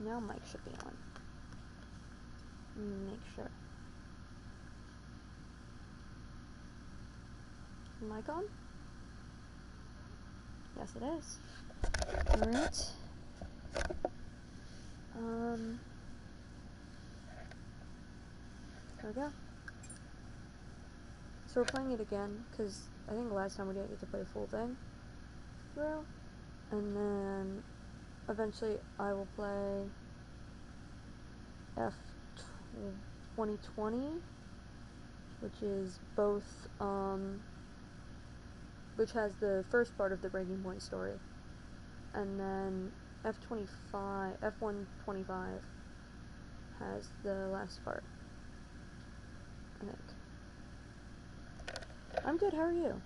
Now mic should be on. Make sure. Mic on? Yes, it is. Alright. There we go. So we're playing it again, because I think last time we didn't get to play the full thing through. And then eventually I will play F 2020, which is both, which has the first part of the Breaking Point story. And then F125 has the last part, I think. I'm good, how are you?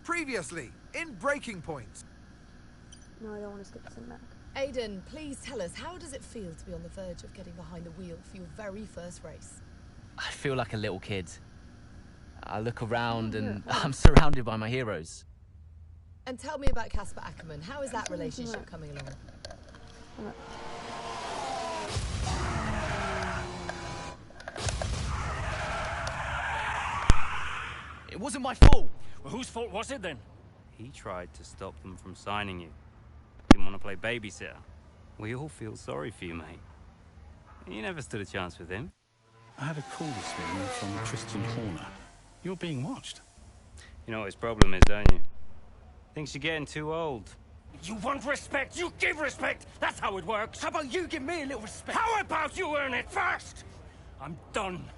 Previously, in Breaking Point. No, I don't want to skip the cinematic. Aiden, please tell us, how does it feel to be on the verge of getting behind the wheel for your very first race? I feel like a little kid. I look around and I'm surrounded by my heroes. And tell me about Casper Ackerman. How is that relationship coming along? It wasn't my fault. Well, whose fault was it then? He tried to stop them from signing you. Didn't want to play babysitter. We all feel sorry for you, mate. You never stood a chance with him. I had a call this morning from Christian Horner. You're being watched. You know what his problem is, don't you? Thinks you're getting too old. You want respect, you give respect! That's how it works! How about you give me a little respect? How about you earn it first? I'm done.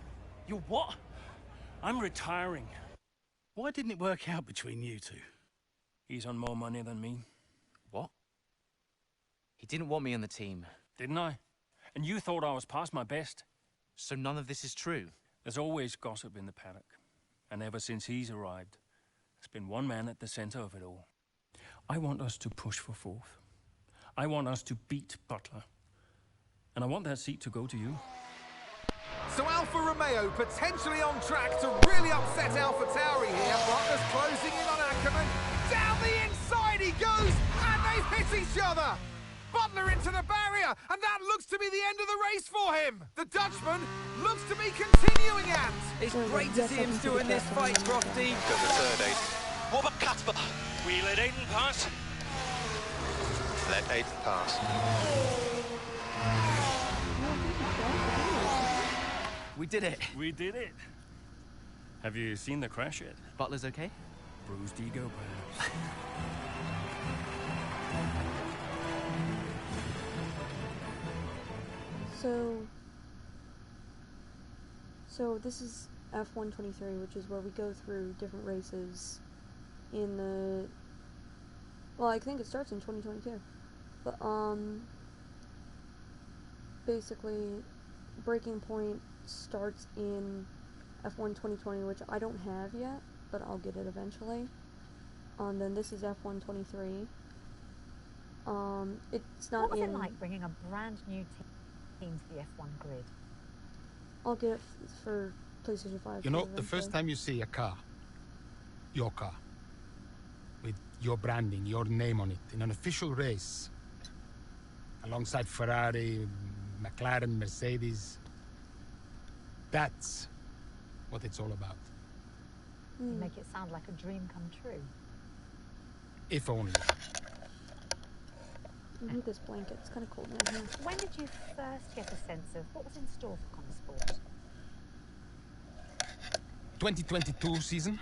You what? I'm retiring. Why didn't it work out between you two? He's on more money than me. What? He didn't want me on the team. Didn't I? And you thought I was past my best? So none of this is true? There's always gossip in the paddock. And ever since he's arrived, there's been one man at the center of it all. I want us to push for fourth. I want us to beat Butler. And I want that seat to go to you. So Alfa Romeo potentially on track to really upset AlphaTauri here. Butler's closing in on Ackerman. Down the inside he goes, and they've hit each other. Butler into the barrier, and that looks to be the end of the race for him. The Dutchman looks to be continuing at. It's great to see him still in this fight, Crofty. Go to third, Aiden. What about Casper? We let Aiden pass. Let Aiden pass. We did it. We did it. Have you seen the crash yet? Butler's okay? Bruised ego, perhaps. So this is F123, which is where we go through different races in the, well, I think it starts in 2022, but basically Breaking Point starts in F1 2020, which I don't have yet, but I'll get it eventually. Then this is F1 23. It's not. What was it like bringing a brand new team to the F1 grid? I'll get it for PlayStation 5. You know, the first time you see a car, your car, with your branding, your name on it, in an official race, alongside Ferrari, McLaren, Mercedes, that's what it's all about. You make it sound like a dream come true. If only. I need this blanket, it's kind of cold in here. When did you first get a sense of what was in store for Connosport? 2022 season,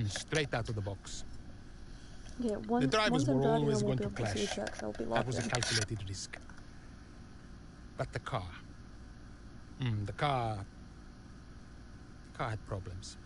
straight out of the box. Yeah, the drivers were always going to clash. That was a calculated risk. But the car, the car had problems.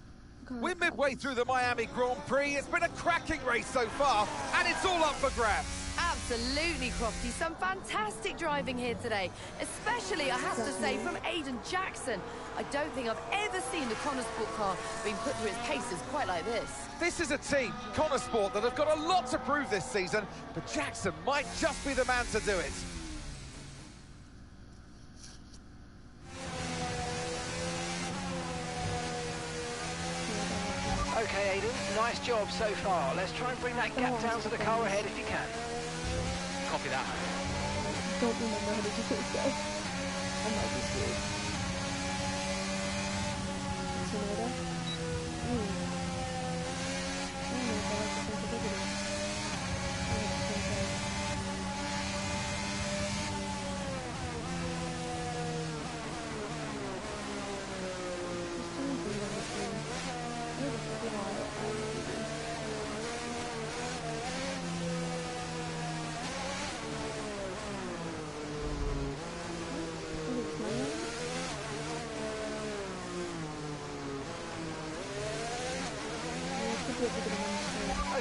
We're midway through the Miami Grand Prix. It's been a cracking race so far, and it's all up for grabs. Absolutely, Crofty. Some fantastic driving here today. Especially, I have to say, from Aiden Jackson. I don't think I've ever seen the Connosport car being put through its paces quite like this. This is a team, Connosport, that have got a lot to prove this season, but Jackson might just be the man to do it. okay, Aiden. Nice job so far. Let's try and bring that gap down to the car ahead if you can. Copy that. Don't remember how to do this though. I might be screwed. Incinerator? I don't know if I like the sensitivity. I like the sensitivity. There's too many things on this screen. Where the fuck did I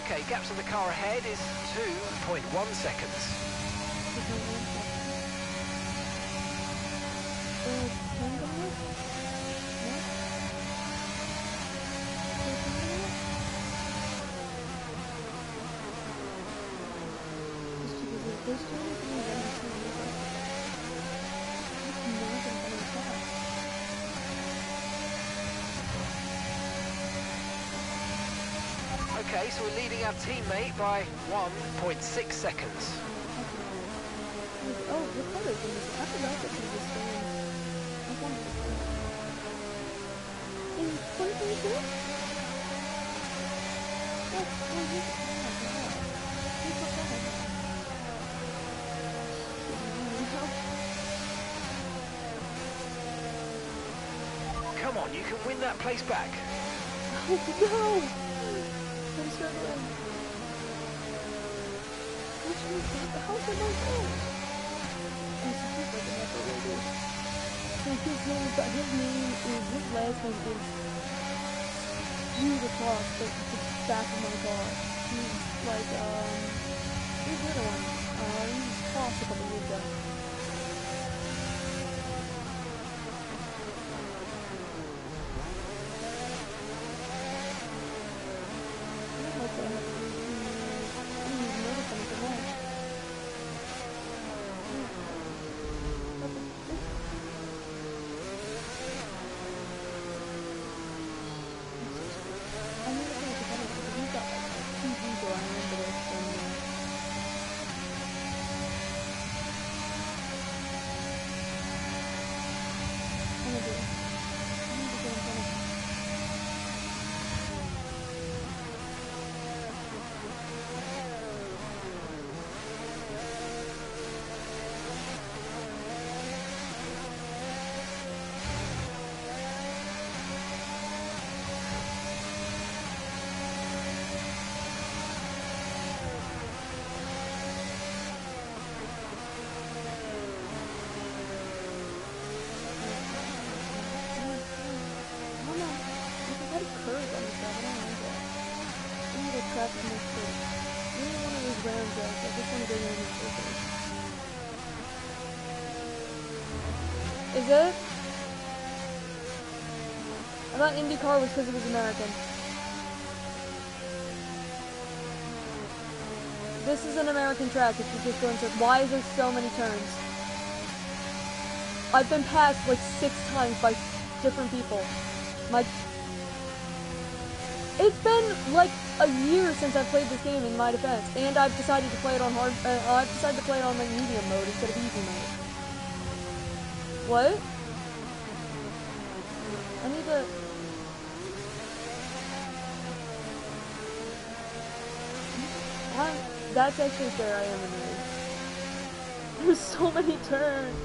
Okay, gap to the car ahead is 2.1 seconds. Okay, so we're leading our teammate by 1.6 seconds. Oh, the colors in this. I forgot that this game. I wanted this game. In 2022? That's Come on, you can win that place back. Oh no! I'm struggling. Which one is that? How did I go? Oh, so he's like a never really. So his name is, his last name is Hugh the Cross, but the back of my car. He's like, who's the other one? He's Cross a couple years ago. Is it? I thought IndyCar was because it was American. This is an American track if you're just going to. Why is there so many turns? I've been passed like 6 times by different people. It's been like a year since I've played this game in my defense, and I've decided to play it on hard. I've decided to play it on like medium mode instead of easy mode. What? I need to. That's actually fair. I am annoyed. There's so many turns.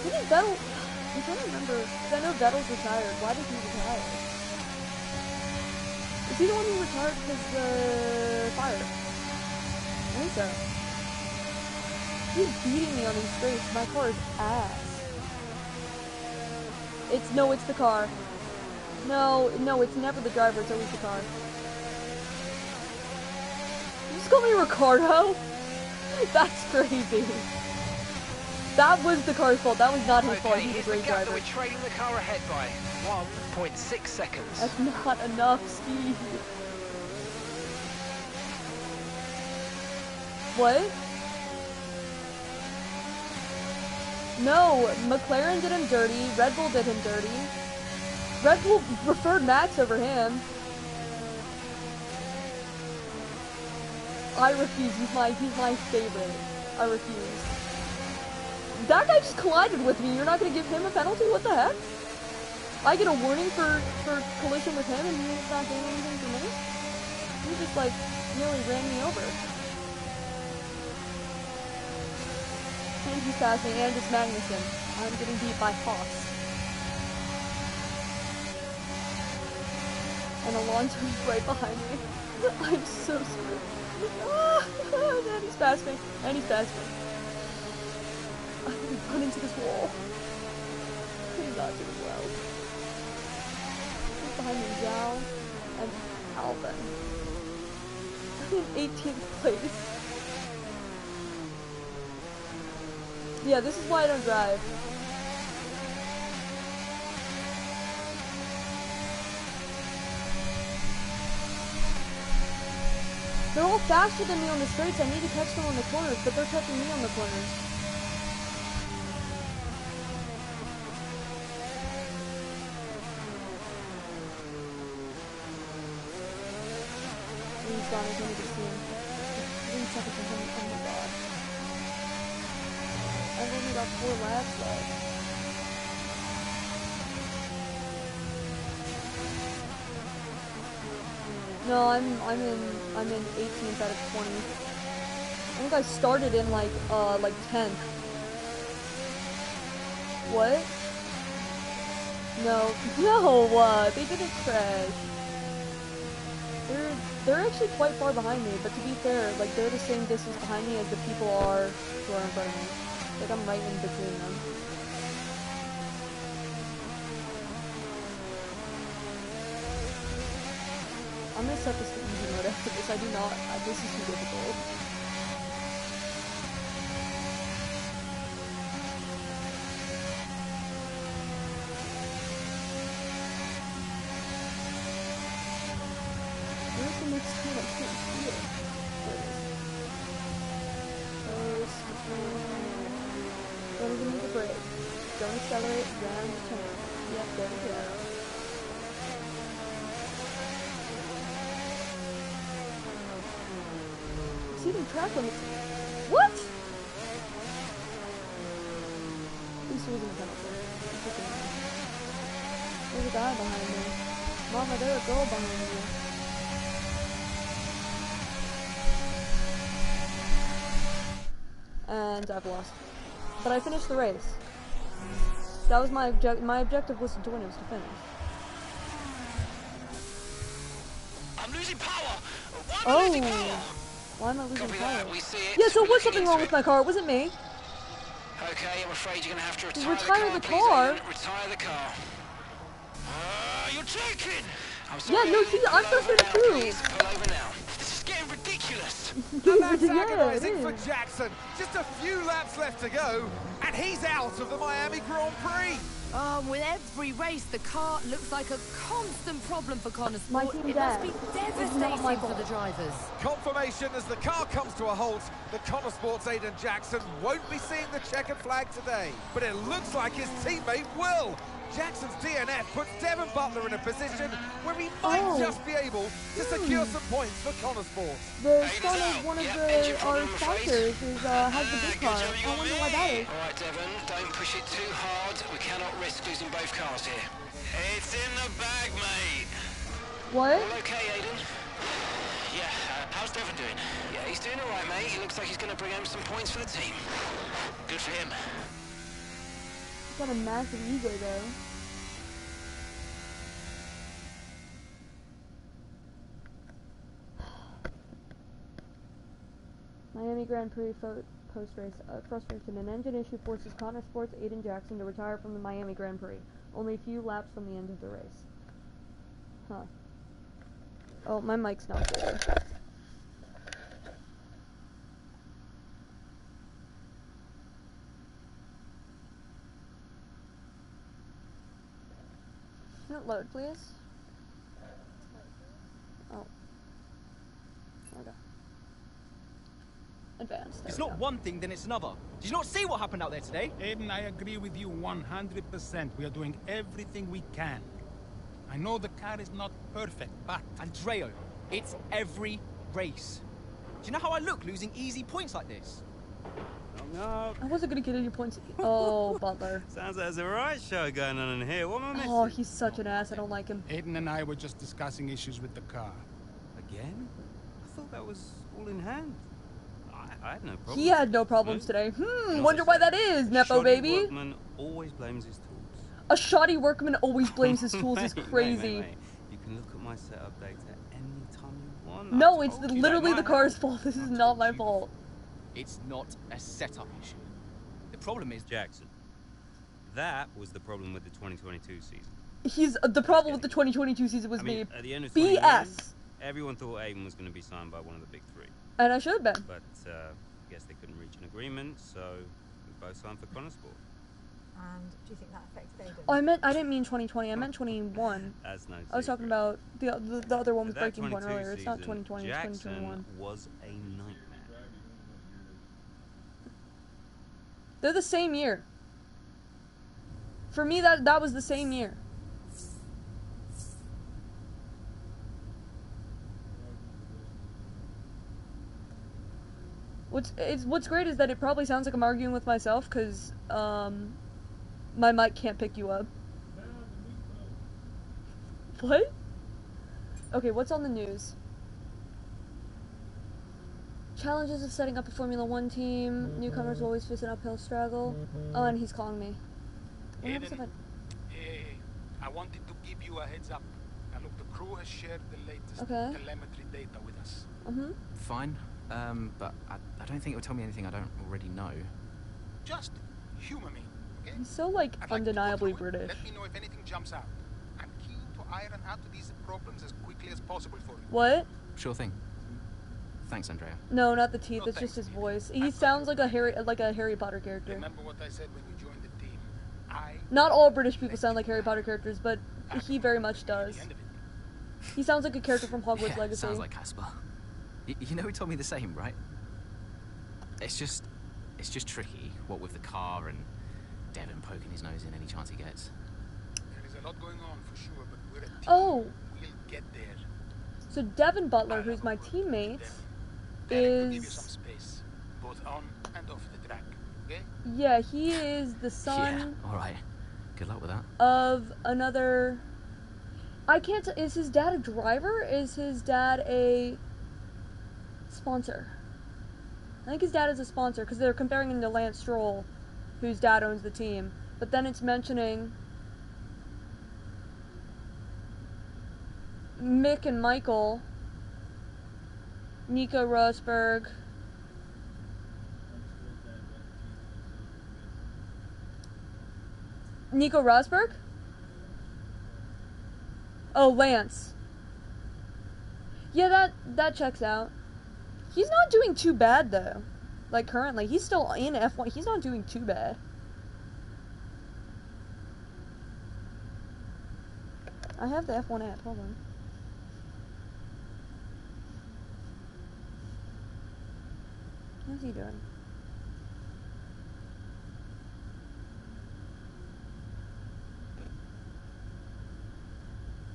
Didn't Vettel? I'm trying to remember. Because I know Vettel's retired. Why did he retire? Is he the one who retired because the fire? I think so. He's beating me on these straights. My car is ass. It's the car. No, it's never the driver. It's always the car. You just call me Ricardo? That's crazy. That was the car's fault. That was not his fault. He's a great driver. We're trading the car ahead by 1.6 seconds. That's not enough speed. What? No, McLaren did him dirty. Red Bull did him dirty. Red Bull preferred Max over him. I refuse. He's my favorite. I refuse. That guy just collided with me. You're not gonna give him a penalty? What the heck? I get a warning for collision with him, and he's not doing anything for me. He just like nearly ran me over. And he's passing, and it's Magnussen. I'm getting beat by Haas. And Alonso's right behind me. I'm so screwed. And he's past me. And he's past me. I'm gonna run into this wall. I'm not doing well. He's behind me, Zhao and Albon. I'm in 18th place. Yeah, this is why I don't drive. They're all faster than me on the straights. I need to catch them on the corners, but they're catching me on the corners. He's gone. I can't even see him. 3 seconds for him. Oh my god. I've only got 4 laps left. No, I'm in 18th out of 20. I think I started in like 10th. What? No, they didn't crash. They're actually quite far behind me, but to be fair, like they're the same distance behind me as the people are who are in front of me. Like I'm right in between them. I'm gonna set this to easy mode after this. I do not. This is too difficult. Where's the next turn? I can't see it. There it is. Don't even need a brake. Don't accelerate. Round the turn. Yep, there we go. Exceeding track limits. What? At least there wasn't a penalty. There's a guy behind me. Mama, there's a girl behind you. And I've lost. But I finished the race. That was my objective. My objective wasn't to win, it was to finish. I'm losing power! Oh! Why am I losing power? Yeah, so what's something wrong with my car? It wasn't me. Okay, I'm afraid you're gonna have to retire the car. Retire the car. You're joking! Yeah, no, see, I'm frustrated too. Pull over now. This is getting ridiculous. And that's agonising for Jackson. Just a few laps left to go, and he's out of the Miami Grand Prix. With every race, the car looks like a constant problem for Connor Sport. It must be devastating for the drivers. Confirmation as the car comes to a halt. The Connor Sports Aiden Jackson won't be seeing the checkered flag today, but it looks like his teammate will. Jackson's DNF puts Devon Butler in a position where he might just be able to secure some points for Connor Sports. The son of one of our sponsors has the big car. I wonder why that is. Alright, Devon, don't push it too hard. We cannot risk losing both cars here. It's in the bag, mate. What? All okay, Aiden? Yeah, how's Devon doing? Yeah, he's doing alright, mate. He looks like he's going to bring home some points for the team. Good for him. He's got a massive ego, though. Miami Grand Prix post-race. Frustration. An engine issue forces Connor Sports' Aiden Jackson to retire from the Miami Grand Prix. Only a few laps from the end of the race. Huh. Oh, my mic's not good. Can it load, please? Oh. Okay. advanced. It's not one thing, then it's another. Did you not see what happened out there today? Aiden, I agree with you 100%. We are doing everything we can. I know the car is not perfect, but... Andreo, it's every race. Do you know how I look losing easy points like this? No. I wasn't gonna get any points. Oh, Butler. Sounds like there's a riot show going on in here. What am I missing? Oh, he's such an ass. I don't like him. Aiden and I were just discussing issues with the car. Again? I thought that was all in hand. I had no problem. He had no problems today. Wonder why that is, Nepo baby. A workman always blames his tools. A shoddy workman always blames his tools is crazy. Mate. You can look at my setup data any time you want. No, it's literally the car's fault. This is not my fault. It's not a setup issue. The problem is... Jackson. That was the problem with the 2022 season. He's the problem with the 2022 season was me. At the end of BS. Everyone thought Aiden was going to be signed by one of the big three. And I should have been. But I guess they couldn't reach an agreement, so we both signed for Connorsport. And do you think that affected Aiden? Oh, I didn't mean 2020. I meant 21. That's no I was talking about the other one with That Breaking Point 22 earlier. It's not season, 2020. It's Jackson 2021. was a nightmare. They're the same year. For me, that was the same year. What's great is that it probably sounds like I'm arguing with myself because my mic can't pick you up. What? Okay, what's on the news? Challenges of setting up a Formula 1 team. Newcomers will always face an uphill struggle. Oh, and he's calling me. Aiden, I wanted to give you a heads up. Now look, the crew has shared the latest telemetry data with us. Fine. But I don't think it will tell me anything I don't already know. Just humor me, okay? He's so, like, undeniably British. Let me know if anything jumps out. I'm keen to iron out these problems as quickly as possible for you. What? Sure thing. Thanks, Andrea. No, not the teeth. It's just his voice. He sounds like a Harry Potter character. Remember what I said when you joined the team. Not all British people sound like Harry Potter characters, but he very much does. He sounds like a character from Hogwarts Legacy. Sounds like Casper. You know he told me the same, right? It's just tricky, what with the car and Devin poking his nose in any chance he gets. There is a lot going on for sure, but we're a team. Oh. We'll get there. So Devin Butler, who's my teammate, is... Give you some space, both on and off the track, okay? Yeah, he is the son... Yeah, alright. Good luck with that. ...of another... I can't... Is his dad a driver? Is his dad a... sponsor? I think his dad is a sponsor, because they're comparing him to Lance Stroll, whose dad owns the team. But then it's mentioning... Mick and Michael, Nico Rosberg, Nico Rosberg? Oh, Lance. Yeah, that checks out. He's not doing too bad, though. Like, currently. He's still in F1. He's not doing too bad. I have the F1 app. Hold on. How's he doing?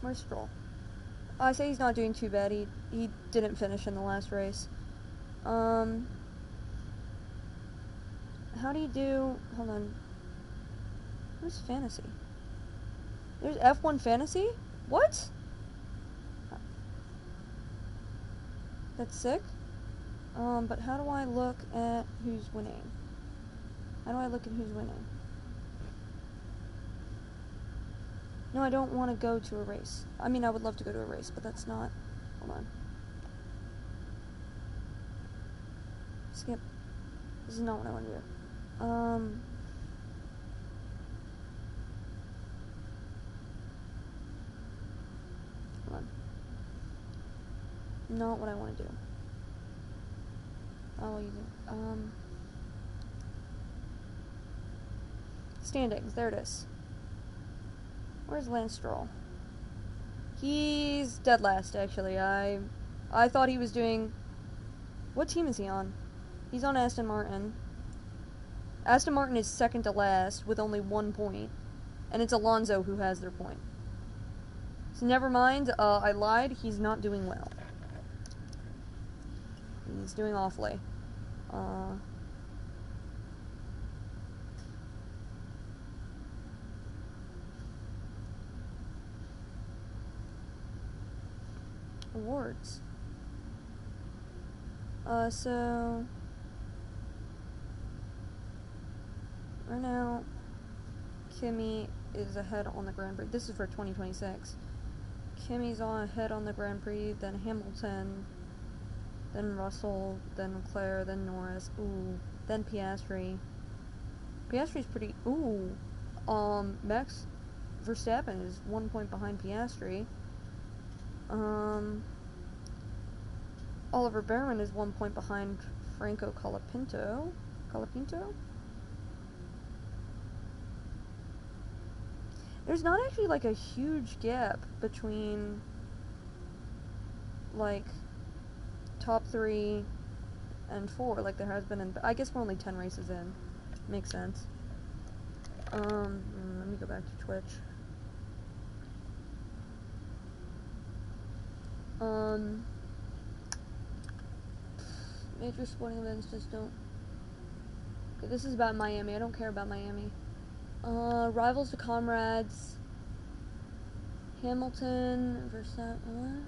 Where's Stroll? Oh, I say he's not doing too bad. He didn't finish in the last race. How do you do... Hold on. Where's Fantasy? There's F1 Fantasy? What? That's sick. But how do I look at who's winning? How do I look at who's winning? No, I don't want to go to a race. I mean, I would love to go to a race, but that's not... Hold on. Skip. This is not what I want to do. Hold on. Not what I want to do. Oh, you do. Standings. There it is. Where's Lance Stroll? He's dead last, actually. I thought he was doing... What team is he on? He's on Aston Martin. Aston Martin is second to last with only 1 point. And it's Alonso who has their point. So never mind, I lied. He's not doing well. He's doing awfully. Awards. So right now, Kimi is ahead on the Grand Prix. This is for 2026. Kimi's on ahead on the Grand Prix, then Hamilton, then Russell, then Leclerc, then Norris, then Piastri. Piastri's pretty, Max Verstappen is 1 point behind Piastri. Oliver Behrman is 1 point behind Franco Colapinto. There's not actually, like, a huge gap between, like, top 3 and 4, like there has been in... I guess we're only 10 races in. Makes sense. Let me go back to Twitch. Major sporting events just don't... Okay, this is about Miami. I don't care about Miami. Rivals to comrades. Hamilton Verstappen.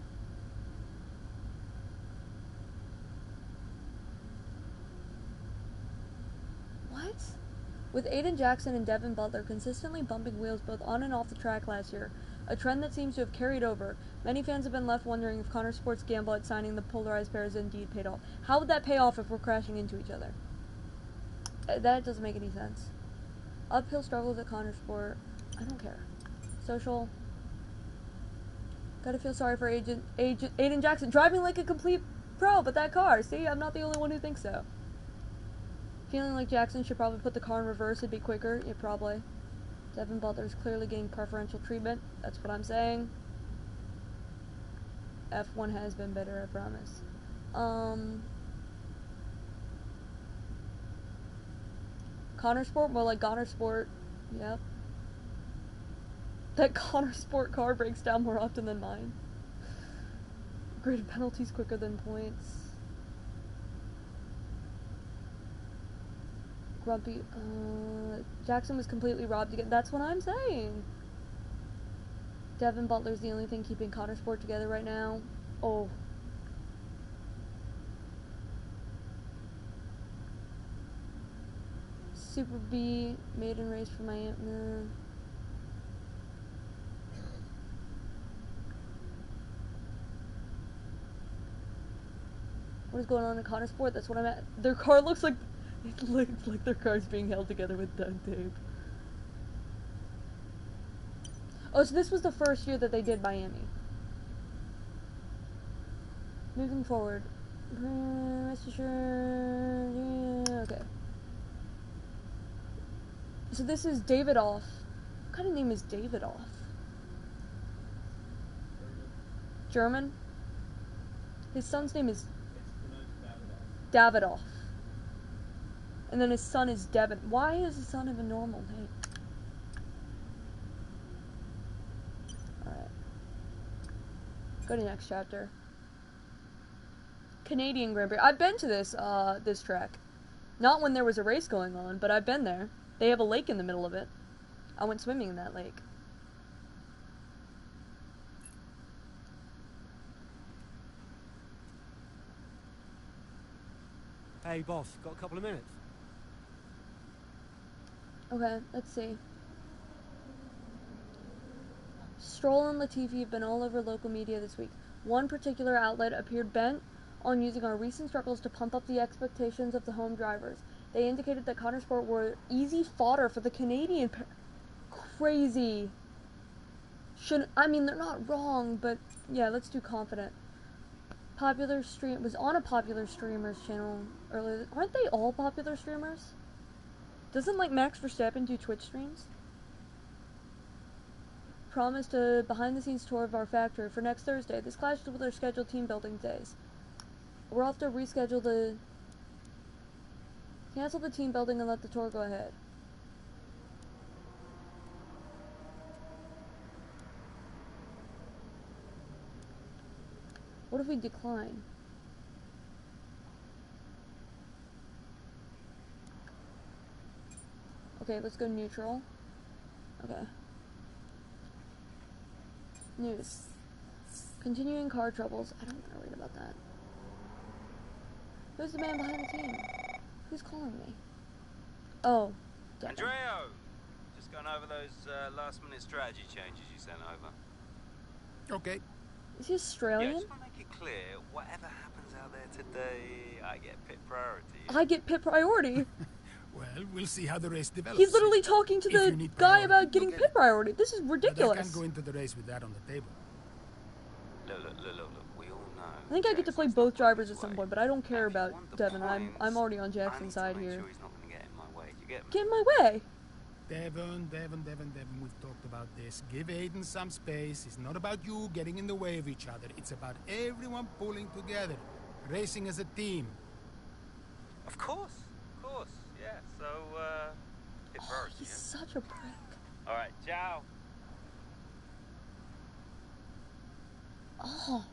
What? With Aiden Jackson and Devin Butler consistently bumping wheels both on and off the track last year, a trend that seems to have carried over, many fans have been left wondering if Connor Sport's gamble at signing the polarized pairs indeed paid off. How would that pay off if we're crashing into each other? That doesn't make any sense. Uphill struggles at Connor Sport. I don't care. Social. Gotta feel sorry for Aiden Jackson. Driving like a complete pro, but that car. See, I'm not the only one who thinks so. Feeling like Jackson should probably put the car in reverse. It'd be quicker. Yeah, probably. Devin Butler's clearly getting preferential treatment. That's what I'm saying. F1 has been better, I promise. Connor Sport? More like Connor Sport. Yep. That Connor Sport car breaks down more often than mine. Graded penalties quicker than points. Grumpy. Jackson was completely robbed again. That's what I'm saying. Devin Butler's the only thing keeping Connor Sport together right now. Oh. Super B maiden race for my What is going on in Connor Sport? That's what I'm at. Their car looks like it looks like their car's being held together with duct tape. Oh, so this was the first year that they did Miami. Moving forward. Okay. So this is Davidoff. What kind of name is Davidoff? German? His son's name is Davidoff. And then his son is Devin. Why does his son have a normal name? Alright. Go to the next chapter. Canadian Grand Prix. I've been to this track. Not when there was a race going on, but I've been there. They have a lake in the middle of it. I went swimming in that lake. Hey, boss, got a couple of minutes? Okay, let's see. Stroll and Latifi have been all over local media this week. One particular outlet appeared bent on using our recent struggles to pump up the expectations of the home drivers. They indicated that Connor Sport were easy fodder for the Canadian crazy. I mean, they're not wrong, but yeah, let's do confident. Was on a popular streamer's channel earlier. Aren't they all popular streamers? Doesn't, like, Max Verstappen do Twitch streams? Promised a behind-the-scenes tour of our factory for next Thursday. This clashes with our scheduled team building days. We'll have to reschedule the Cancel the team building and let the tour go ahead. What if we decline? Okay, let's go neutral. Okay. News. Continuing car troubles. I don't want to read about that. Who's the man behind the team? Who's calling me? Oh. Andreo! Just going over those last-minute strategy changes you sent over. Okay. Is he Australian? Yeah, I just want to make it clear, whatever happens out there today, I get pit priority. I get pit priority? Well, we'll see how the race develops. He's literally talking to the guy about getting pit priority. This is ridiculous. But I can't go into the race with that on the table. Look, we all know. I think I get to play both drivers at some point, but I don't care about Devin. I'm already on Jackson's side here. Sure he's not going to get in my way. Do you get me? Get in my way? Devin, we've talked about this. Give Aiden some space. It's not about you getting in the way of each other. It's about everyone pulling together, racing as a team. Of course, yeah. So, hit priority. He's such a prick. All right, ciao. Oh.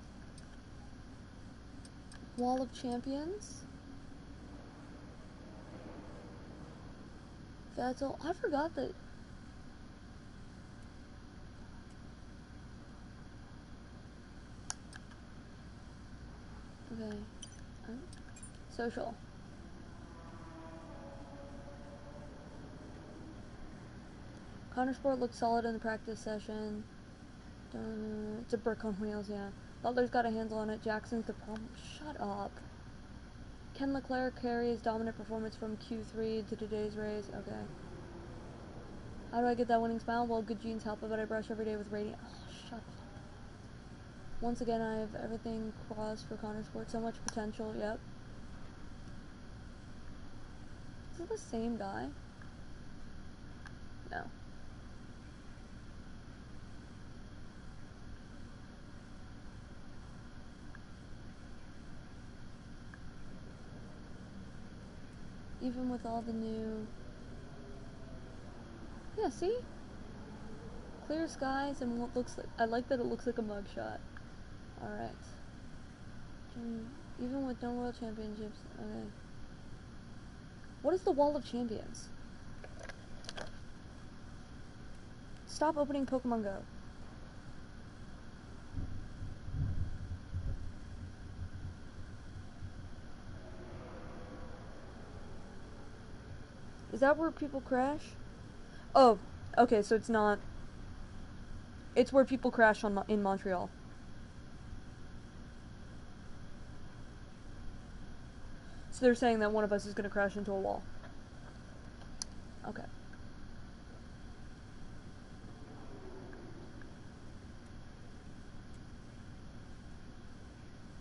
Wall of Champions? Vettel. I forgot that. Okay. Social. Connor Sport looked solid in the practice session. It's a brick on wheels, yeah. Butler's got a handle on it. Jackson's the problem. Shut up. Can Leclerc carry his dominant performance from Q3 to today's race? Okay. How do I get that winning smile? Well, good genes help it, but I brush every day with radiant. Oh, shut up. Once again, I have everything crossed for Connor Sport. So much potential, yep. Is it the same guy? No. Even with all the new... Yeah, see? Clear skies and what looks like... I like that it looks like a mugshot. Alright. Even with no World Championships... Okay. What is the Wall of Champions? Stop opening Pokemon Go. Is that where people crash? Oh, okay, so it's not... It's where people crash in Montreal. So they're saying that one of us is going to crash into a wall. Okay.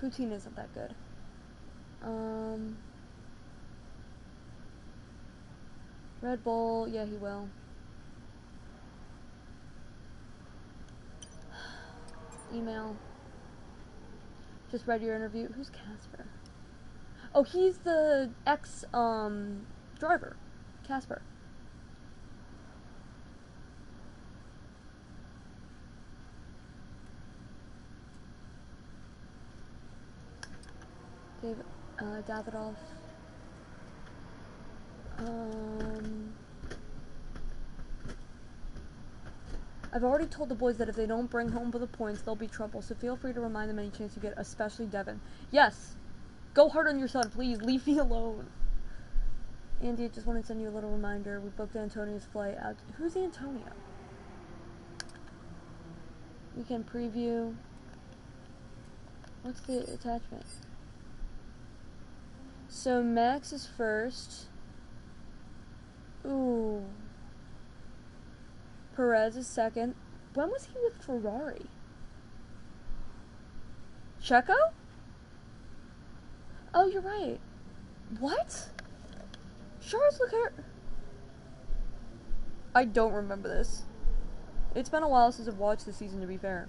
Poutine isn't that good. Red Bull, yeah, he will. Email. Just read your interview. Who's Casper? Oh, he's the driver. Casper. Davidoff. I've already told the boys that if they don't bring home the points, there'll be trouble, so feel free to remind them any chance you get, especially Devin. Yes! Go hard on your son, please. Leave me alone. Andy, I just wanted to send you a little reminder. We booked Antonio's flight out. Who's Antonio? Weekend preview. What's the attachment? So Max is first. Ooh. Perez is second. When was he with Ferrari? Checo? Oh, you're right. What? Charles Leclerc? I don't remember this. It's been a while since I've watched the season, to be fair.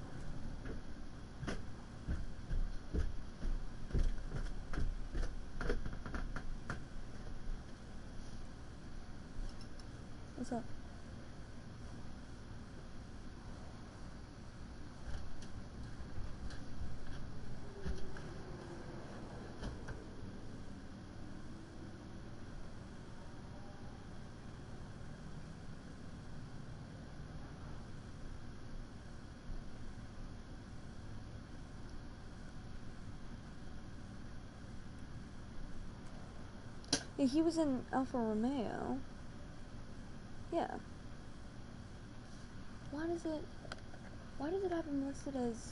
What's up? Yeah, he was in Alfa Romeo. Yeah. Why does it have him listed as...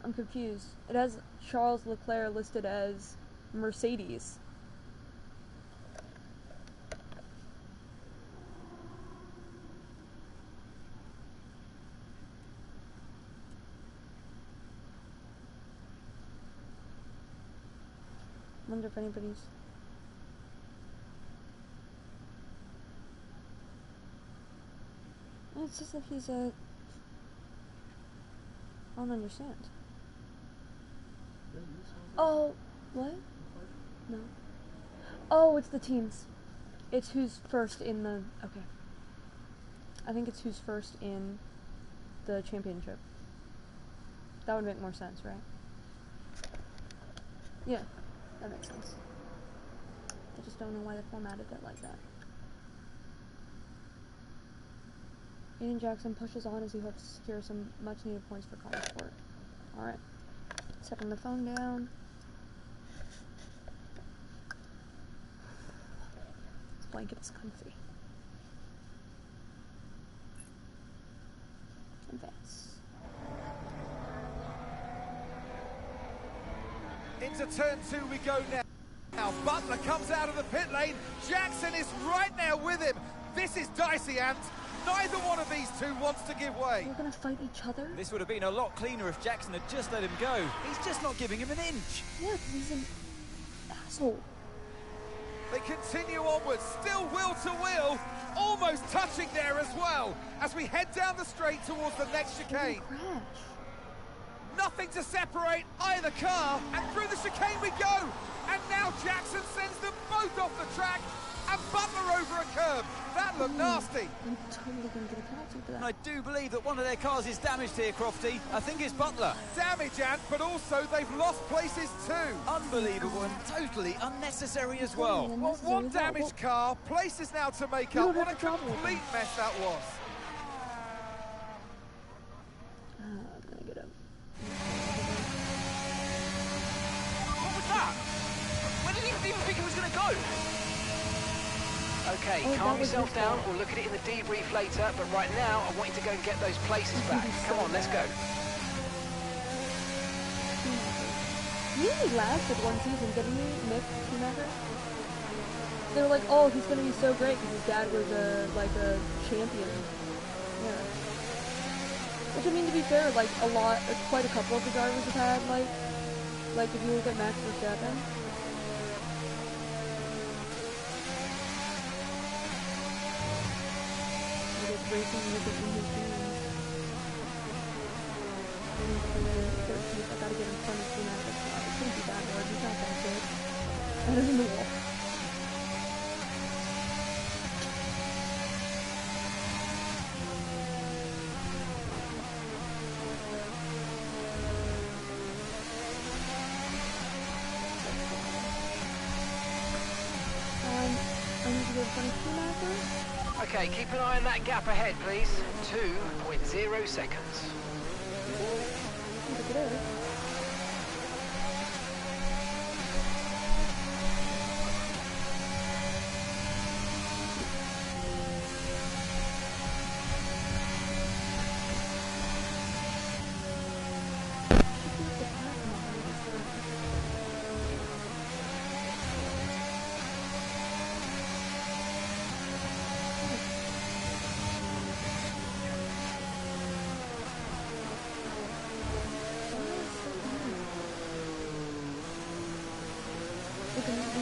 I'm confused. It has Charles Leclerc listed as Mercedes. Wonder if anybody's... It's just if he's a... I don't understand. Oh, what? No. Oh, it's the teams. It's who's first in the... Okay. I think it's who's first in the championship. That would make more sense, right? Yeah. That makes sense. I just don't know why they formatted it like that. Aiden Jackson pushes on as he hopes to secure some much-needed points for college sport. Alright. Setting the phone down. This blanket is comfy. Advance. Into turn 2 we go now. Now Butler comes out of the pit lane. Jackson is right now with him. This is dicey, Ant. Neither one of these two wants to give way. They're gonna fight each other? This would have been a lot cleaner if Jackson had just let him go. He's just not giving him an inch. Yeah, he's an asshole. They continue onwards, still wheel to wheel, almost touching there as well, as we head down the straight towards the next chicane. Nothing to separate either car, and through the chicane we go. And now Jackson sends them both off the track, and Butler over a curb. That looked nasty. I'm totally going to get a penalty for that. And I do believe that one of their cars is damaged here, Crofty. I think it's Butler. Damage, Ant, but also they've lost places too. Unbelievable and totally unnecessary as well. Well, one damaged car, places now to make up. What a complete mess that was. I'm going to get him. What was that? Where did he even think it was going to go? Okay, calm yourself down. We'll look at it in the debrief later, but right now, I want you to go and get those places back. Come on, let's go. He only lasted one season, didn't he, Mick Schumacher? They were like, oh, he's gonna be so great because his dad was a champion. Yeah. Which, I mean, to be fair, like, quite a couple of the drivers have had, like if you look at Max Verstappen. Racing with it in his dreams. I gotta get in front of Schumacher. It couldn't be that hard. He's not that good. Better than the wall. I need to go in front of Schumacher. Okay, keep an eye on that gap ahead, please. 2.0 seconds. Look at it.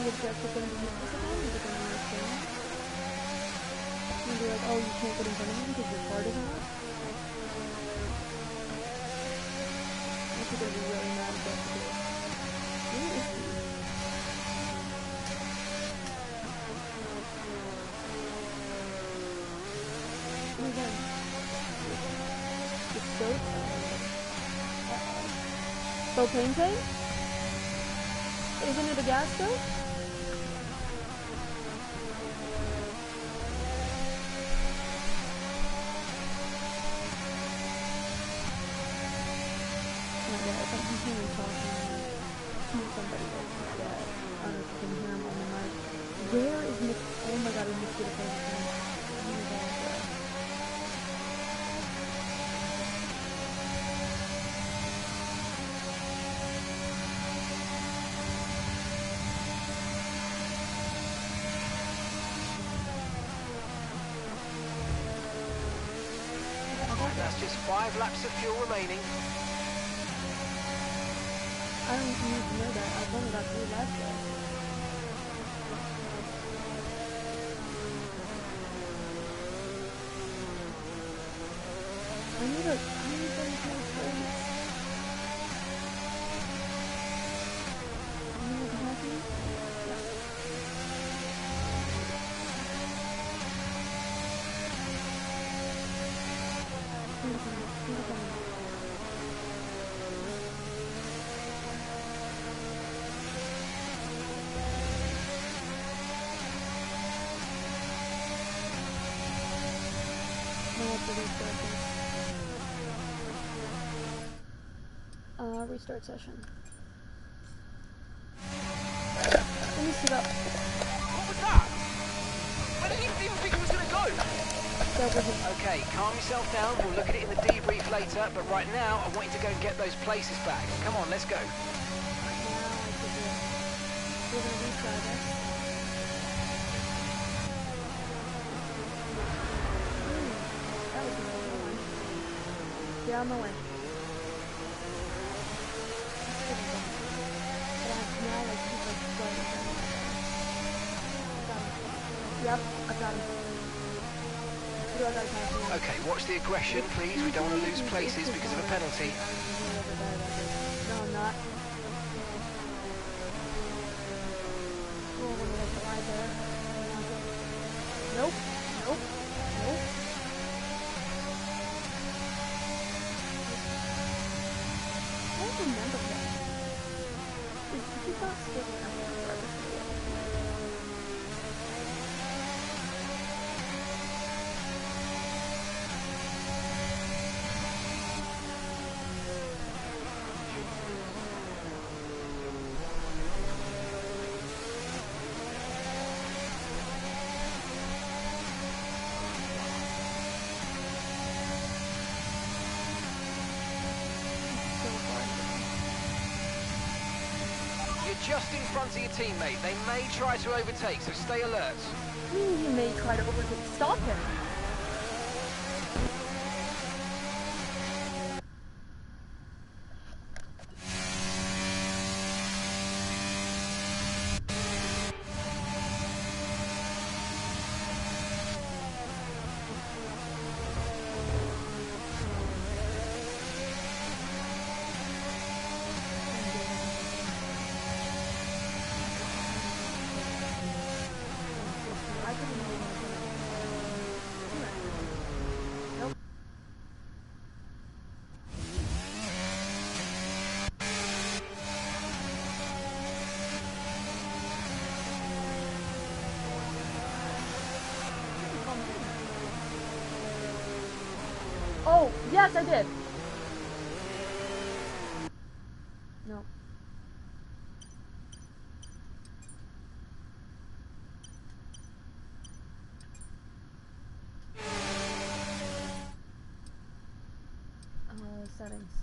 Objective going to be visible, you're going to understand. You'll be like, oh, you can't get in front of me because your card isn't up. I think they'll be really mad at that. Where is he? It's so propane tank? Isn't it a gas stove? If I continue talking to somebody else is dead. I don't know if you can hear him on the mic. Where is Nick? Oh my god, he must be the person. Oh my god, bro. That's just 5 laps of fuel remaining. I don't need to know that. I've only got 3 laps left. I need those points. You know what's happening? Restart session. Let me sit up. What was that? Where did you even think it was going to go? Okay, calm yourself down. We'll look at it in the debrief later, but right now, I want you to go and get those places back. Come on, let's go. We're gonna restart it. That was a good one. Get out of my way. Yep, I got him. Okay, watch the aggression, please. We don't want to lose places because of a penalty. No, I'm not. Oh, I'm gonna let the lie there. Nope. Nope. Nope. I don't remember that. Is he not still just in front of your teammate. They may try to overtake, so stay alert. He may try to overtake. Stop him. Oh, yes, I did. No. Settings.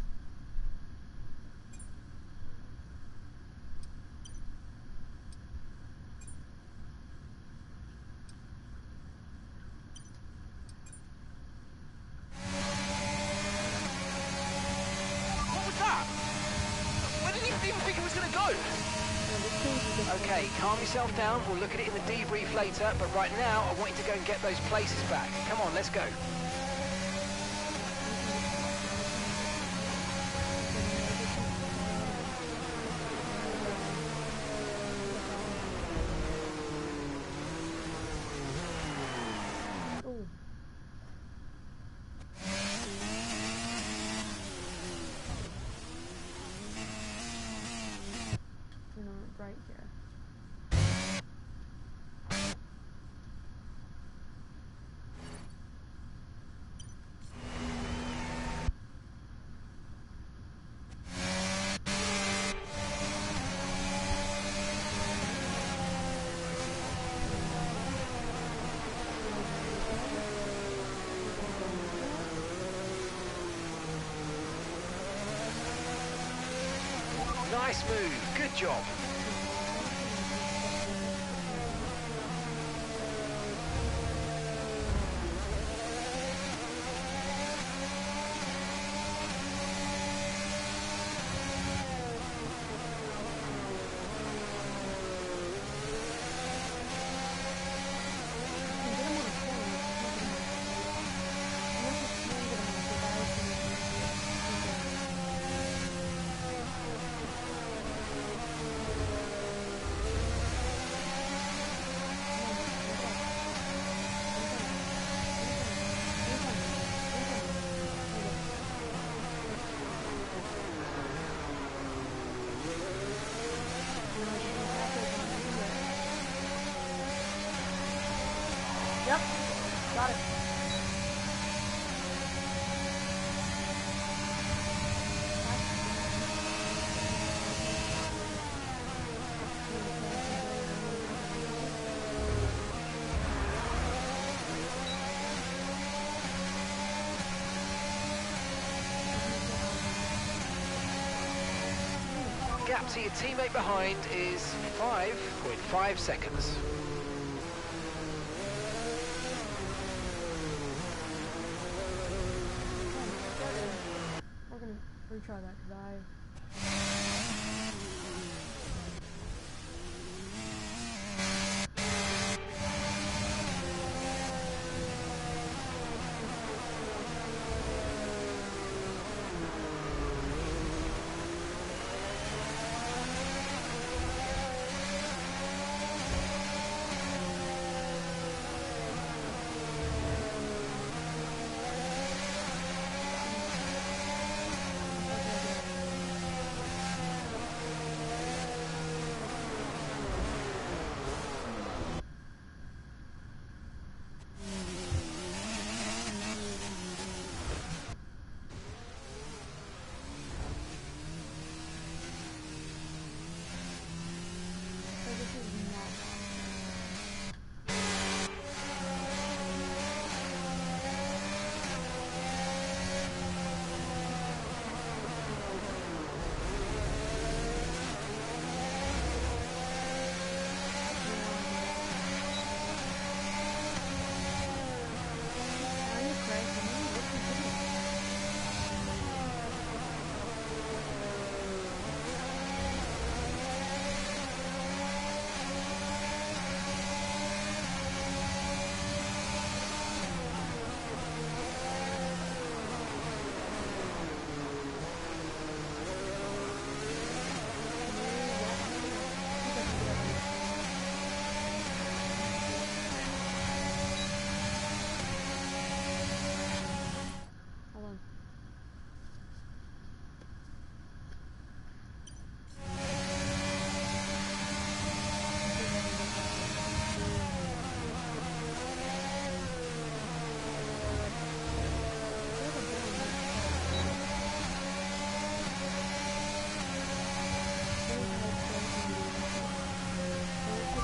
Okay, calm yourself down. We'll look at it in the debrief later, but right now, I want you to go and get those places back. Come on, let's go. right here. Nice move. Good job. Yep, got it. Gap to your teammate behind is 5.5 seconds. We're gonna retry that because I...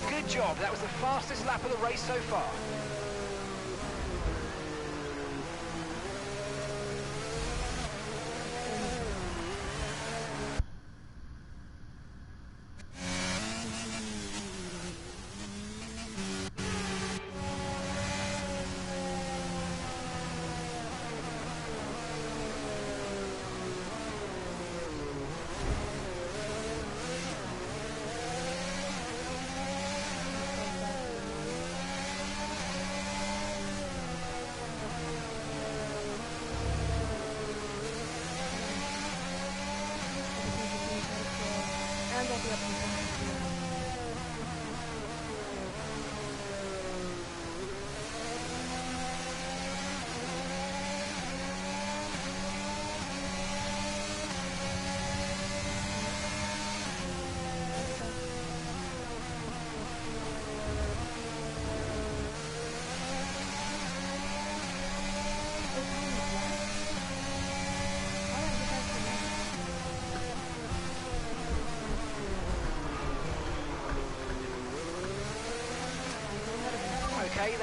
Good job. That was the fastest lap of the race so far. And I'll be up in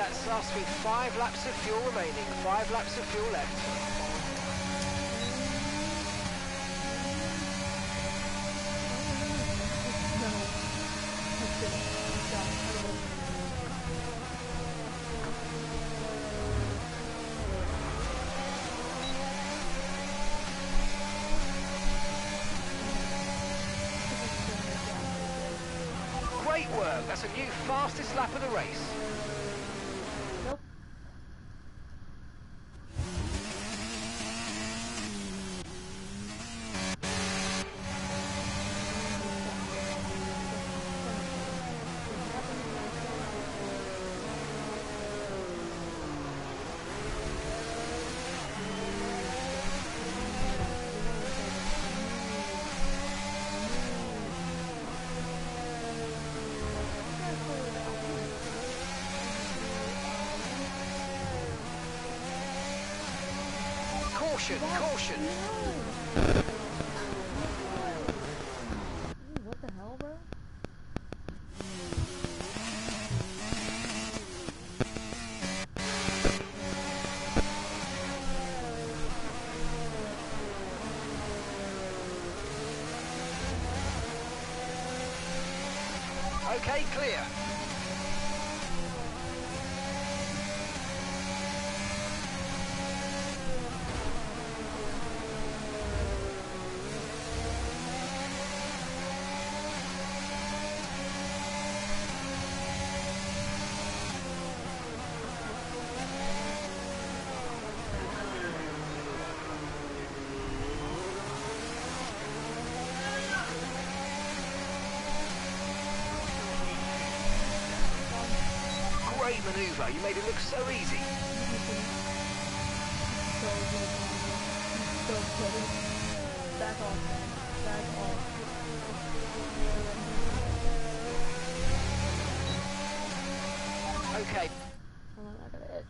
that's us with 5 laps of fuel remaining. 5 laps of fuel left. Great work. That's a new fastest lap of the race. Nope. Caution, caution. What the hell, bro? Okay, clear. Great manoeuvre. You made it look so easy. Back off, man. Back off. Okay. Hold on, I gotta itch.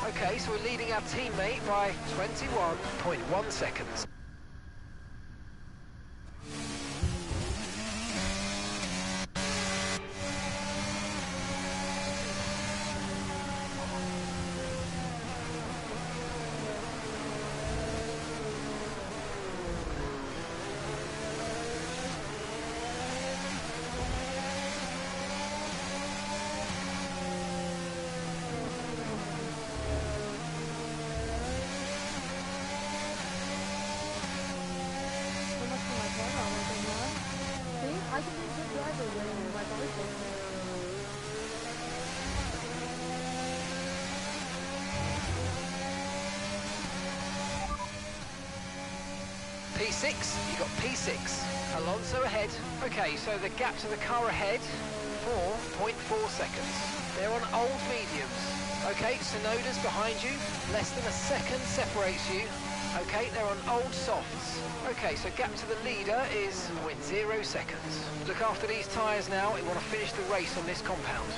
Okay, so we're leading our teammate by 21.1 seconds. P6, you got P6. Alonso ahead. Okay, so the gap to the car ahead, 4.4 seconds. They're on old mediums. Okay, Tsunoda's behind you. Less than a second separates you. Okay, they're on old softs. Okay, so gap to the leader is 0 seconds. Look after these tyres now. We want to finish the race on this compound.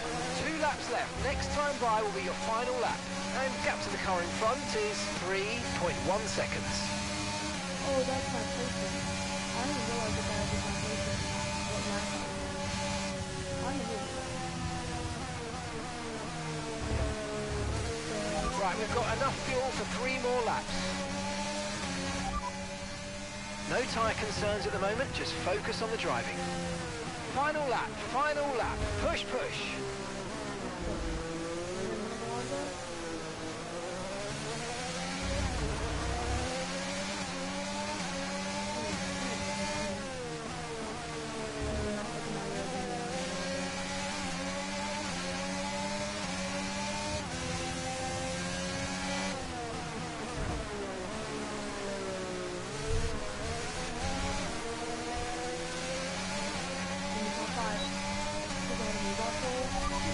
2 laps left. Next time by will be your final lap. And gap to the car in front is 3.1 seconds. Oh, that's my placement. I didn't realize that that was my placement. What lap? I'm an idiot. Right, we've got enough fuel for 3 more laps. No tyre concerns at the moment, just focus on the driving. Final lap, push, push.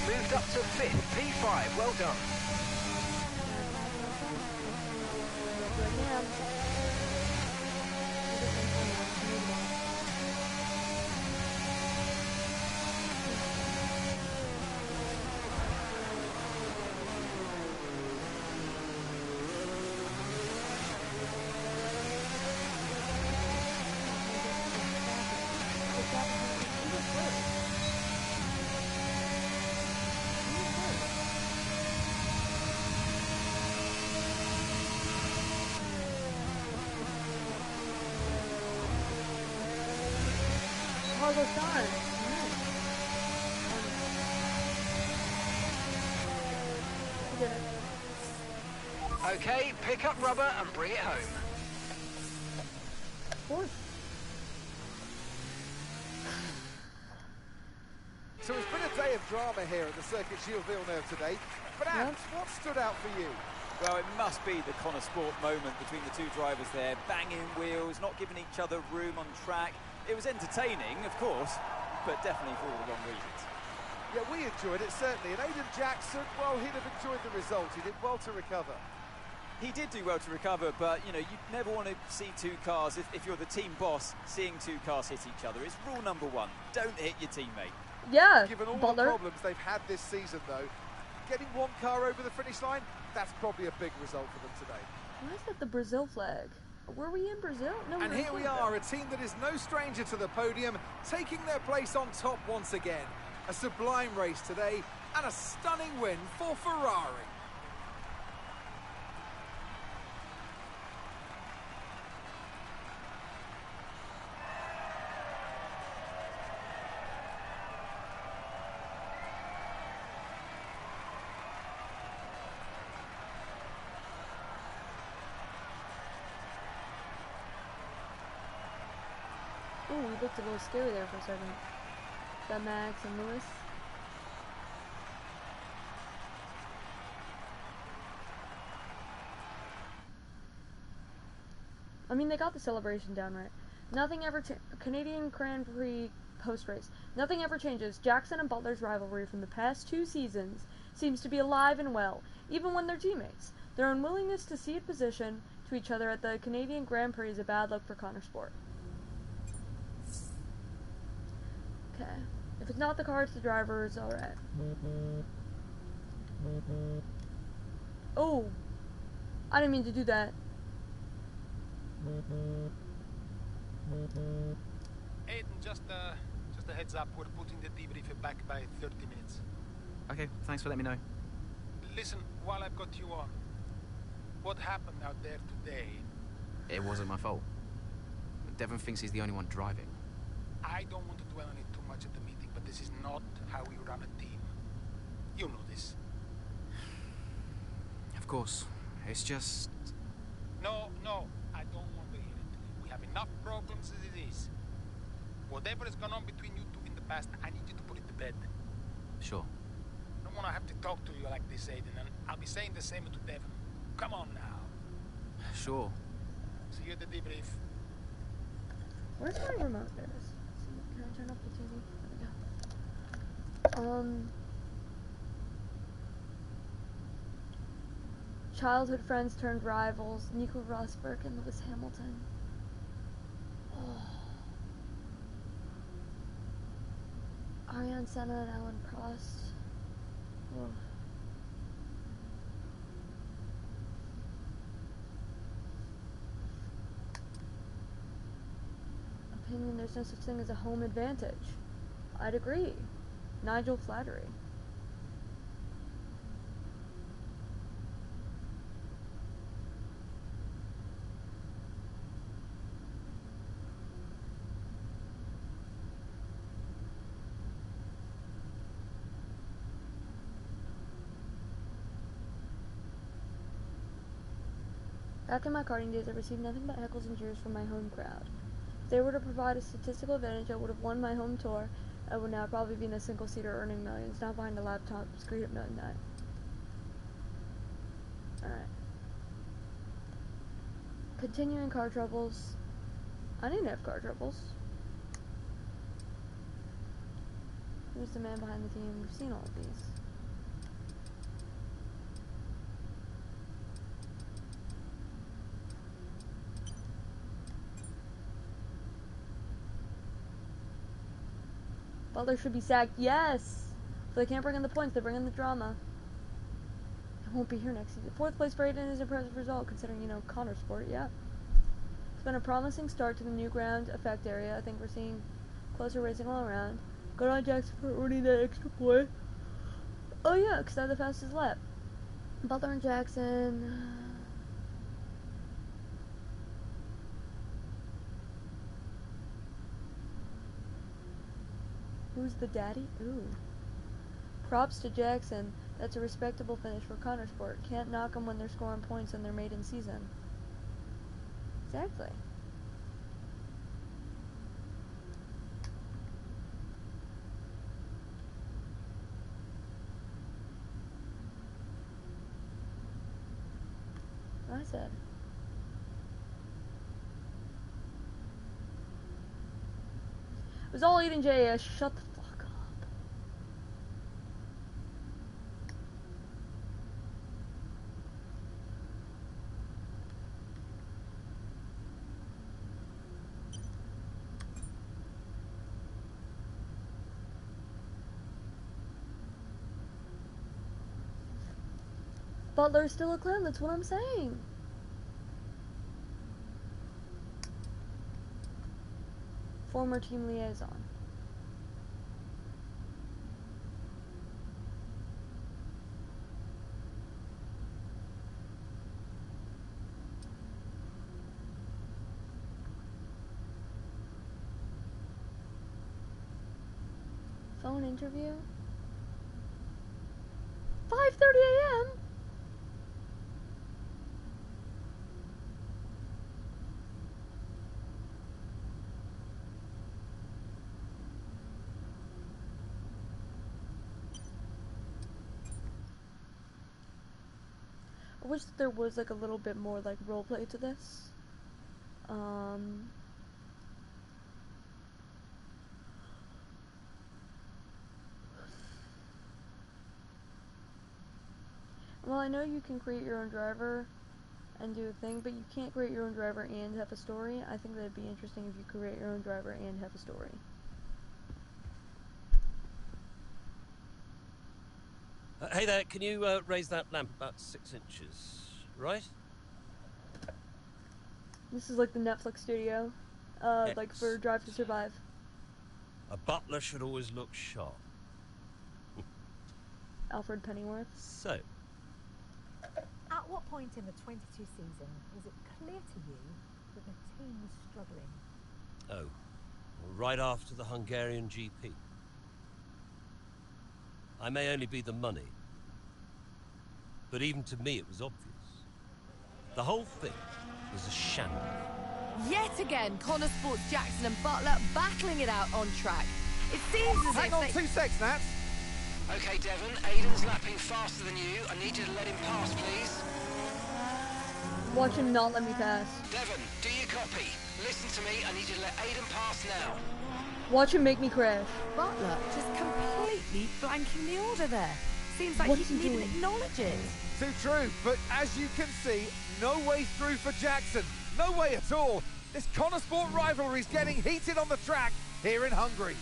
Moved up to 5th, P5, well done. Carlos Sainz. Okay, pick up rubber and bring it home. Of course. So it's been a day of drama here at the Circuit Gilles Villeneuve today. But Ant, what stood out for you? Well, it must be the Connor Sport moment between the two drivers there, banging wheels, not giving each other room on track. It was entertaining, of course, but definitely for all the wrong reasons. Yeah, we enjoyed it, certainly. And Aiden Jackson, well, he'd have enjoyed the result. He did well to recover. He did do well to recover, but, you know, you'd never want to see two cars, if you're the team boss, seeing two cars hit each other. It's rule number 1. Don't hit your teammate. Yeah, Given all Butler. the problems they've had this season, though, getting one car over the finish line, that's probably a big result for them today. Why is that the Brazil flag? Were we in Brazil? No, And here we are, a team that is no stranger to the podium, taking their place on top once again. A sublime race today, and a stunning win for Ferrari. Ooh, we looked a little scary there for a second. That Max and Lewis. I mean, they got the celebration down right. Nothing ever Canadian Grand Prix post-race. Nothing ever changes. Jackson and Butler's rivalry from the past 2 seasons seems to be alive and well, even when they're teammates. Their unwillingness to cede position to each other at the Canadian Grand Prix is a bad look for Connor Sport. Okay. If it's not the car, it's the driver, it's alright. Oh! I didn't mean to do that. Aiden, just a heads up, we're putting the debrief back by 30 minutes. Okay, thanks for letting me know. Listen, while I've got you on, what happened out there today? It wasn't my fault. Devon thinks he's the only one driving. I don't want to dwell on it too much at the meeting, but this is not how we run a team. You know this. Of course. It's just... No, I don't want to hear it. We have enough problems as it is. Whatever has gone on between you two in the past, I need you to put it to bed. Sure. I don't want to have to talk to you like this, Aiden, and I'll be saying the same to Devon. Come on now. Sure. See you at the debrief. Where's my remote? There it is. Can I turn up the TV? There we go. Childhood friends turned rivals. Nico Rosberg and Lewis Hamilton. Oh. Ariane Senna and Alan Prost. Oh. Opinion, there's no such thing as a home advantage. I'd agree. Nigel Flattery. Back in my karting days, I received nothing but heckles and jeers from my home crowd. If they were to provide a statistical advantage, I would have won my home tour. I would now probably be in a single seater earning millions, not behind a laptop screen at midnight. Alright. Continuing car troubles. I didn't have car troubles. Who's the man behind the team? We've seen all of these. Butler should be sacked. Yes! If they can't bring in the points, they bring in the drama. I won't be here next season. 4th place for Aiden is an impressive result, considering, you know, Connor Sport, yeah. It's been a promising start to the new ground effect area. I think we're seeing closer racing all around. Good on Jackson for earning that extra point. Oh yeah, because I had the fastest lap. Butler and Jackson... Who's the daddy? Ooh. Props to Jackson. That's a respectable finish for Connor Sport. Can't knock them when they're scoring points in their maiden season. Exactly. I said. It was all Aiden J.S. Shut the fuck up. Butler's still a clown, that's what I'm saying. Former team liaison. Phone interview? 5:30 a.m.? I wish that there was like a little bit more like roleplay to this. Well, I know you can create your own driver and do a thing, but you can't create your own driver and have a story. I think that'd be interesting if you create your own driver and have a story. Hey there, can you raise that lamp about 6 inches, right? This is like the Netflix studio, like for Drive to Survive. A butler should always look sharp. Alfred Pennyworth. So, at what point in the 22 season was it clear to you that the team was struggling? oh, right after the Hungarian GP. I may only be the money, but even to me it was obvious. The whole thing was a shambles. Yet again, Connor Sport's Jackson and Butler battling it out on track. It seems as Hang if on they... 2 secs, Nats. Okay, Devon, Aiden's lapping faster than you. I need you to let him pass, please. Watch him not let me pass. Devon, do you copy? Listen to me, I need you to let Aiden pass now. Watch him make me crash. Butler just completely blanking the order there. Seems like What he is he didn't even doing? acknowledge it. Too true, but as you can see, no way through for Jackson. No way at all. This Connosport rivalry is getting heated on the track here in Hungary.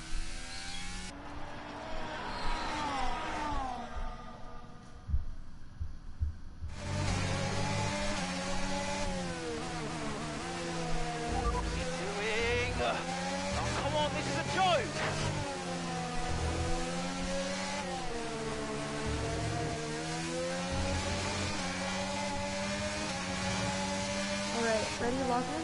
Oh, come on, this is a joke! Alright, ready, lock in?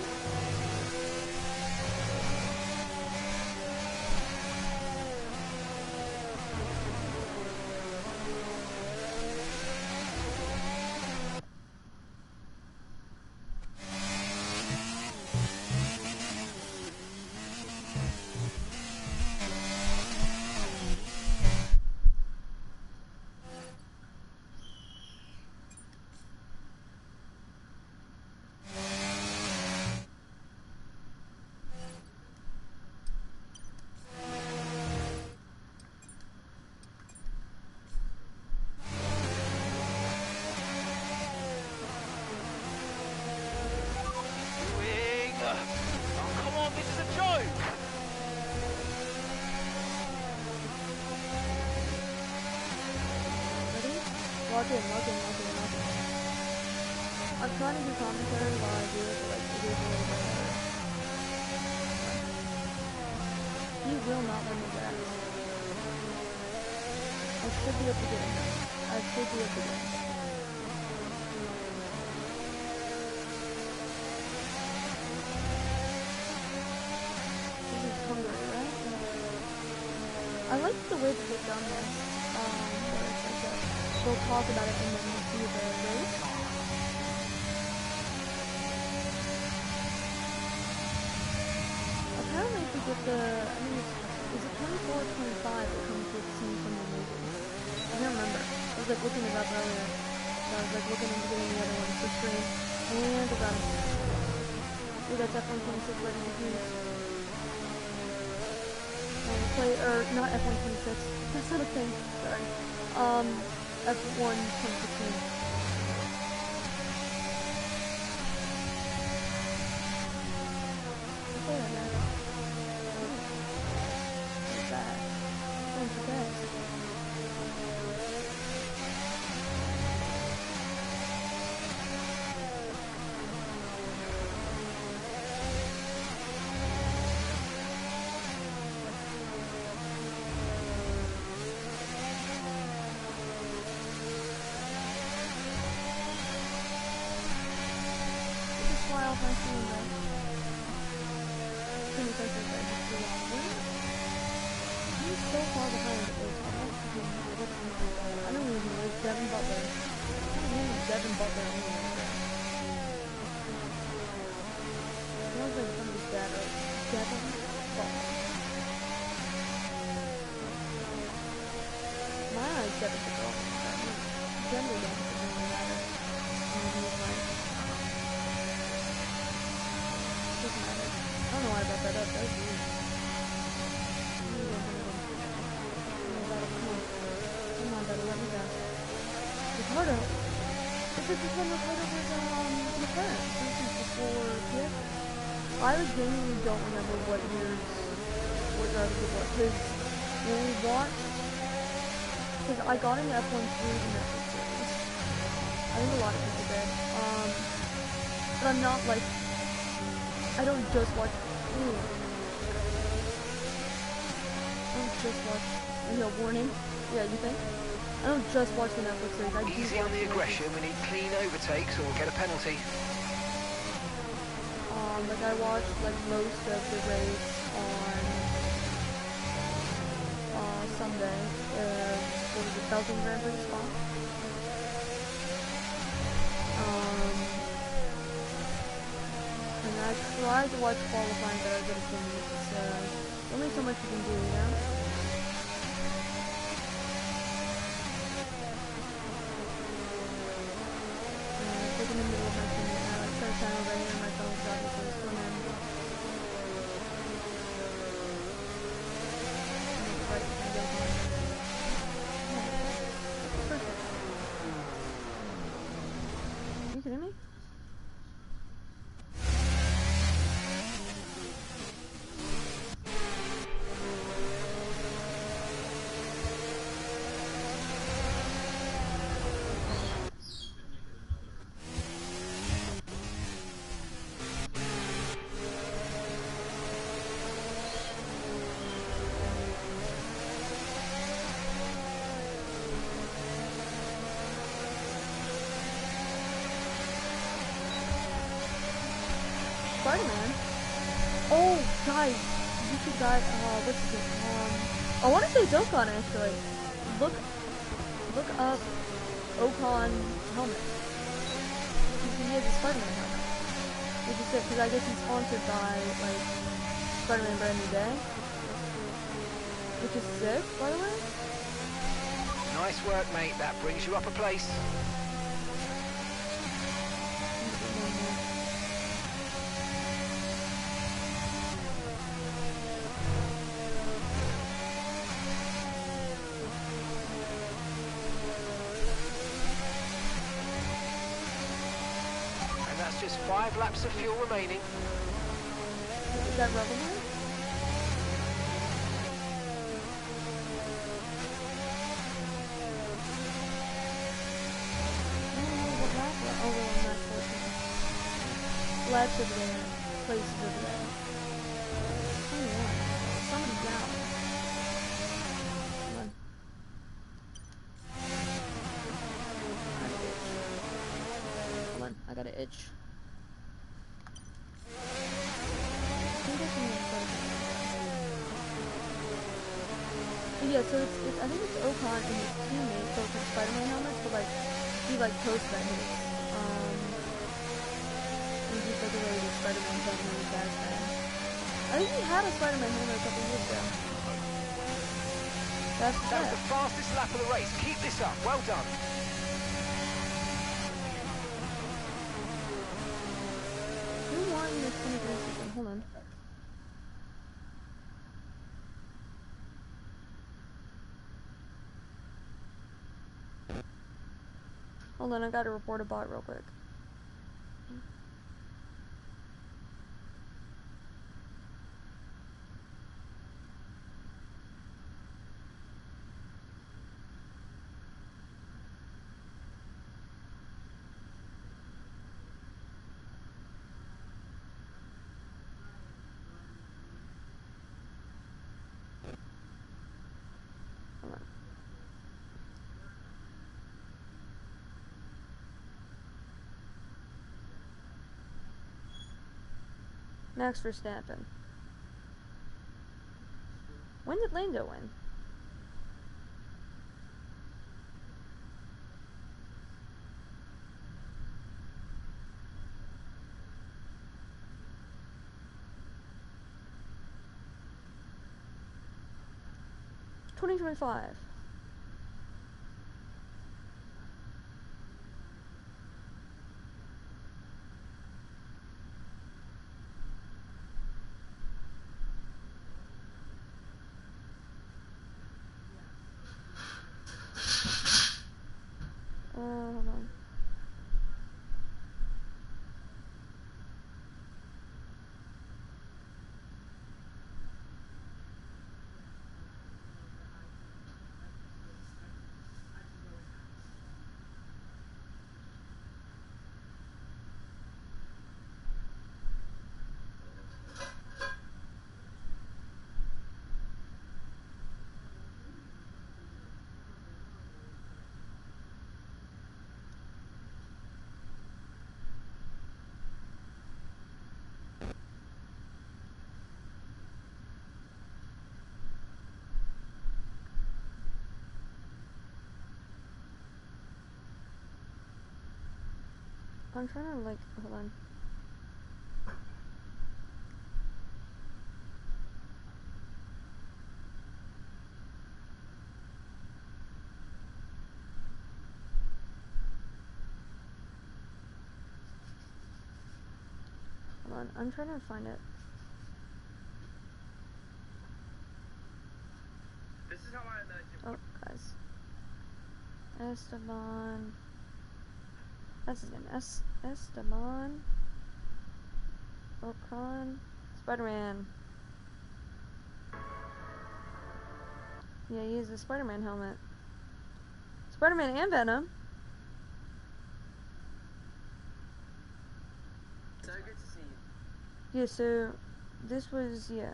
Oh, come on, this is a joke! Ready? Lock in, lock in, lock in, lock in. I'm trying to do commentary while I do it, but like, it is a little bit better. He will not let me back. I should be able to get him. I should be able to get him. This is Hungary, right? I like the way that they've done this. Where it's like they'll talk about it and then you see the race. Apparently if you get the, I mean, is it 24 or 25 that comes with seeing some of the movies? I can't remember. I was like looking it up earlier. So I was like looking into getting the other ones for stream. And I got them. Ooh, that's F126 right in the keys. Play, or not F126. That's not a thing. Sorry. F1 2016. Oh, yeah, man. What's that? What's that? He's so far behind the first one. I don't even know it's Devin Butler. I don't know it's Devin Butler anyway. It sounds like somebody's dad, right? Devin Butler. My eyes Devin's a girl. Gender doesn't really matter. Doesn't matter. I don't know why I brought that up. That was weird. Come on, buddy, let me go. Ricardo? This is when Ricardo was, McLaren. This is before PX. I genuinely don't remember what years, what drivers it was. Because when we watched, because I got into F1 through the Netflix series. I think a lot of people did. But I'm not like, I don't just watch, warning. Yeah, you think? I don't just watch the Netflix series. I do Easy on the aggression. We need clean overtakes or we'll get a penalty. Like I watched like most of the race on Sunday. What was it? Belgian Grand Prix Spa. And I tried to watch qualifying, but I didn't think it's only so much you can do, you know? In the middle of my commute now. I started sounding right here, my phone's obviously swimming. Spider-Man. Oh, guys, you should guys. What's his name? I want to say it's Ocon actually. Look up Ocon helmet. He has a Spider-Man helmet, which is sick because I guess he's sponsored by like Spider-Man Brand New Day, which is sick, by the way. Nice work, mate. That brings you up a place. And that's just 5 laps of fuel remaining. Is that rubber man? Laps over there, places over there. Oh yeah, somebody's down. Come on. Come on, I got an itch. Yeah, so it's I think it's Ocon and his teammate, both with Spider-Man helmets, but like he like posts that his he's just like a really good Spider-Man helmet really fast man. I think he had a Spider-Man helmet a couple years ago. That was the fastest lap of the race. Keep this up. Well done. Who won the 23 season? Hold on. Hold on, I gotta report a bot real quick. Max Verstappen. When did Lando win? $20.25. Hold on. I'm trying to like, hold on. Hold on, I'm trying to find it. This is how I imagine. Oh, guys. Esteban. That's his name. Esteban Ocon. Spider-Man. Yeah, he has a Spider-Man helmet. Spider-Man and Venom. So good to see you. Yeah, so this was, yeah.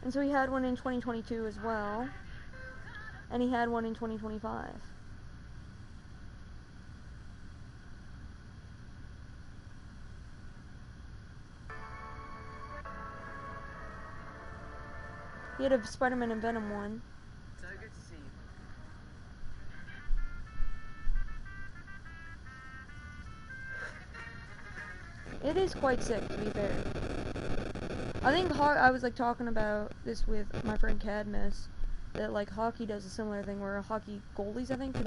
And so he had one in 2022 as well. And he had one in 2025. He had a Spider-Man and Venom one. So good to see you. It is quite sick, to be fair. I think I was like talking about this with my friend Cadmus, that like hockey does a similar thing where hockey goalies, I think, can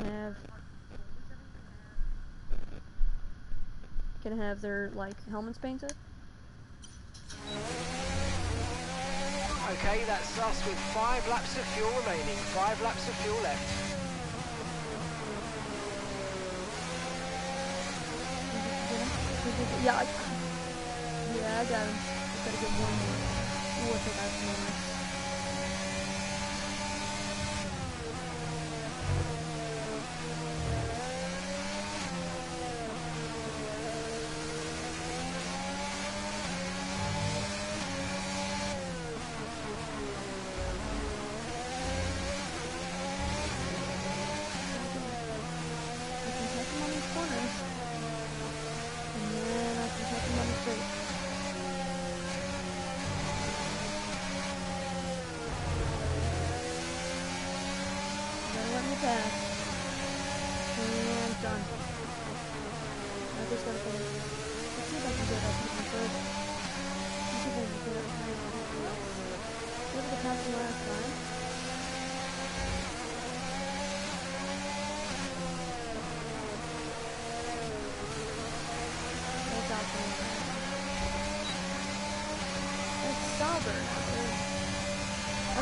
have their like helmets painted. Okay, that's us with 5 laps of fuel remaining. 5 laps of fuel left. Yeah, I got him. Just gotta get one more. Ooh, I think I have more.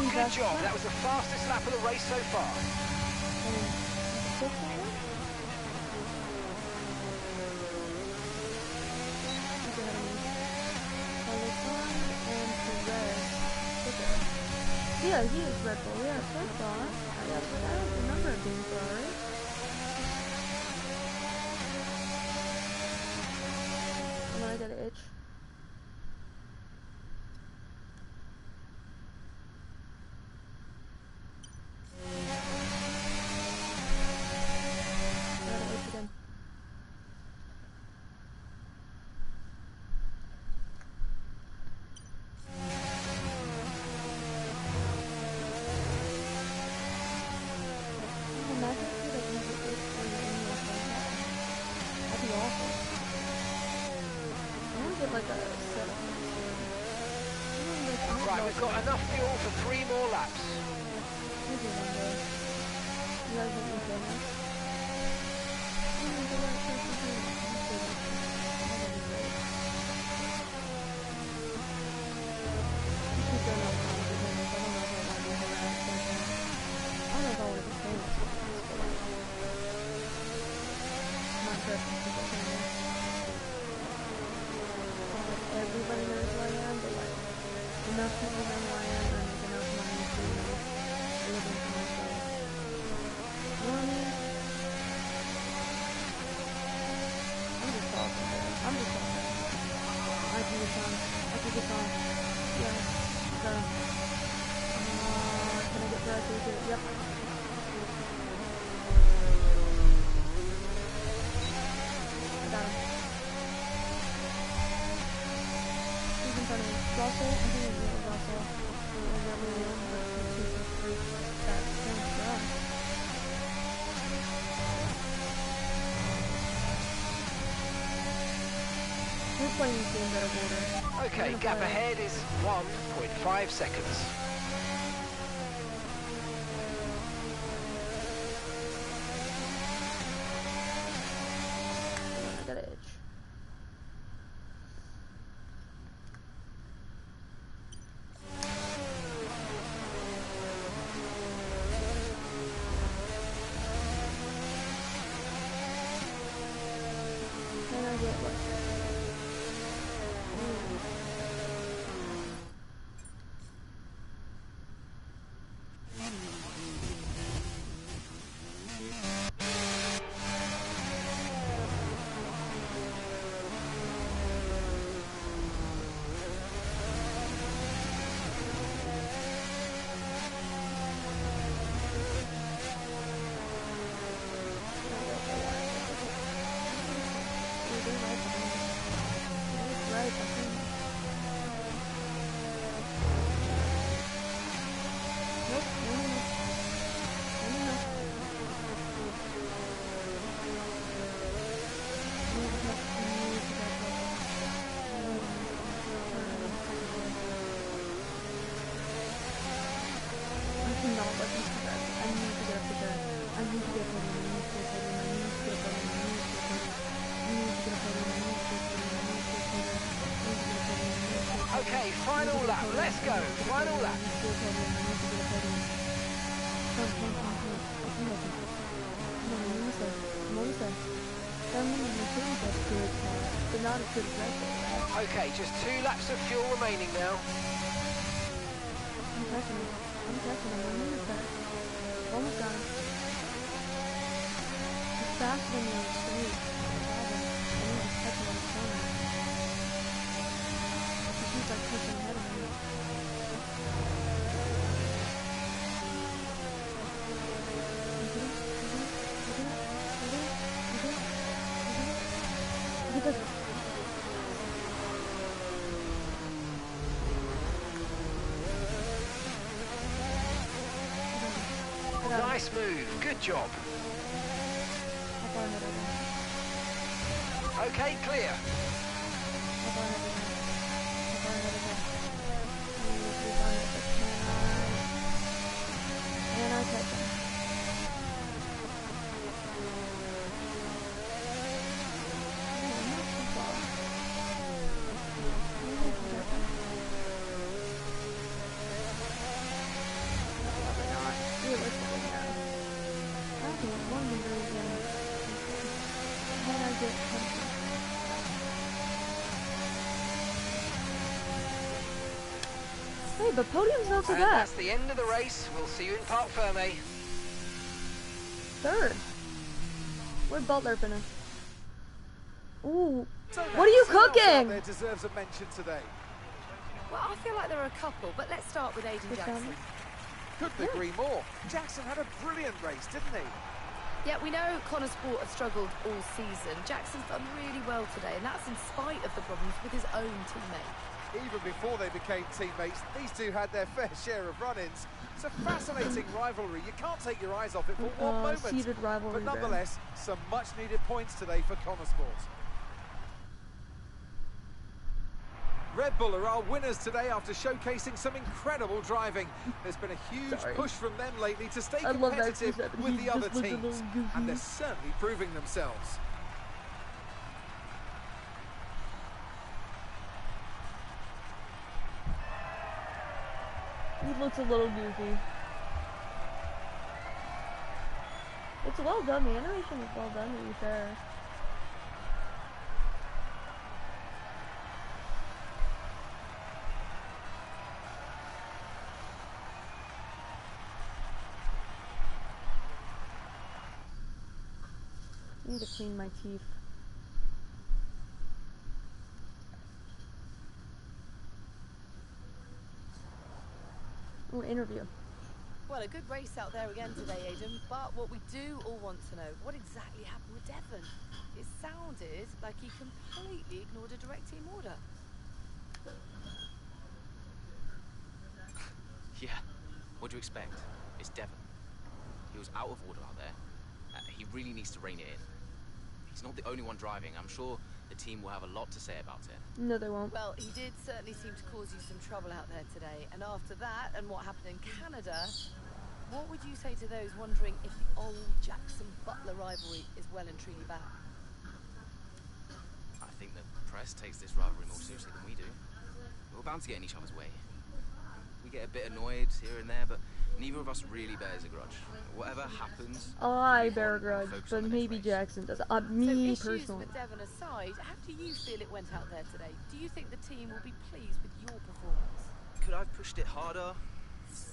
Good job. That was the fastest lap of the race so far. Yeah, he is Red Bull. Yeah, so far. I don't remember it being Ferrari. And then I got an itch. Right, we've got enough fuel for 3 more laps. Everybody knows who I am, but like enough people know who I am and enough money to live in for myself. You know what I mean? I'm just talking, man. I'm just talking. I can get on. Yeah. So, can I get back to it? Yep. I got him. Russell, I think it's Russell. We're playing this game out of order. Okay, gap ahead is 1.5 seconds. I got an itch. Okay, final lap. Let's go. Final lap. Okay, just 2 laps of fuel remaining now. I'm pressing it. Almost done. It's faster than the straight. I need to catch him on the corner. I keep like pushing ahead of me. Nice move. Good job. Okay, clear. And I catch him. Hey, but podium's not so And bad. that's the end of the race. We'll see you in Parc Ferme. Third. Where'd Butler finish? Ooh. What are you cooking? There deserves a mention today. Well, I feel like there are a couple, but let's start with Aiden Jackson. Couldn't agree more. Jackson had a brilliant race, didn't he? Yeah, we know Connor Sport have struggled all season. Jackson's done really well today, and that's in spite of the problems with his own teammate. Even before they became teammates, these two had their fair share of run-ins. It's a fascinating rivalry. You can't take your eyes off it for one moment. Seeded rivalry. But nonetheless, some much-needed points today for Connor Sport. Red Bull are our winners today after showcasing some incredible driving. There's been a huge push from them lately to stay competitive with the other teams, and they're certainly proving themselves. He looks a little goofy. It's well done. The animation is well done, to be fair. I need to clean my teeth. Oh, interview. Well, a good race out there again today, Aidan, but what we do all want to know, what exactly happened with Devon? It sounded like he completely ignored a direct team order. Yeah, what do you expect? It's Devon. He was out of order out there. He really needs to rein it in. He's not the only one driving. I'm sure the team will have a lot to say about it. No, they won't. Well, he did certainly seem to cause you some trouble out there today. And after that, and what happened in Canada, what would you say to those wondering if the old Jackson-Butler rivalry is well and truly back? I think the press takes this rivalry more seriously than we do. We're bound to get in each other's way. We get a bit annoyed here and there, but neither of us really bears a grudge. Whatever happens, I bear a grudge, but maybe Jackson does. Me so personally. With Devon aside, how do you feel it went out there today? Do you think the team will be pleased with your performance? could I have pushed it harder?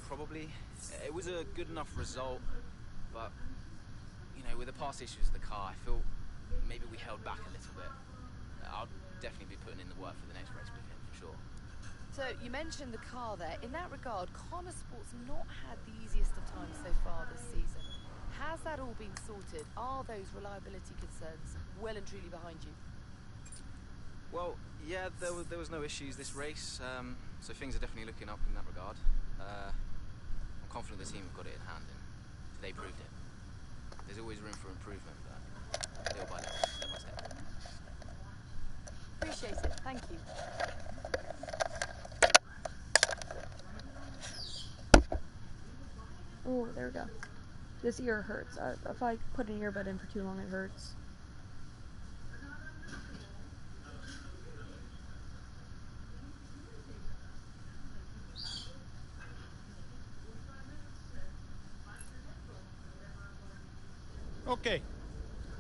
Probably. It was a good enough result, but you know, with the past issues of the car, I feel maybe we held back a little bit. I'll definitely be putting in the work for the next race weekend, for sure. So, you mentioned the car there. In that regard, Connor Sport's not had the easiest of times so far this season. Has that all been sorted? Are those reliability concerns well and truly behind you? Well, yeah, there was no issues this race, so things are definitely looking up in that regard. I'm confident the team have got it in hand, and they proved it. There's always room for improvement, but little by little, step by step. Appreciate it. Thank you. Oh, there we go. This ear hurts. If I put an earbud in for too long, it hurts. Okay.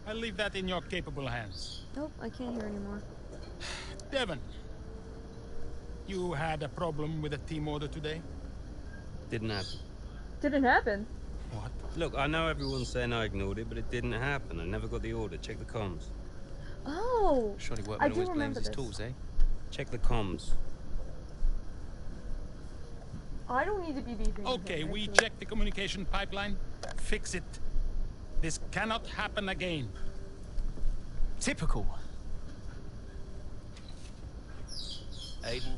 I'll leave that in your capable hands. Nope, I can't hear anymore. Devon, you had a problem with a team order today? Didn't happen. Didn't happen? What? Look, I know everyone's saying I ignored it, but it didn't happen. I never got the order. Check the comms. Oh! Shoddy I workman do always remember blames his this. tools, eh? Check the comms. I don't need to be beefing. Okay, we checked the communication pipeline. Fix it. This cannot happen again. Typical. Aiden,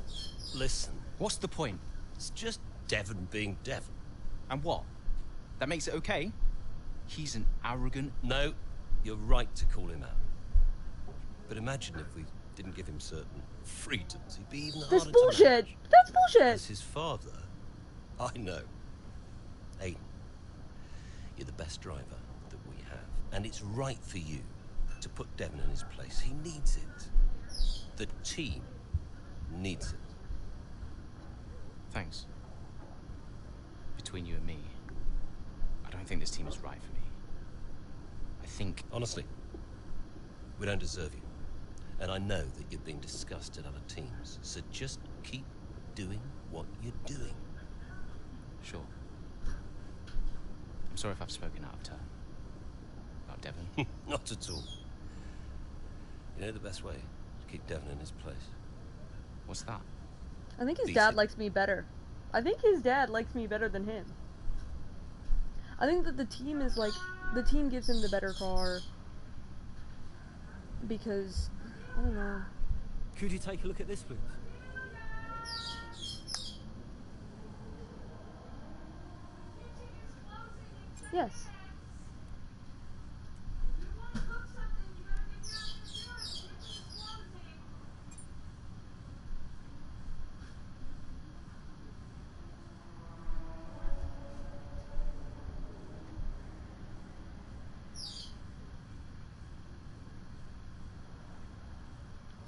listen. What's the point? It's just Devon being Devon. And what? That makes it okay? He's an arrogant... No, you're right to call him out. But imagine if we didn't give him certain freedoms. He'd be even harder That's to bullshit! manage. That's bullshit! As his father, I know. Aiden, you're the best driver that we have. And it's right for you to put Devon in his place. He needs it. The team needs it. Thanks. Between you and me, I don't think this team is right for me. I think... Honestly, we don't deserve you. And I know that you're being discussed at other teams. So just keep doing what you're doing. Sure. I'm sorry if I've spoken out of turn. About Devon. Not at all. You know the best way to keep Devon in his place? What's that? I think his dad likes me better. I think his dad likes me better than him. I think that the team is like... The team gives him the better car. Because... I don't know. Could you take a look at this, please? Yes.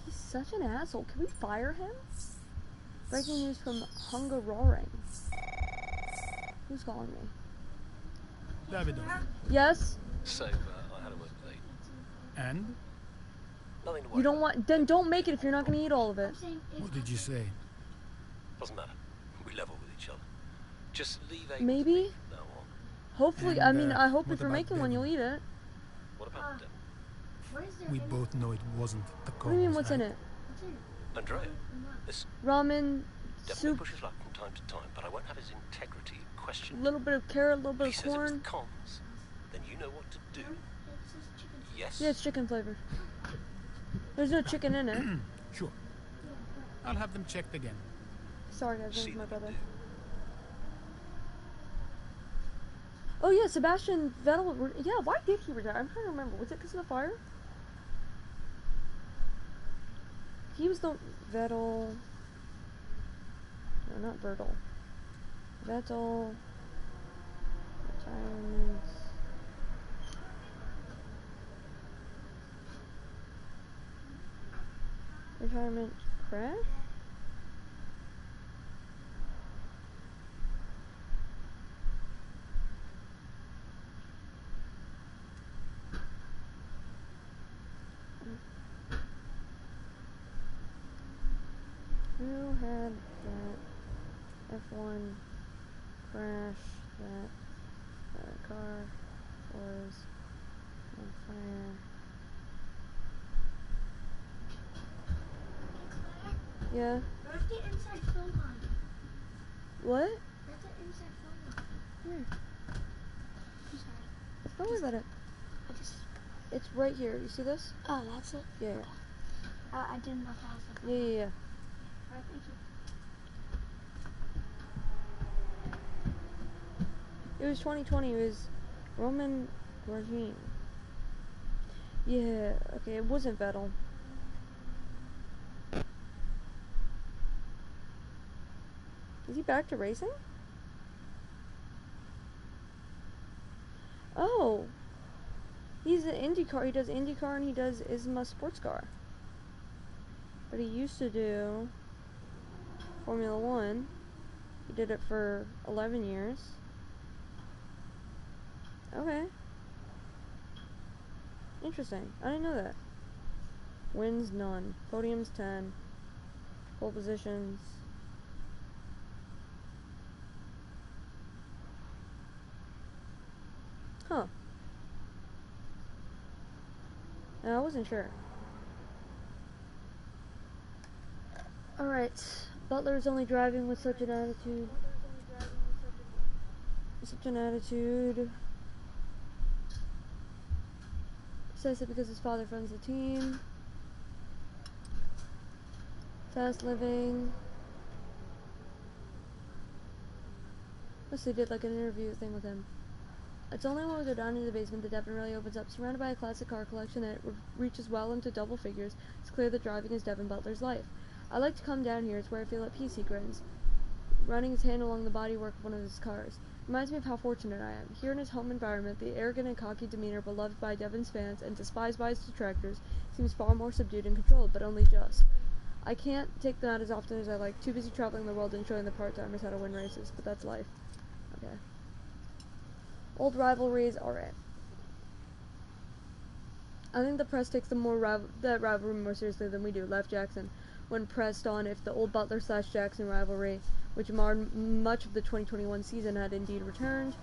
He's such an asshole. Can we fire him? Breaking news from Hunger Roaring. Who's calling me? Davido. Yes? So, I had a word with Aiden. And? Nothing to worry You don't want... Then don't make it if you're not going to eat all of it. What did you say? Doesn't matter. We level with each other. Just leave Aiden. Maybe? No on. Hopefully, And, I mean, I hope what if you're about making one, Devon? you'll eat it. What about Devon? We both know it wasn't the cause. What do you mean, what's in right? it? Andrea, listen. Ramen, Devon soup, pushes luck from time to time, but I won't have his integrity a questioned. little bit of carrot, a little bit If he of says it was corn. the comms, then you know what to do. Yes? Yeah, it's chicken flavored. There's no chicken in it. Sure. I'll have them checked again. Sorry, guys, that See was my what you brother. do. Oh yeah, Sebastian Vettel. Yeah, why did he retire? I'm trying to remember. Was it because of the fire? He was the Vettel. No, not Bertel. Vettel. Retirement. Retirement crash? Who had that F1 crash that car was on fire? Yeah. Where's the inside film line? What? Where's the inside film line? Here. I'm sorry. Don't worry about it. I just... It's right here. You see this? Oh, that's it? Yeah. I didn't know if that was the... Yeah. Alright, thank you. It was 2020. It was Roman Grosjean. Yeah. Okay. It wasn't Vettel. Is he back to racing? Oh. He's an IndyCar. He does IndyCar and he does ISMA sports car. But he used to do Formula 1. He did it for 11 years. Okay. Interesting. I didn't know that. Wins none. Podiums 10. Pole positions. Huh. No, I wasn't sure. Alright. Butler's only driving with such an attitude. Such an attitude. Says it because his father runs the team. Fast living. Plus they did like an interview thing with him. It's only when we go down into the basement that Devon really opens up. Surrounded by a classic car collection that reaches well into double figures, it's clear that driving is Devon Butler's life. I like to come down here, it's where I feel at peace, he grins, running his hand along the bodywork of one of his cars. Reminds me of how fortunate I am. Here in his home environment, the arrogant and cocky demeanor beloved by Devon's fans and despised by his detractors seems far more subdued and controlled, but only just. I can't take them out as often as I like, too busy traveling the world and showing the part-timers how to win races, but that's life. Okay. Old rivalries, alright. I think the press takes that rivalry more seriously than we do. Left Jackson, when pressed on if the old Butler/Jackson rivalry, which marred much of the 2021 season, had indeed returned.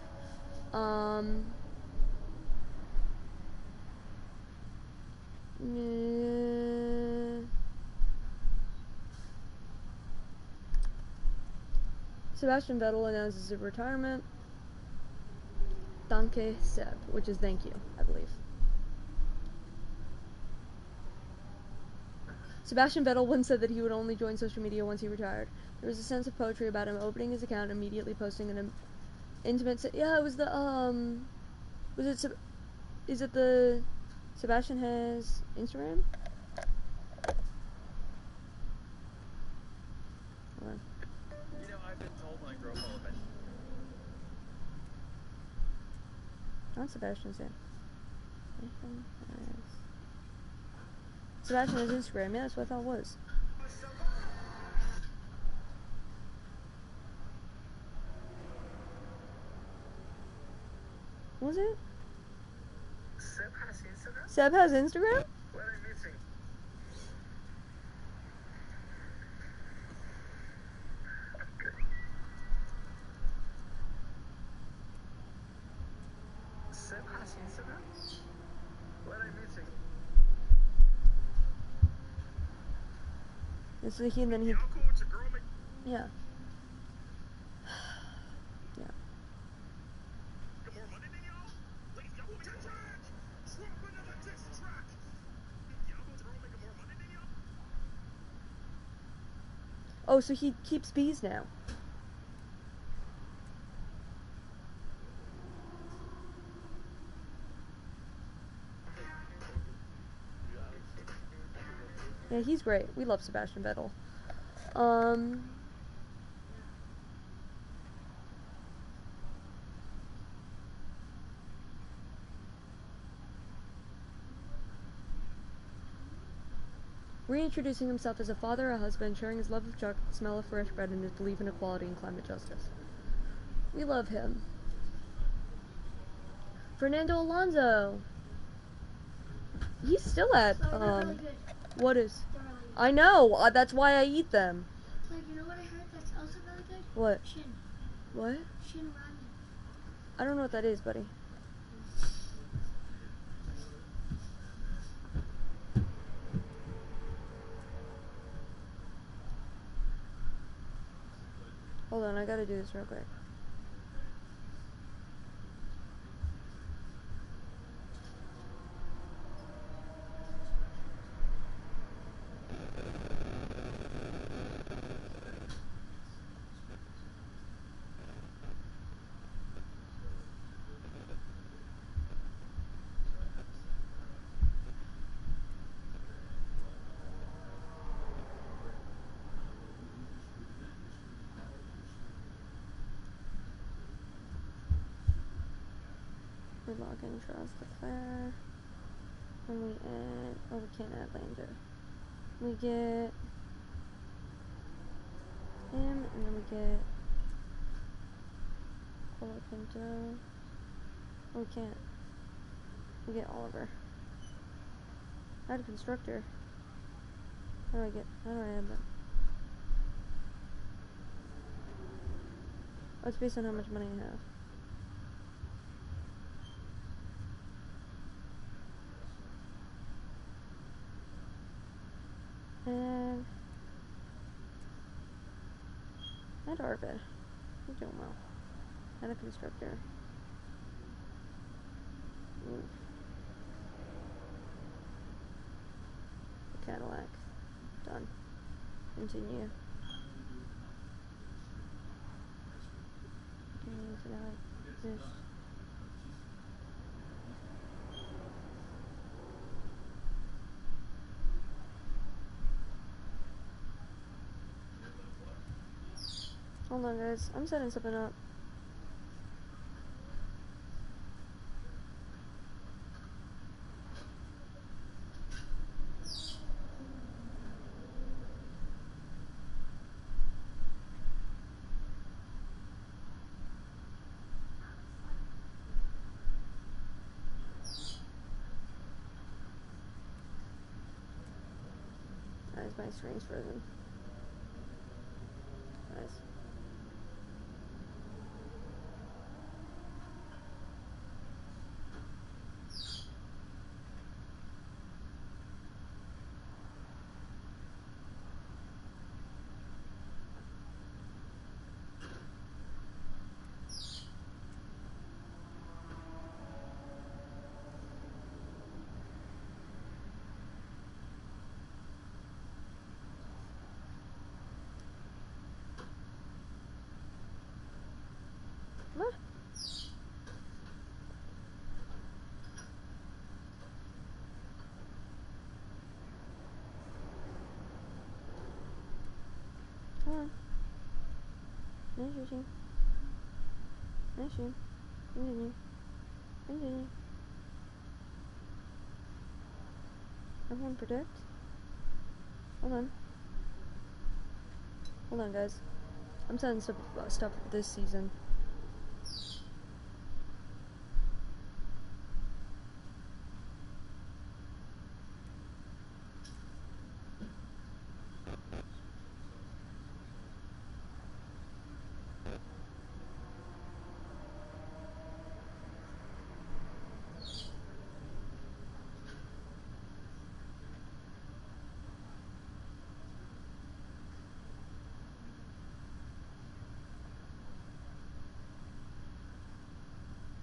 Sebastian Vettel announces his retirement. Danke Seb, which is thank you, I believe. Sebastian Vettel once said that he would only join social media once he retired. There was a sense of poetry about him opening his account and immediately posting an intimate... Yeah, it was the, is it the... Sebastian has Instagram? Hold on. You know, I've been told when I grow up I'll eventually... Not Sebastian's name. Sebastian has Instagram. Yeah, that's what I thought it was. Was it? Seb has Instagram? Seb has Instagram? What am I missing? Seb has Instagram? What am I missing? This is he, and then he... Yeah. Yeah. Oh, so he keeps bees now. Yeah, he's great. We love Sebastian Vettel. Reintroducing himself as a father, a husband, sharing his love of chocolate, the smell of fresh bread, and his belief in equality and climate justice. We love him. Fernando Alonso. He's still at, what is? I know, that's why I eat them. Like, you know what I heard that's also really good? What? Shin. What? Shin ramen. I don't know what that is, buddy. Hold on, I gotta do this real quick. lock in Charles Leclerc. And we add, oh, we can't add Lando. We get him, and then we get Colapinto. Oh, we can't. We get Oliver. Add a constructor. How do I add that? Oh, it's based on how much money I have. Add Arvid. You're doing well. Add a constructor. Ooh. Cadillac. Done. Continue. Okay, so now like this. Hold on, guys. I'm setting something up. Why is my screen's frozen? Nice. What? Come on. Nice shooting. Nice shoot. Continue. Continue. Everyone predict. Hold on. Hold on, guys. I'm setting stuff for this season.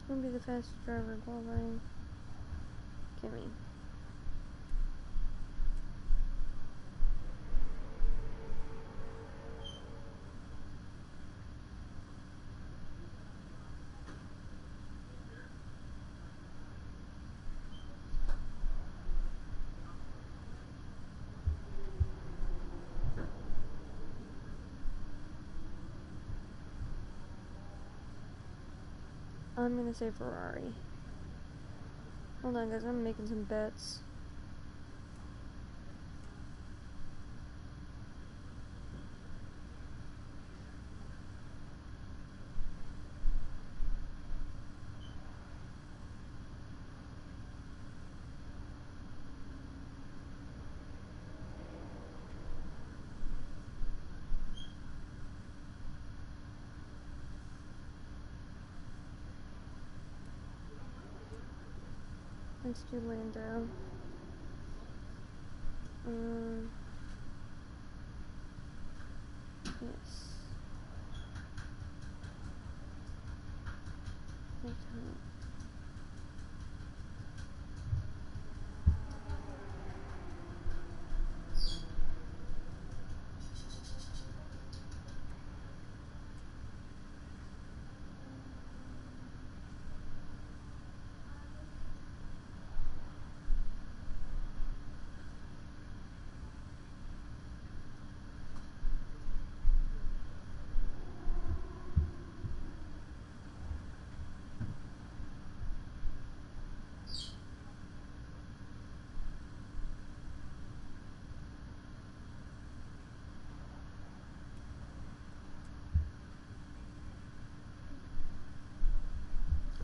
Who'll be the fastest driver in qualifying? Kimmy. I'm gonna say Ferrari. Hold on, guys, I'm making some bets. Let's do Lando. Yes.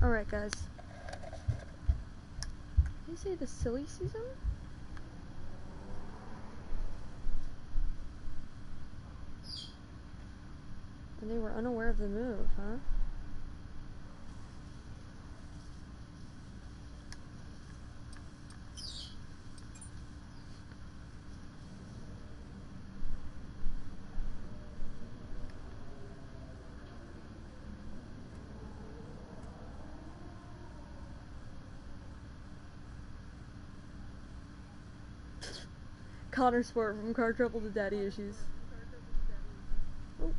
Alright, guys. Did you say the silly season? And they were unaware of the move, huh? Connor Sport from Car Trouble to Daddy Issues. Oh.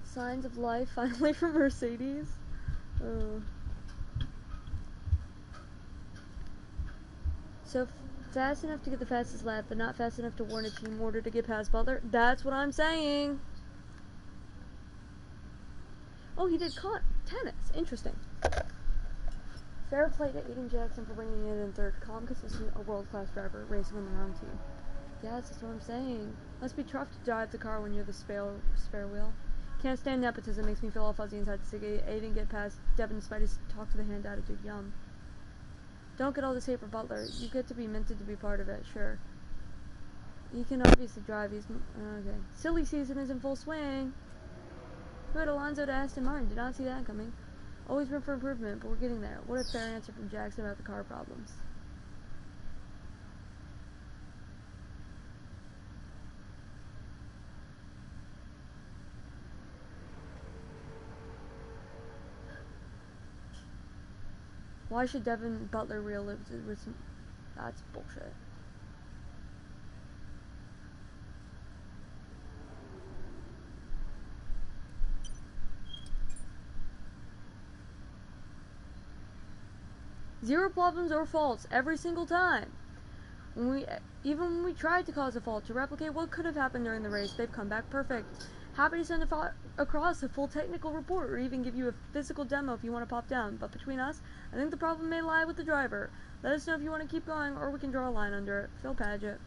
Signs of life finally from Mercedes. So fast enough to get the fastest lap, but not fast enough to warn a team order to get past Butler. That's what I'm saying. Oh, he did tennis. Interesting. Fair play to Aiden Jackson for bringing it in third. Calm, consistent, a world-class driver, racing on the wrong team. Yes, that's what I'm saying. Must be tough to drive the car when you're the spare wheel. Can't stand nepotism, makes me feel all fuzzy inside to see Aiden get past Devin despite his talk to the hand attitude. Yum. Don't get all this hate for Butler. You get to be minted to be part of it, sure. He can obviously drive. He's okay. Silly season is in full swing. Who had Alonso to Aston Martin? Did not see that coming. Always room for improvement, but we're getting there. What a fair answer from Jackson about the car problems. Why should Devin Butler relive with some... That's bullshit. Zero problems or faults every single time. Even when we tried to cause a fault to replicate what could have happened during the race, they've come back perfect. Happy to send across a full technical report or even give you a physical demo if you want to pop down. But between us, I think the problem may lie with the driver. Let us know if you want to keep going or we can draw a line under it. Phil Paget.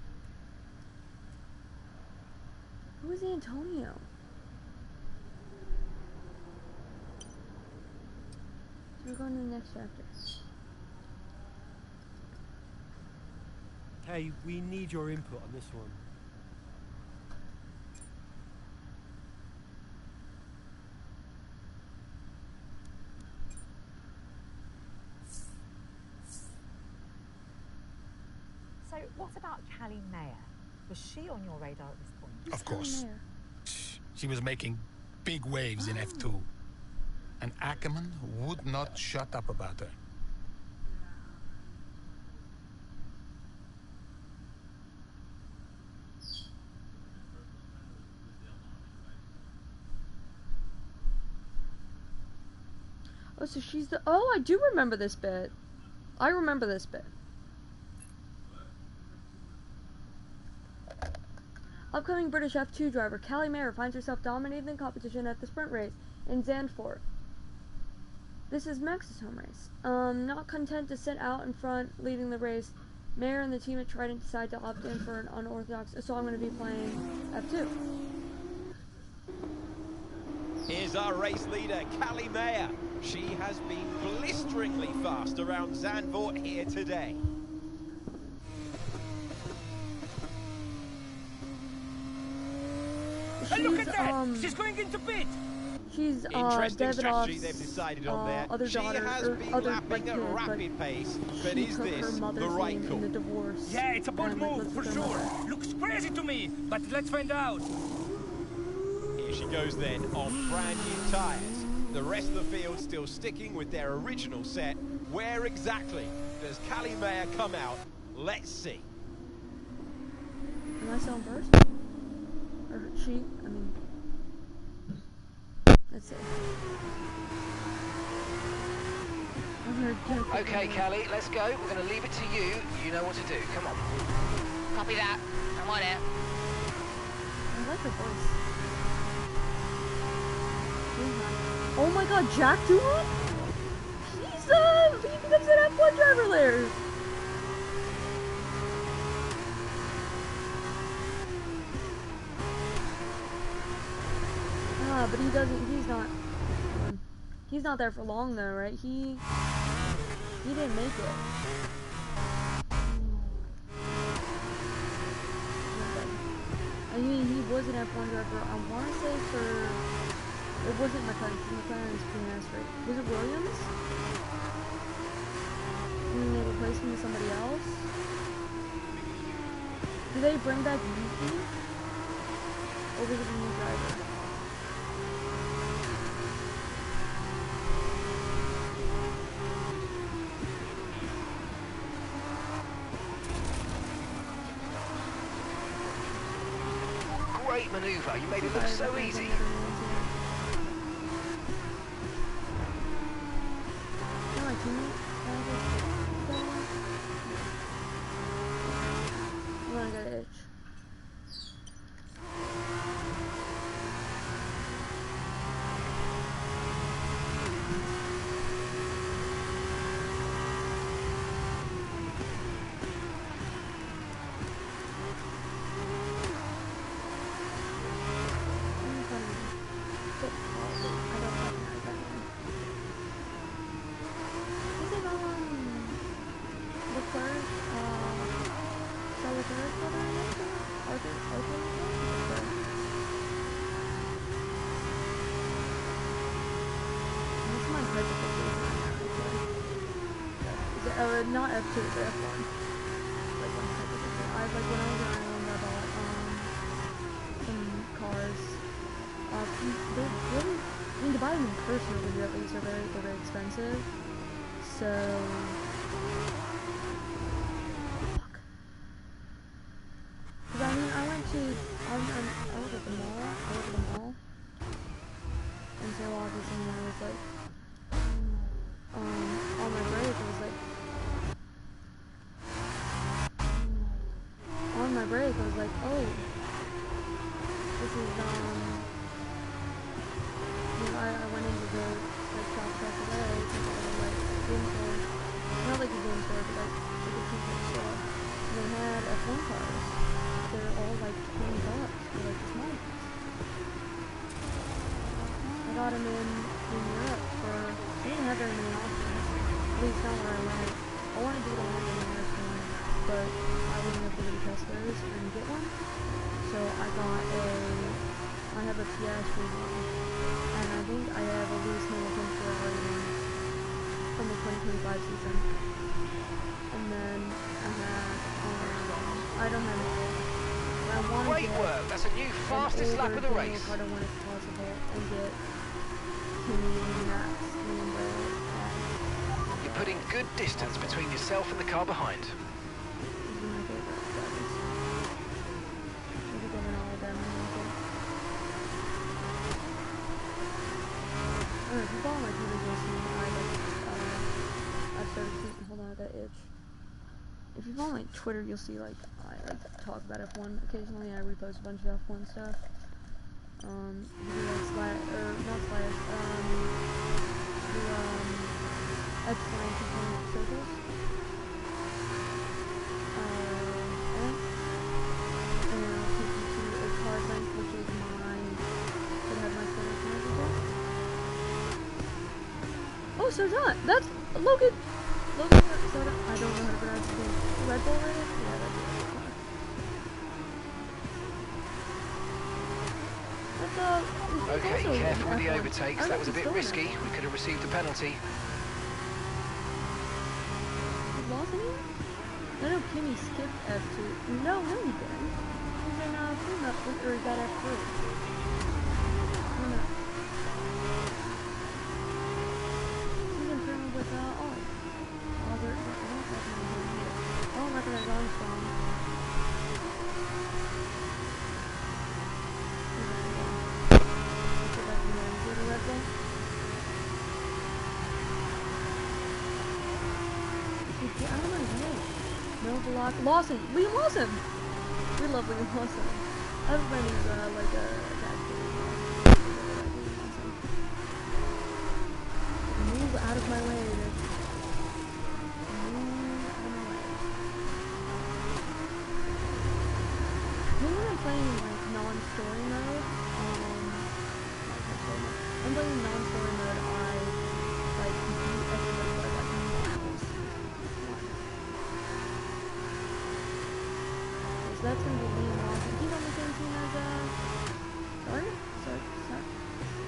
Who is Antonio? So we're going to the next chapter. Hey, we need your input on this one. So, what about Callie Mayer? Was she on your radar at this point? Of course. She was making big waves in F2. And Ackerman would not shut up about her. Oh, so she's the... Oh, I do remember this bit. I remember this bit. Upcoming British F2 driver Callie Mayer finds herself dominating the competition at the sprint race in Zandvoort. This is Max's home race. Not content to sit out in front leading the race, Mayer and the team at Trident decide to opt in for an unorthodox... So I'm going to be playing F2. Here's our race leader, Callie Mayer. She has been blisteringly fast around Zandvoort here today. Hey, look at that! She's going into pit! She's Interesting strategy Davidoff's they've decided on there. other She daughter, has been other lapping at rapid pace, but she is took this her mother's the right name call? in the divorce. Yeah, it's a bold and, move, for sure. Looks crazy to me, but let's find out. Here she goes then, on brand new tyres. The rest of the field still sticking with their original set. Where exactly does Callie Mayer come out? Let's see. Am I still on first? Or she? I mean... Let's see. Okay, Callie, let's go. We're going to leave it to you. You know what to do. Come on. Copy that. I'm on it. I like her voice. Oh my god, Jack Doohan? He becomes an F1 driver there. But he doesn't, he's not. He's not there for long though, right? He didn't make it. I mean, he was an F1 driver. I want to say for... It wasn't McLaren. McLaren's PNS, right? Was it Williams? And then they replaced him with somebody else? Did they bring back Yuki? Or was it a new driver? Great manoeuvre. You made it look so easy. I got an itch. Not F2, but F1. Like when I was in Ireland, I bought some cars. They're really, I mean, to buy them in person over here at least, they're very expensive. So, fuck. Cause I mean, I was at the mall. And so obviously when I was like, on my break, it was like. On my break, I was like, oh, this is, you know, I went into the, like, shop today, like, game store, not like a game store, but like a t-shirt store, and they had F1 cars. They're all, like, $20 for, like, the small ones. I got them in Europe for, they didn't have very many options, at least not where I went. I wanted to get one in America, but I wasn't able to go to Tesco's and get one. So I have a PS for one, and I think I have a Lewis Hamilton Ferrari from the 2025 season. And then I don't have it. I want to Great work, that's a new fastest lap of the race. I don't want it possible and get Kimi and Max and You're putting good distance between yourself and the car behind. If you follow my Twitter, you'll see I started tweeting. Hold on, I got itch. If you follow my Twitter, you'll see I talk about F1. Occasionally, I repost a bunch of F1 stuff. Explanation circles. And I'll take you to a card link, which is should have my Twitter account. Oh, so that's Logan. Soda. I don't know how to pronounce his name. Red Bull rated? Yeah, that's it. Okay, careful with the overtakes. That was a bit risky. We could have received a penalty. Is Lawson here? I know Kimi skipped F2. No, he didn't. He's in F3, or he got F3. No. He's in Prima with Albert. I don't recognize Armstrong. Lawson! Liam Lawson! We love Liam Lawson. I have a friend who's like a move out of my way, dude. Move out of my way. When I'm playing like non-story mode, I'm playing non-story mode,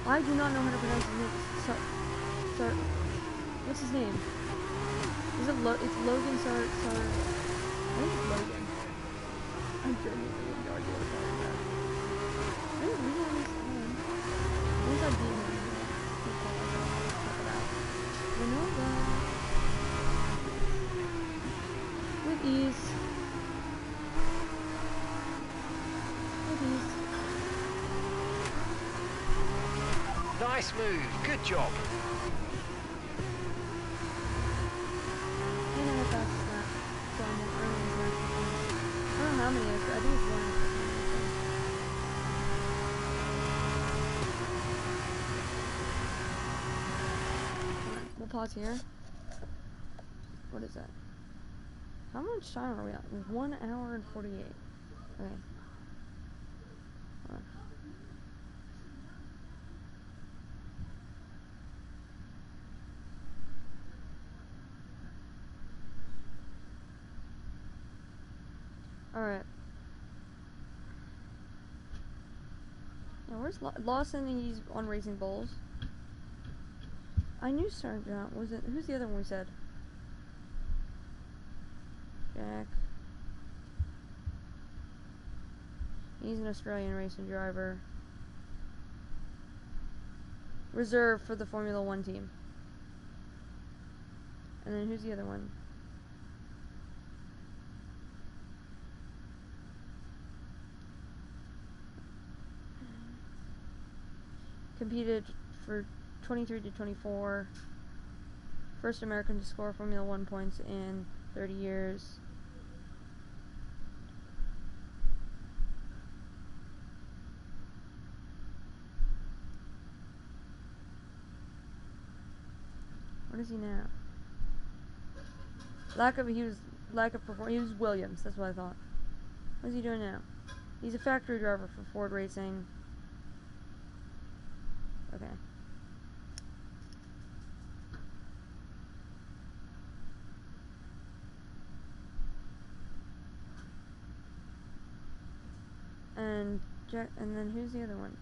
I do not know how to pronounce his name. What's his name? Is it it's Logan I think it's Logan. I genuinely have no idea what I'm talking about. I didn't realize his name. Once I beat him, check it out. Renova. With ease. Nice move, good job. And I got that snap from early. I don't know how many, I think it's one. We'll pause here. What is that? How much time are we at? 1 hour and 48. Okay. Alright. Now where's Lawson? He's on Racing Bulls. I knew Sargent. Was it? Who's the other one we said? Jack. He's an Australian racing driver. Reserve for the Formula One team. And then who's the other one? Competed for 23 to 24. First American to score Formula One points in 30 years. What is he now? Lack of performance. He was Williams. That's what I thought. What is he doing now? He's a factory driver for Ford Racing. Okay. And then who's the other one?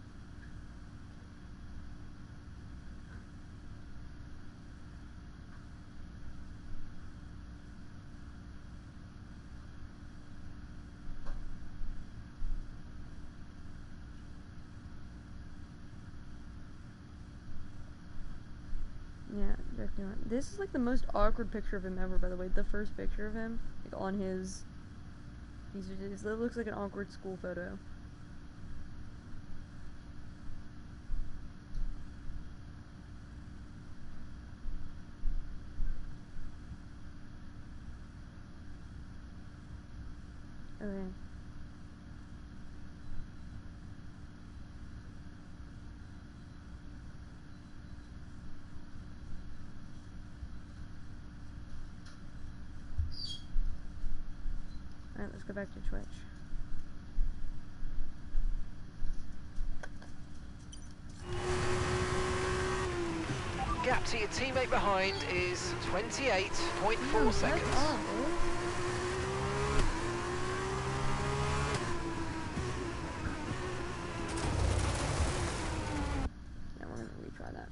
Yeah, Jack Dillon. This is like the most awkward picture of him ever, by the way. The first picture of him, like on his. It looks like an awkward school photo. Okay. Alright, let's go back to Twitch. Gap to your teammate behind is 28.4 seconds. Yeah, we're gonna retry that.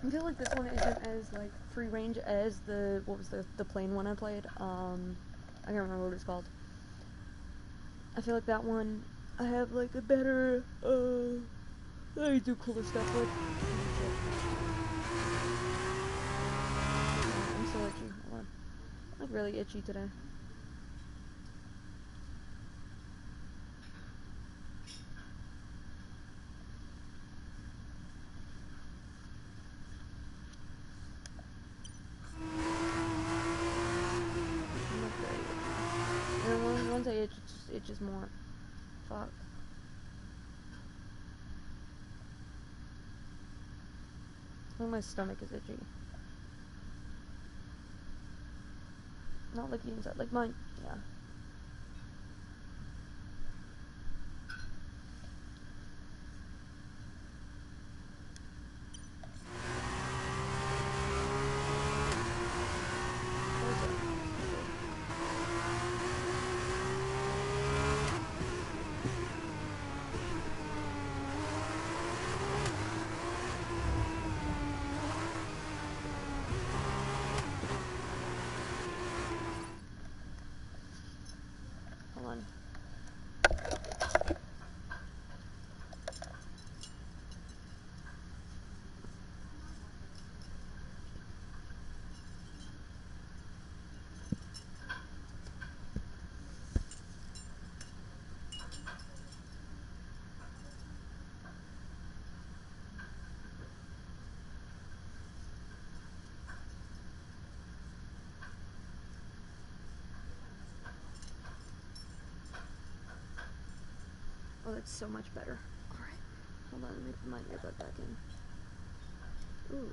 I feel like this one isn't as like free range as the the plane one I played. I can't remember what it's called. I feel like that one I have like a better I do cooler stuff with. I'm so itchy. Hold on. I'm like really itchy today. it's just more. Fuck. I think my stomach is itchy. Not like the inside, like mine, yeah. Oh, that's so much better. Alright. Hold on, let me put my earbud back in. Ooh.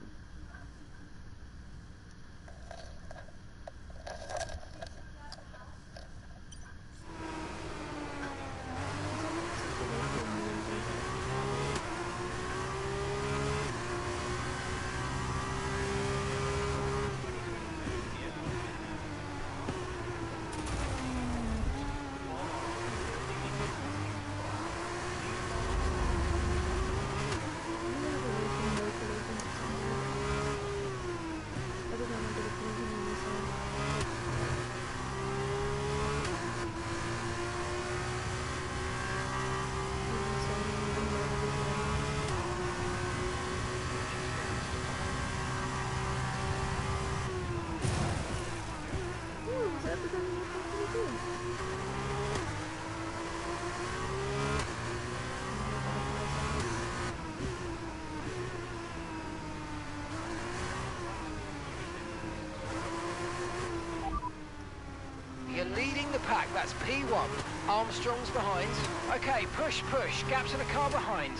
You're leading the pack, that's P1. Armstrong's behind. Okay, push, push. Gaps in the car behind.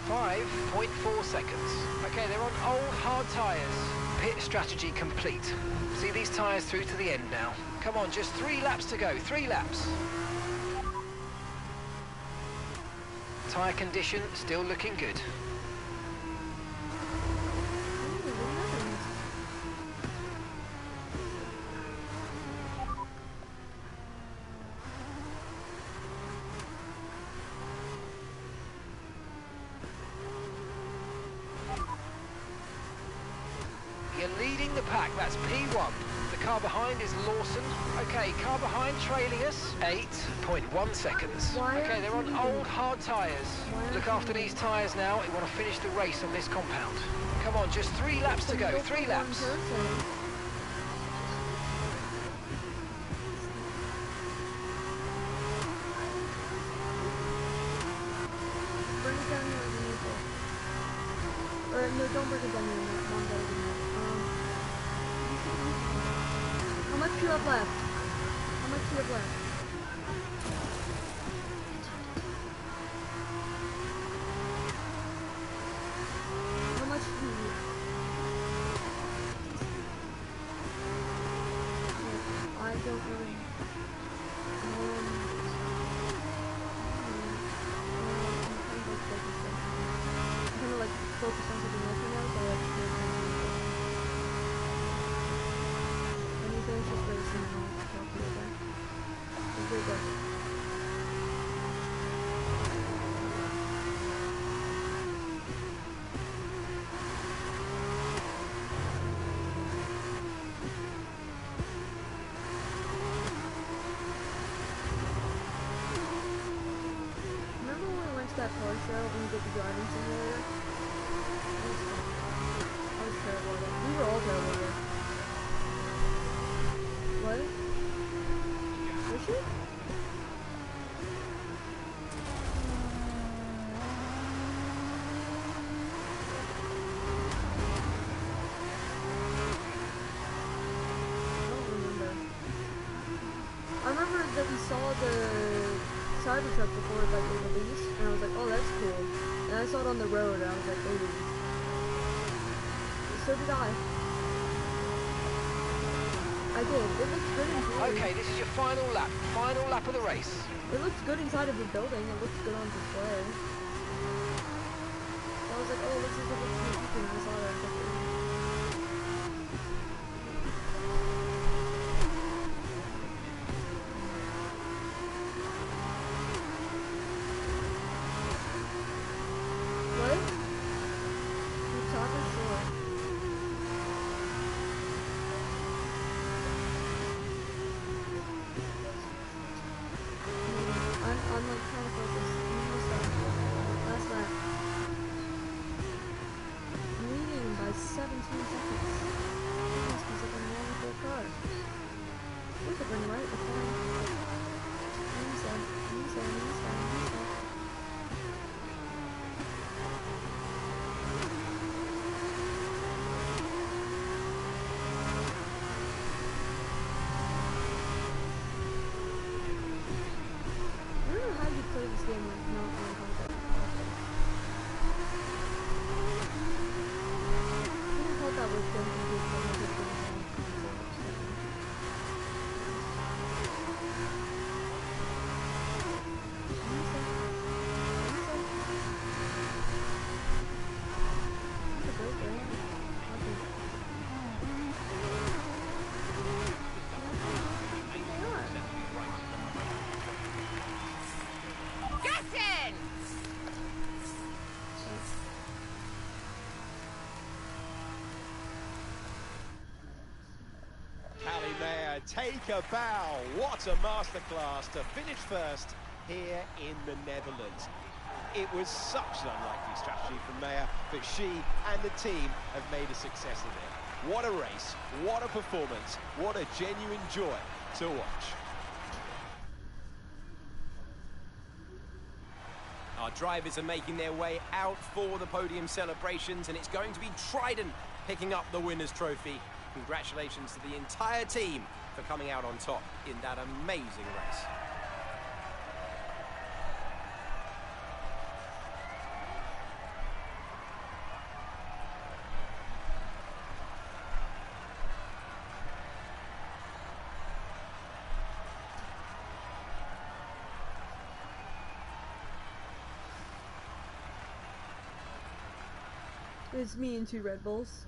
5.4 seconds. Okay, they're on old hard tyres. Pit strategy complete. See these tyres through to the end now. Come on, just 3 laps to go. 3 laps. Tyre condition still looking good. You're leading the pack, that's P1. The car behind is Lawson. Okay, car behind trailing us, 8.1 seconds. Okay, they're on old hard tyres. Look after these tyres now. You want to finish the race on this compound. Come on, just 3 laps to go, 3 laps. Bring it down here underneath it. Or no, don't bring it down here. Mom got it in there. How much do you have left? How much do you have left? How much do you need? I don't really. I'm gonna like focus on something else right now, so like let me finish this race and then I'll talk to you again. It's very good. Remember when we went to that car show and we did the driving simulator? I was terrible at it. We were all terrible at it. What? Was she? I don't remember. truck before like they released, and I was like, oh, that's cool. And I saw it on the road, and I was like, oh. So did I. I did. It looks good in theory. Okay, this is your final lap of the race. It looks good inside of the building. It looks good on display. So I was like, oh, this is a good sneak peek, and I saw that. I was like, oh. What? Your top is short. I'm like trying to focus. Almost done. Last lap. I'm leading by 17 seconds. Goodness, because I've been wrong with their car. Wish I've been right with mine. I don't know how you play this game with not knowing concept. I thought that was going to be a good thing. Callie Mayer, take a bow. What a masterclass to finish first here in the Netherlands. It was such an unlikely strategy from Mayer, but she and the team have made a success of it. What a race, what a performance, what a genuine joy to watch. Our drivers are making their way out for the podium celebrations, and it's going to be Trident picking up the winner's trophy. Congratulations to the entire team for coming out on top in that amazing race. It's me and 2 Red Bulls.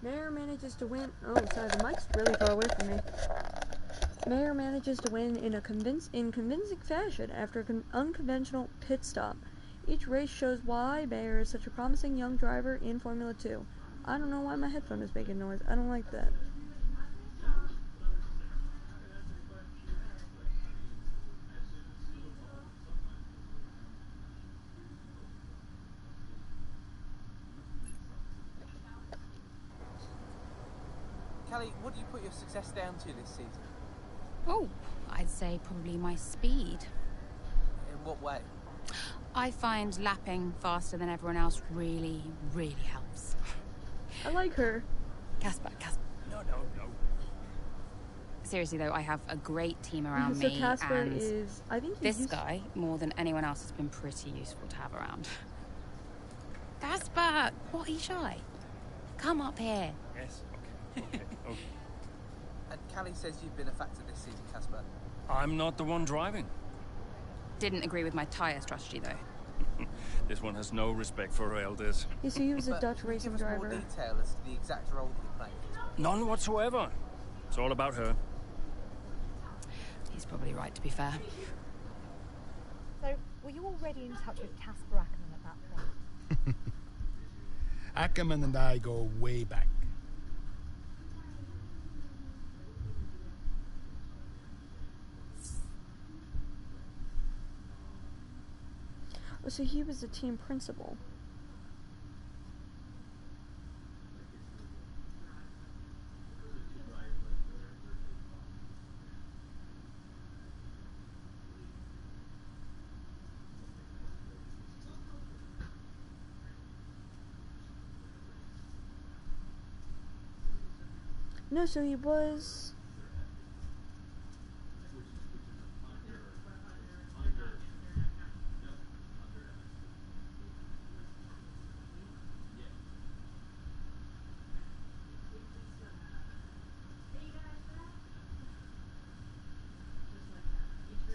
Mayer manages to win. Oh, sorry, the mic's really far away from me. Mayer manages to win in convincing fashion after an unconventional pit stop. Each race shows why Mayer is such a promising young driver in Formula 2. I don't know why my headphone is making noise. I don't like that. Callie, what do you put your success down to this season? Oh, I'd say probably my speed. In what way? I find lapping faster than everyone else really, really helps. I like her. Casper. No. Seriously though, I have a great team around So me, Casper and is, I think this guy, more than anyone else, has been pretty useful to have around. Casper, what are you shy? Come up here. Yes, okay. And Callie says you've been a factor this season, Casper. I'm not the one driving. Didn't agree with my tyre strategy though. This one has no respect for her elders. Yeah, so he was a Dutch racing give us driver. more detail as to the exact role that you played. None whatsoever. It's all about her. He's probably right, to be fair. So, were you already in touch with Casper Ackerman at that point? Ackerman and I go way back. Oh, so he was the team principal. No, so he was...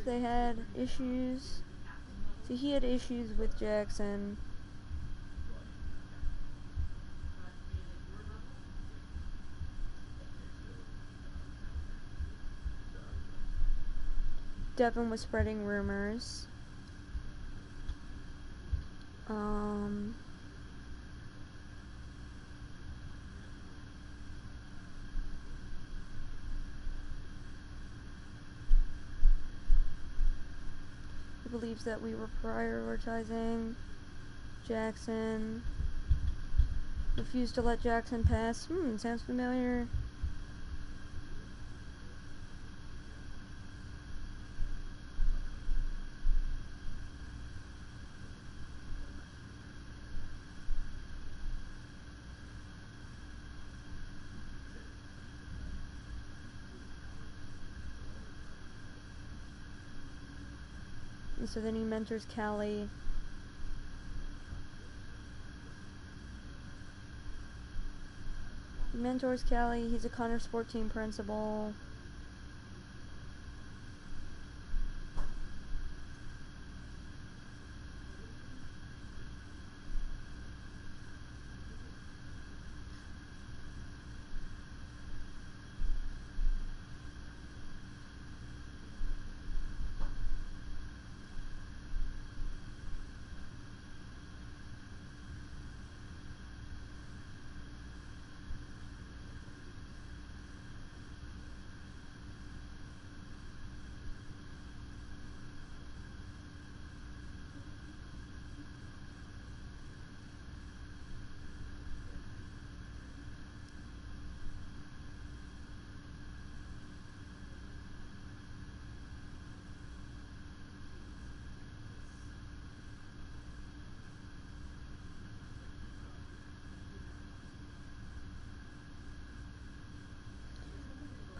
They had issues. So he had issues with Jackson. Devin was spreading rumors. He believes that we were prioritizing Jackson. Refused to let Jackson pass. Sounds familiar. And so then he mentors Callie. He mentors Callie. He's a Connor Sport Team principal.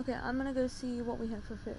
Okay, I'm gonna go see what we have for food.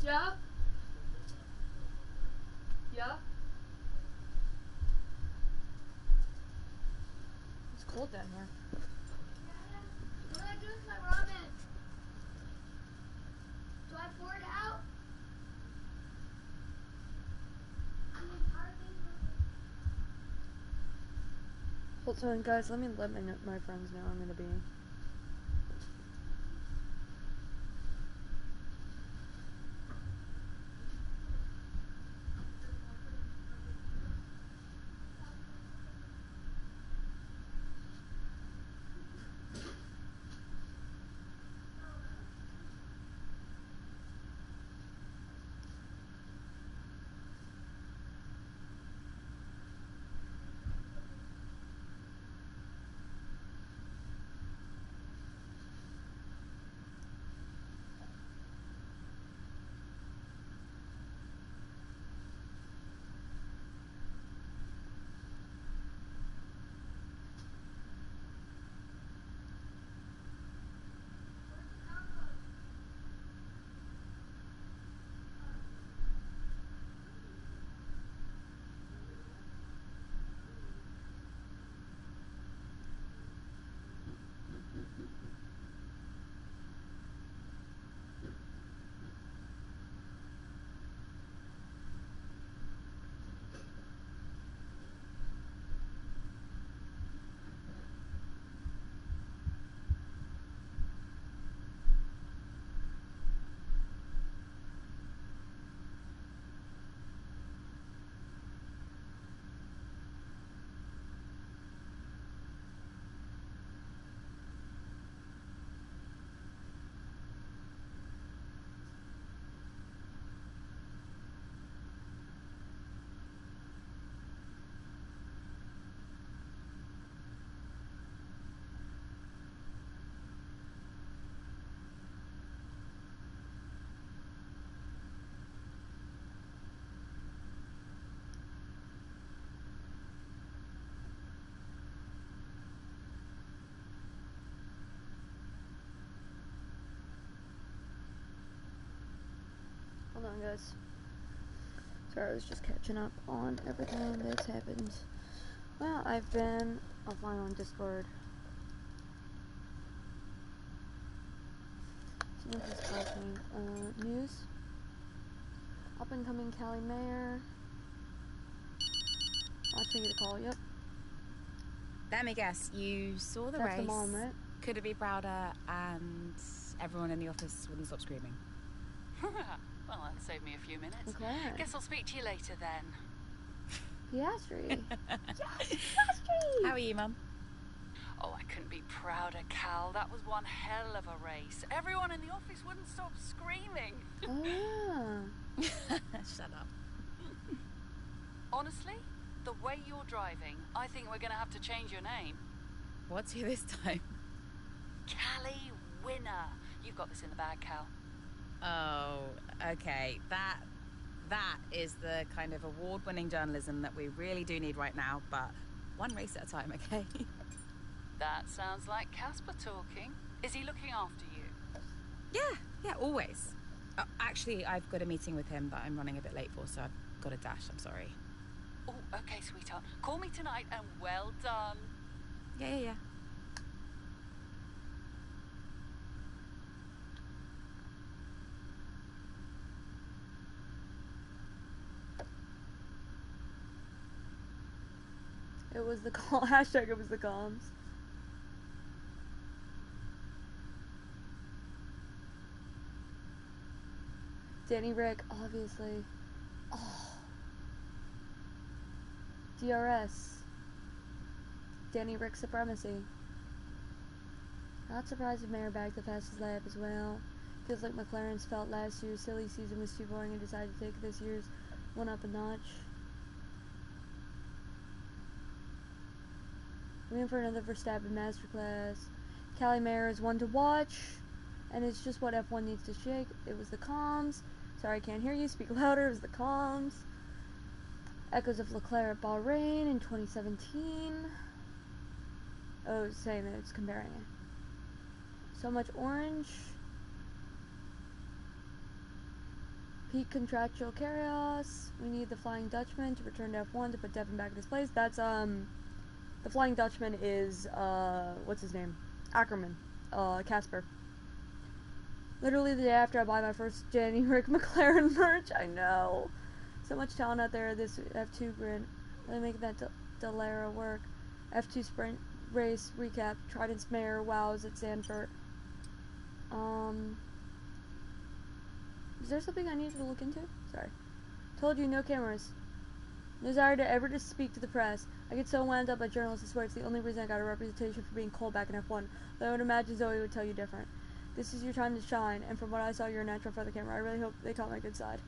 Yeah? Yeah? It's cold down here. What do I do with my ramen? Do I pour it out? I mean, Hold on, guys. Let me let my friends know I'm gonna be. Hold on, guys. Sorry, I was just catching up on everything that's happened. Well, I've been offline on Discord. News. Up and coming Callie Mayer. Watch me get a call, yep. Let me guess, you saw the That's race, the mom, right? couldn't be prouder, and everyone in the office wouldn't stop screaming. Well, that saved me a few minutes. Okay. Guess I'll speak to you later then. Piastri. How are you, Mum? Oh, I couldn't be prouder, Cal. That was one hell of a race. Everyone in the office wouldn't stop screaming. Oh, yeah. Shut up. Honestly, the way you're driving, I think we're going to have to change your name. What's here this time? Callie Winner. You've got this in the bag, Cal. Oh, okay. That is the kind of award-winning journalism that we really do need right now, but one race at a time, okay? That sounds like Casper talking. Is he looking after you? Yeah, always. Actually, I've got a meeting with him that I'm running a bit late for, so I've got to dash. I'm sorry. Oh, okay, sweetheart. Call me tonight and well done. Yeah. It was the call. Hashtag it was the comms. Danny Rick, obviously. Oh. DRS. Danny Rick supremacy. Not surprised if Mayer bagged the fastest lap as well. Feels like McLaren's felt last year's silly season was too boring and decided to take this year's one up a notch. Waiting for another Verstappen masterclass. Callie Mayer is one to watch, and it's just what F1 needs to shake. It was the comms. Sorry, I can't hear you. Speak louder. It was the comms. Echoes of Leclerc at Bahrain in 2017. Oh, it's saying that it's comparing it. So much orange. Peak contractual chaos. We need the Flying Dutchman to return to F1 to put Devin back in his place. That's, the Flying Dutchman is, what's his name? Ackerman. Casper. Literally the day after I buy my first Jenny Rick McLaren merch. I know. So much talent out there. This F2 grid. Really making that Delara work. F2 sprint race recap. Trident's Mayor wows at Zandvoort. Is there something I needed to look into? Sorry. Told you, no cameras. No desire to ever to speak to the press. I get so wound up by journalists, I swear it's the only reason I got a representation for being cold back in F1. Though I would imagine Zoe would tell you different. This is your time to shine, and from what I saw, you're a natural for the camera. I really hope they caught my good side.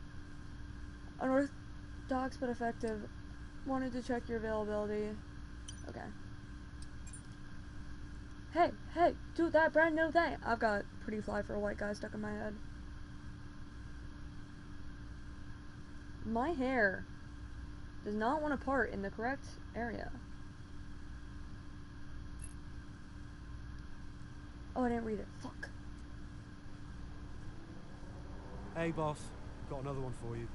Unorthodox but effective. Wanted to check your availability. Okay. Hey, do that, brand new thing. I've got pretty fly for a white guy stuck in my head. My hair does not want to part in the correct area. Oh, I didn't read it. Fuck. Hey, boss. Got another one for you.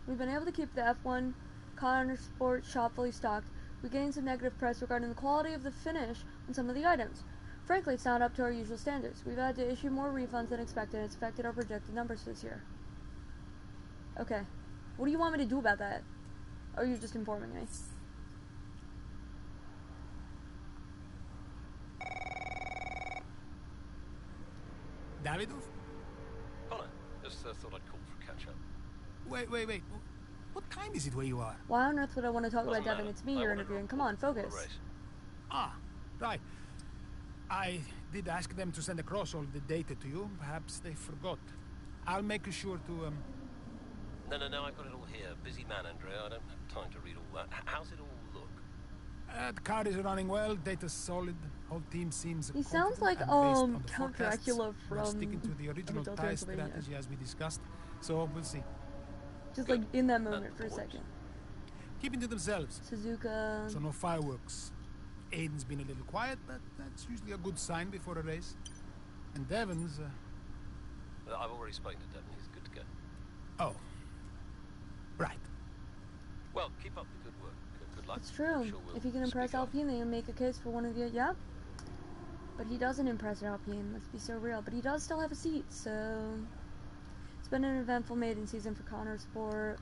We've been able to keep the F1 Connor Sport shop fully stocked. We gained some negative press regarding the quality of the finish on some of the items. Frankly, it's not up to our usual standards. We've had to issue more refunds than expected, and it's affected our projected numbers this year. Okay. What do you want me to do about that? Or are you just informing me? Davidoff? Connor, just thought I'd call for a catch-up. Wait. What time is it where you are? Why on earth would I want to talk about Doesn't Devin? matter. It's me you're interviewing. Come on, focus. Ah, right. I did ask them to send across all the data to you. Perhaps they forgot. I'll make sure to, No, I've got it all here. Busy man, Andrea. I don't have time to read all that. How's it all look? The car is running well, data's solid, whole team seems He sounds like Count Dracula we're from sticking to the original Hotel tire Transylvania. strategy as we discussed, so we'll see. Just like in that moment for a second. Keeping to themselves. Suzuka. So no fireworks. Aiden's been a little quiet, but that's usually a good sign before a race. And Devon's, I've already spoken to Devon. He's good to go. Oh. Right. Well, keep up the good work. Good luck. It's true. Sure we'll if he can impress Alpine, they can make a case for one of the... Yeah. But he doesn't impress Alpine, let's be so real. But he does still have a seat, so... It's been an eventful maiden season for Connor Sport.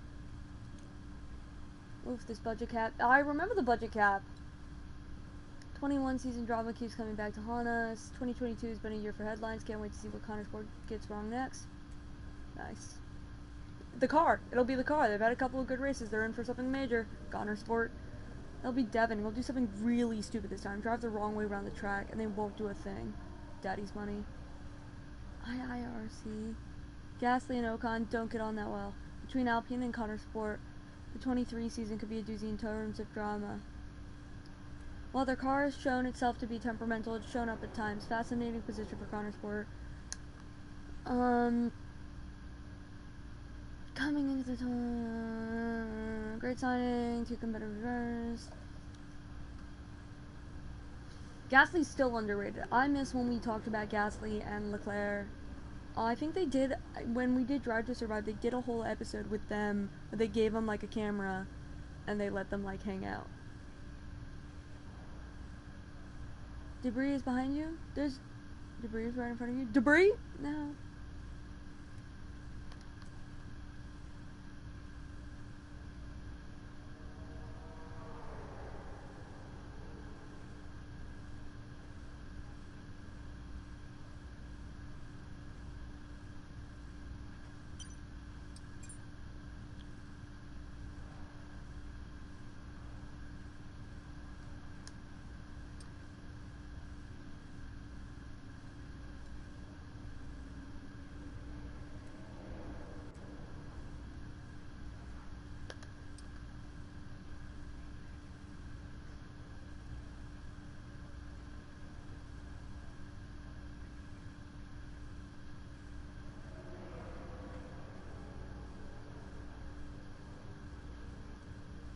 Oof, this budget cap. I remember the budget cap. 21 season drama keeps coming back to haunt us. 2022 has been a year for headlines. Can't wait to see what Connor Sport gets wrong next. Nice. The car. It'll be the car. They've had a couple of good races. They're in for something major. Connor Sport. It'll be Devin. We'll do something really stupid this time. Drive the wrong way around the track, and they won't do a thing. Daddy's money. IIRC. Gasly and Ocon don't get on that well. Between Alpine and Connor Sport, the 23 season could be a doozy in terms of drama. While their car has shown itself to be temperamental, it's shown up at times. Fascinating position for Connor Sport. Coming into the great signing, 2 competitive drivers. Gasly's still underrated. I miss when we talked about Gasly and Leclerc. I think they did, when we did Drive to Survive, they did a whole episode with them, where they gave them like a camera, and they let them like hang out. Debris is behind you? There's debris right in front of you. Debris? No.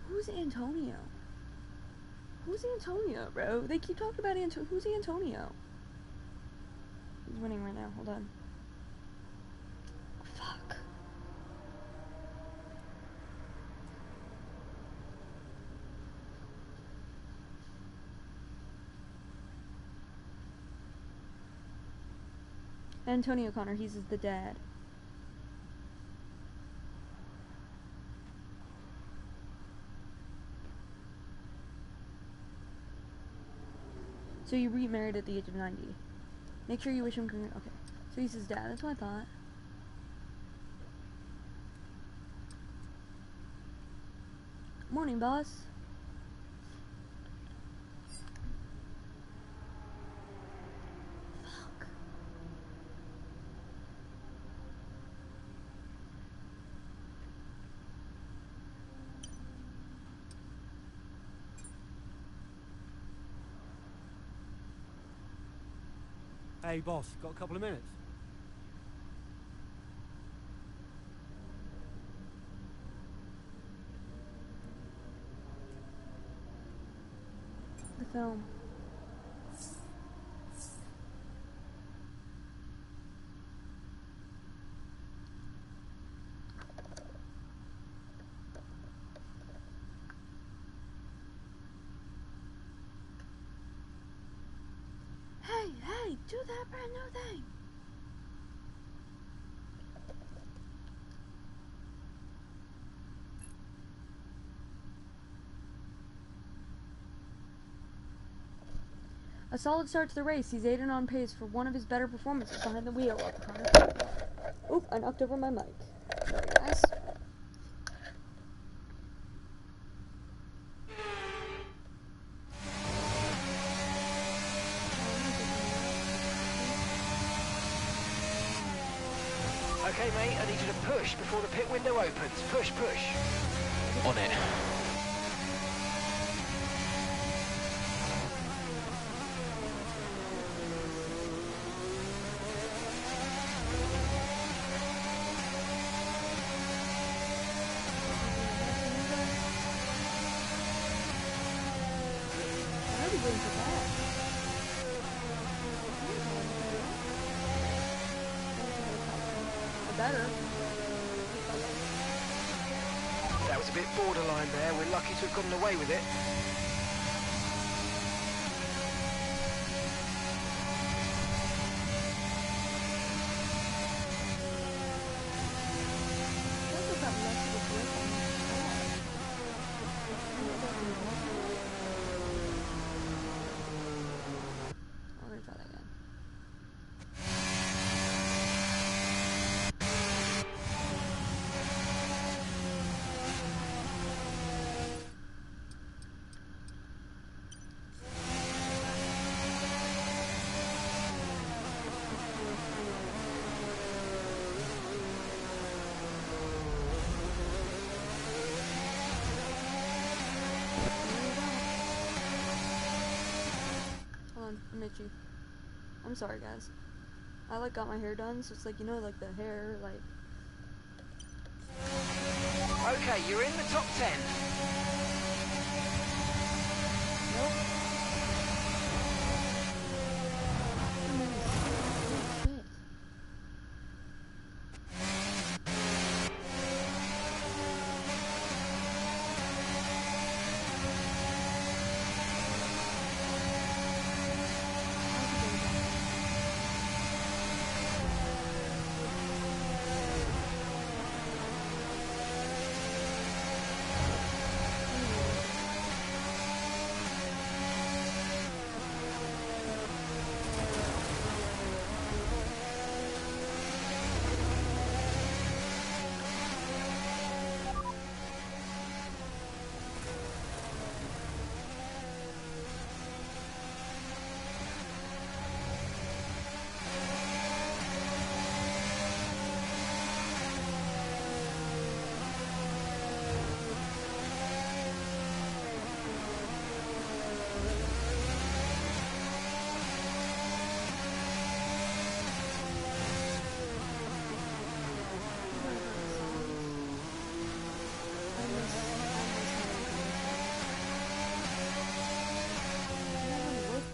Who's Antonio? Who's Antonio, bro? They keep talking about Who's Antonio? He's winning right now. Hold on. And Tony O'Connor, he's the dad. So you remarried at the age of 90. Make sure you wish him okay. So he's his dad, that's what I thought. Morning, boss. Fuck. Hey, boss, got a couple of minutes? The film. Hey, do that brand new thing. A solid start to the race. He's Aiden on pace for one of his better performances behind the wheel of the Connor. Oop, I knocked over my mic. Sorry, guys. Okay, mate, I need you to push before the pit window opens. Push, push. On it. That was a bit borderline there. We're lucky to have gotten away with it. I'm gonna try that again. I'm itchy. I'm sorry, guys. I like got my hair done, so it's like, you know, like the hair, like. Okay, you're in the top 10. Nope.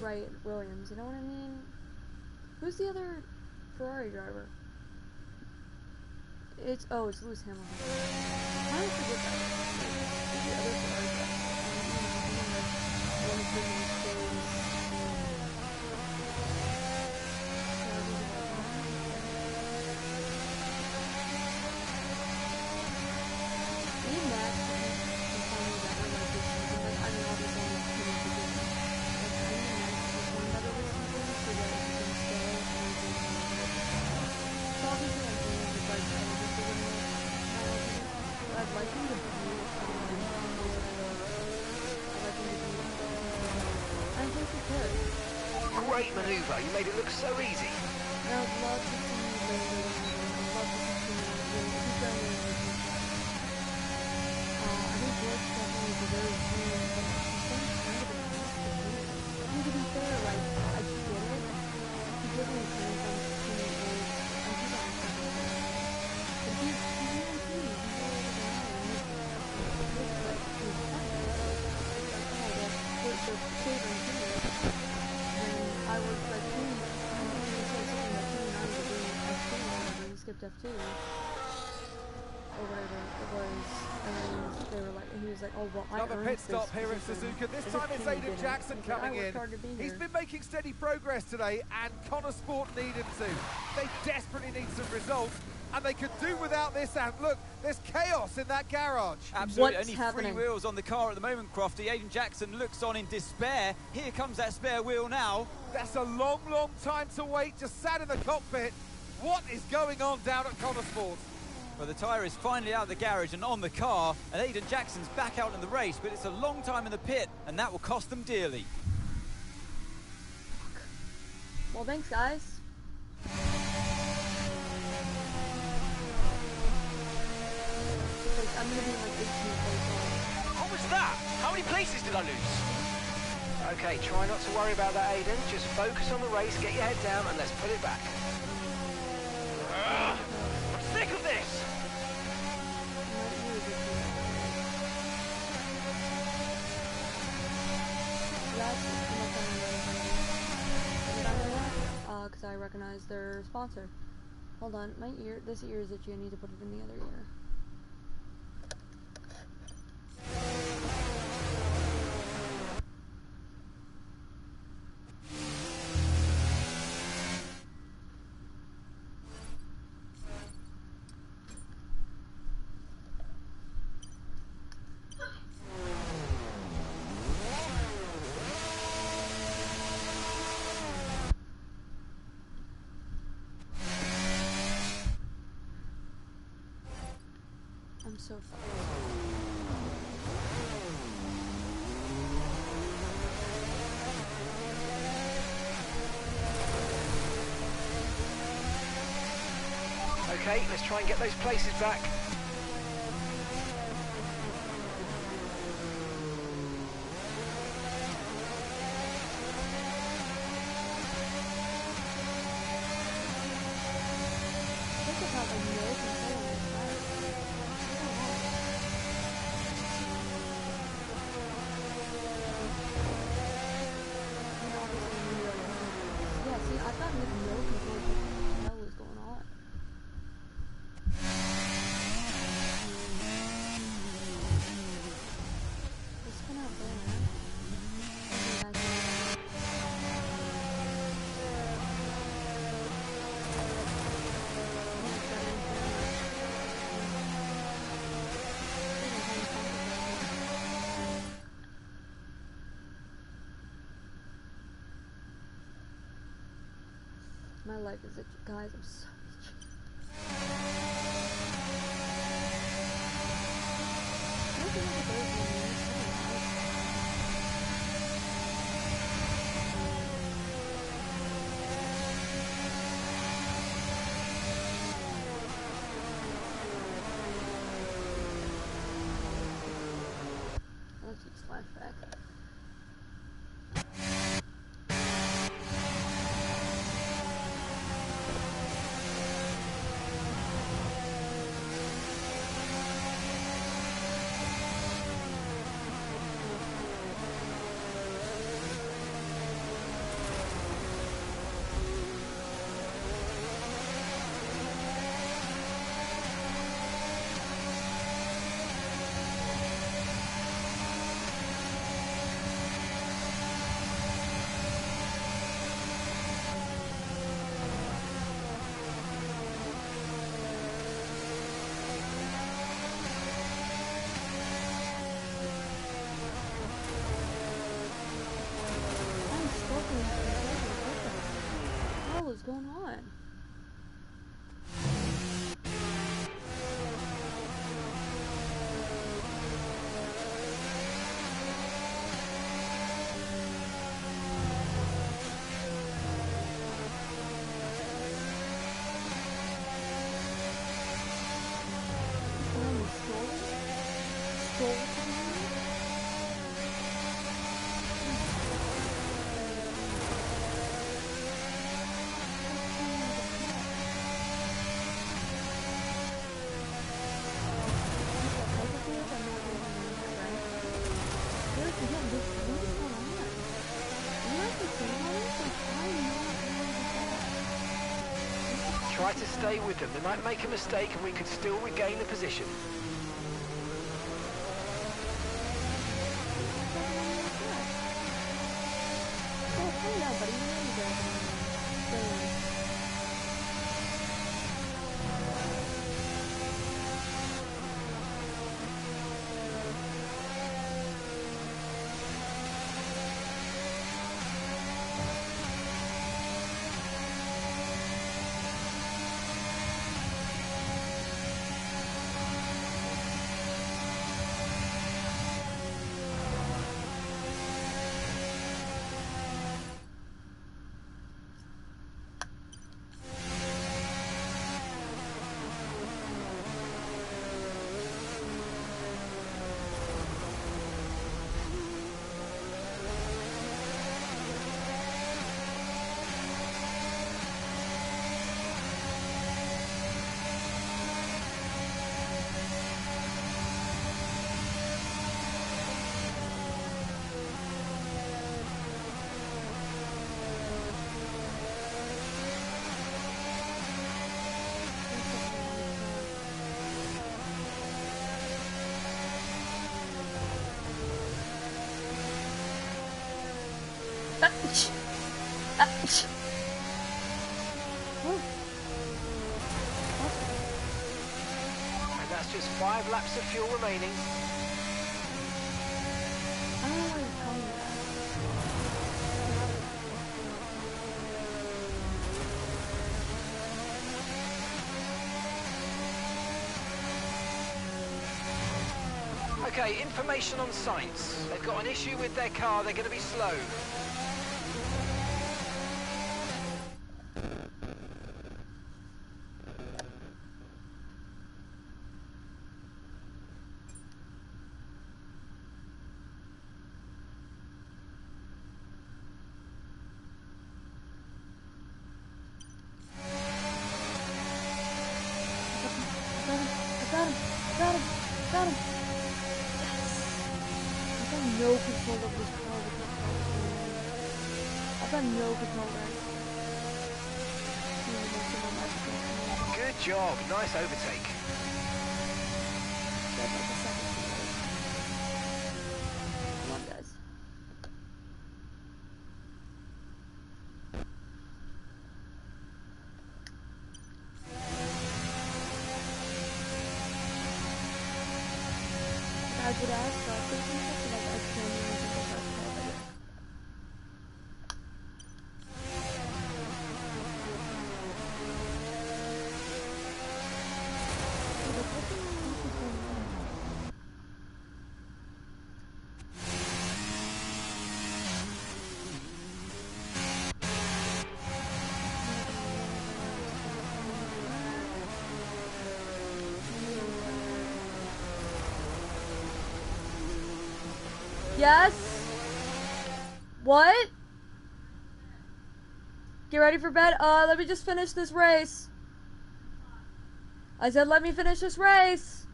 Right, Williams, you know what I mean? Who's the other Ferrari driver? It's Lewis Hamilton. I don't forget that. Who's the other Ferrari driver? great manoeuvre. You made it look so easy. I would love to see Lando. I would love to see he's going to I think George definitely deserves being to be fair, like, I get it. He did make friends on his teammate roles, and he's on the but he's on team. He's all over the line. He's like, he's fine. It's like, oh, they're children teammates. And I was like, please, I don't know if something that he and I were doing F2 or whatever, he skipped F2. Or whatever it was, and they were like, he was like, oh well, Another pit stop here at Suzuka. This time it's Aiden Jackson coming in. He's been making steady progress today, and Connor Sport need him to. They desperately need some results, and they could do without this. And look, there's chaos in that garage. Absolutely, only three wheels on the car at the moment, Crofty. Aiden Jackson looks on in despair. Here comes that spare wheel now. That's a long, long time to wait, just sat in the cockpit. What is going on down at Connor Sport? Well, the tyre is finally out of the garage and on the car, and Aiden Jackson's back out in the race, but it's a long time in the pit, and that will cost them dearly. Well, thanks, guys. I'm gonna be like 18th place. What was that? How many places did I lose? Okay, try not to worry about that, Aiden. Just focus on the race, get your head down, and let's put it back. I'm sick of this! Because I recognize their sponsor. Hold on, this ear is itchy. I need to put it in the other ear. I'm so fucked. Okay, let's try and get those places back. My life is itchy, guys. I'm so itchy. Let's use flashback. What is going on? Try to stay with them. They might make a mistake and we could still regain the position. Ouch. Ouch. And that's just 5 laps of fuel remaining. I don't know why you're telling me that. Okay, information on Sainz. They've got an issue with their car, they're going to be slow. Got him. I've got no control of this car with my car. I've got no control there. Good job, nice overtake. Come on, guys. I could ask doctors and stuff, like I can't even think of that car. Yes? What? Get ready for bed? Let me just finish this race. I said let me finish this race.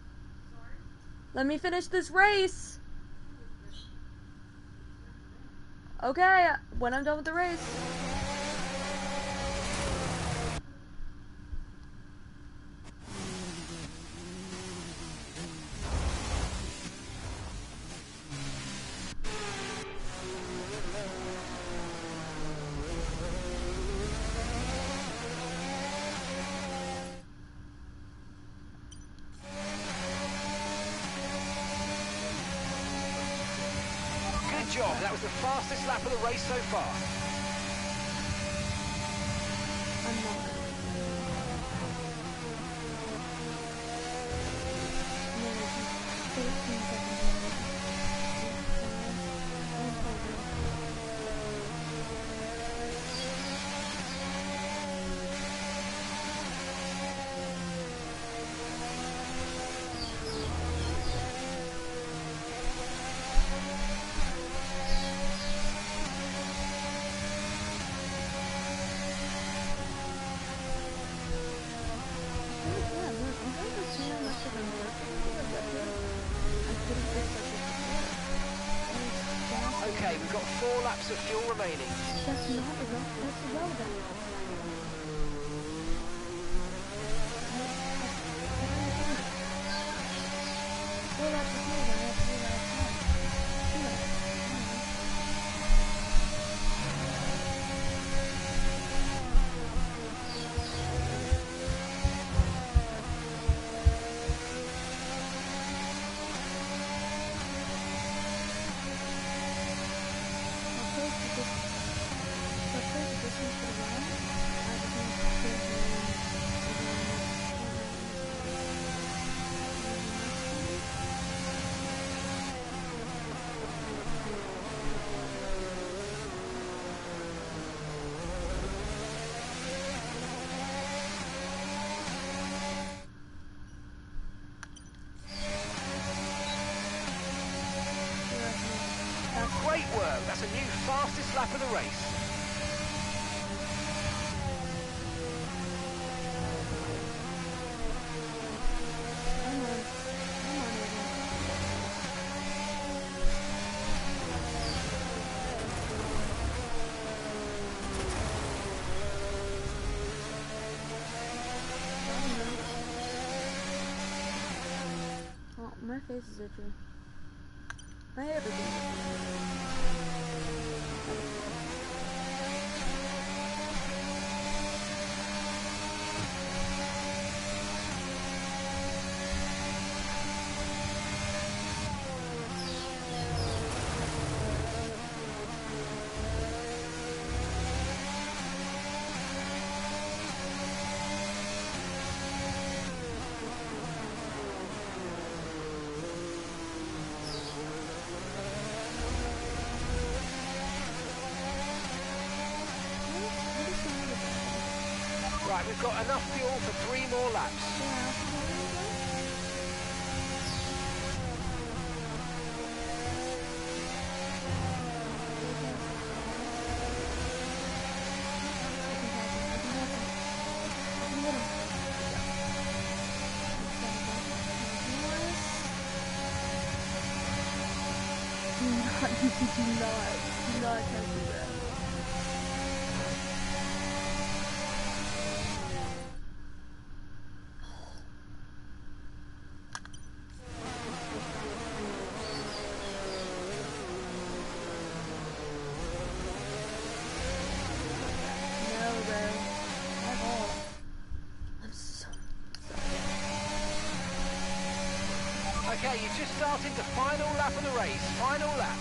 Let me finish this race. Okay, when I'm done with the race. Good job, that was the fastest lap of the race so far. more laps of fuel remaining. That's not enough. That's irrelevant. Four laps of fuel, then I have 3 laps left. 2 laps. Great work. That's a new fastest lap of the race. Oh, my face is itchy. My everything. Right, we've got enough fuel for 3 more laps. Do not attempt to do that. Okay, you've just started the final lap of the race. Final lap.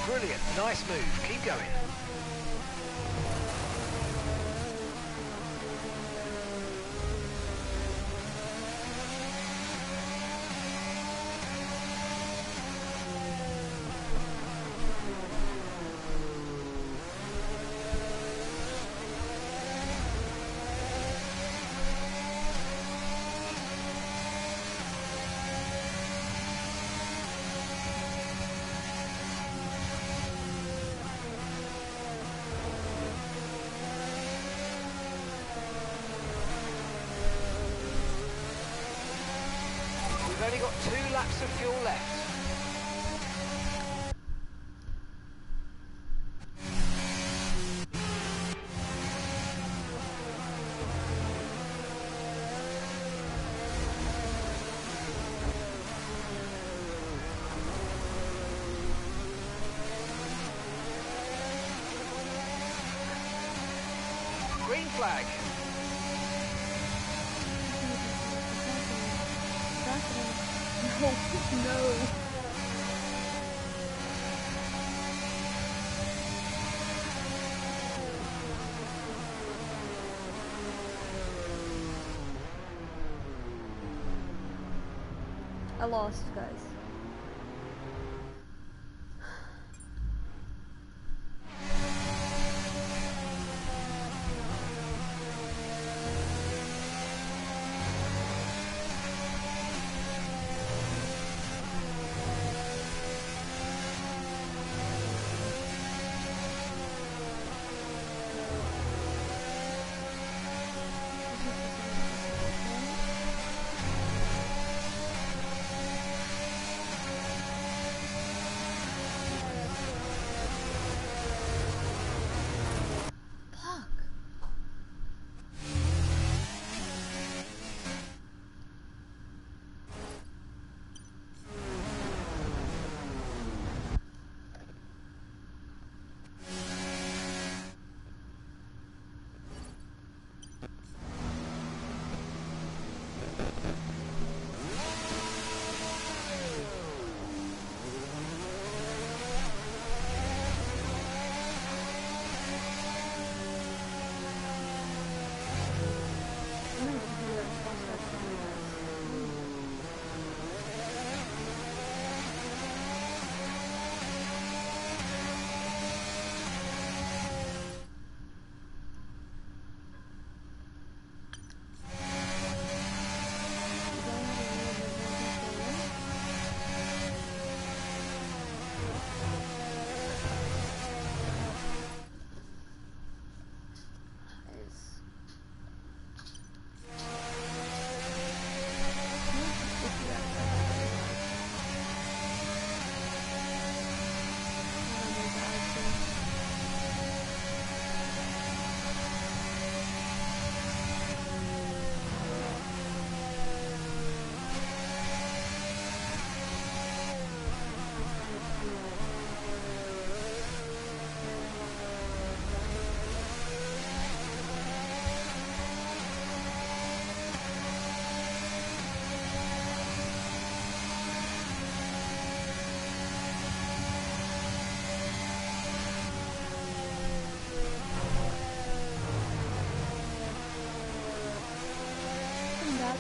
Brilliant, nice move, keep going. We've only got 2 laps of fuel left. Green flag. No. I lost, guys.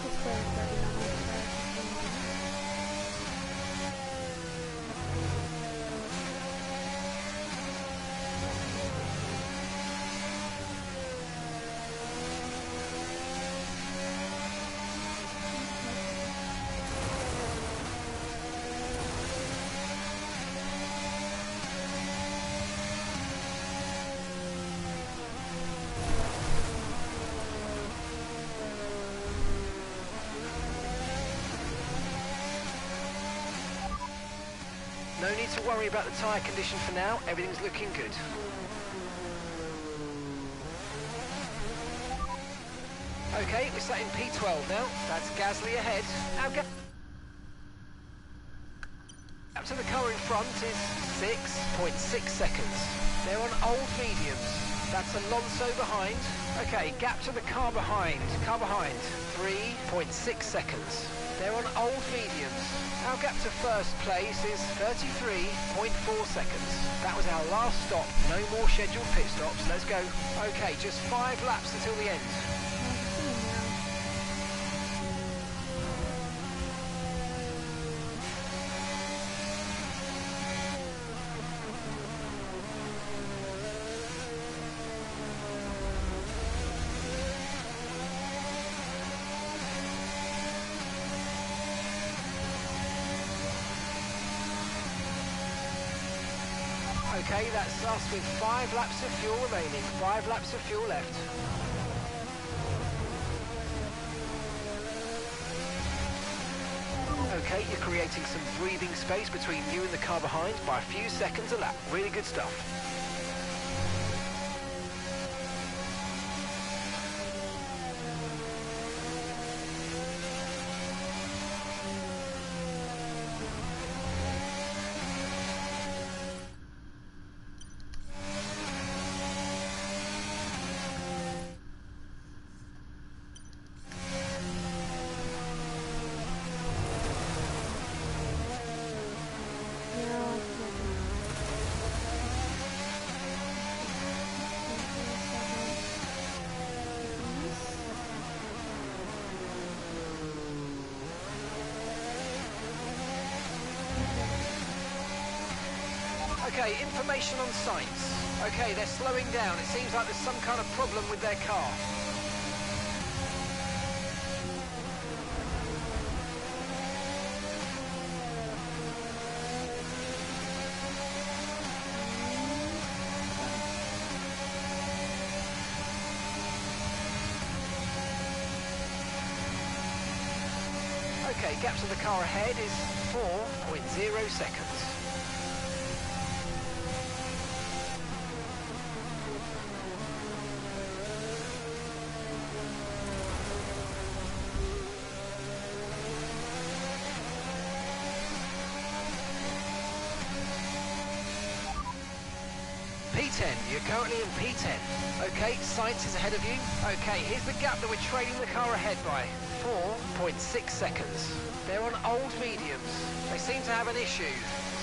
just play instead of normal track. No need to worry about the tyre condition for now. Everything's looking good. Okay, we're sat in P12 now. That's Gasly ahead. Our gap to the car in front is 6.6 seconds. They're on old mediums. That's Alonso behind. Okay, gap to the car behind. 3.6 seconds. They're on old mediums. Our gap to first place is 33.4 seconds. That was our last stop. No more scheduled pit stops. Let's go. Okay, just 5 laps until the end. Okay, that's us with 5 laps of fuel remaining. 5 laps of fuel left. Okay, you're creating some breathing space between you and the car behind by a few seconds a lap. Really good stuff. Okay, information on Sainz. Okay, they're slowing down. It seems like there's some kind of problem with their car. Okay, gap to the car ahead is 4.0 seconds. P10, you're currently in P10. Okay, Sainz is ahead of you. Okay, here's the gap that we're trailing the car ahead by. 4.6 seconds. They're on old mediums. They seem to have an issue.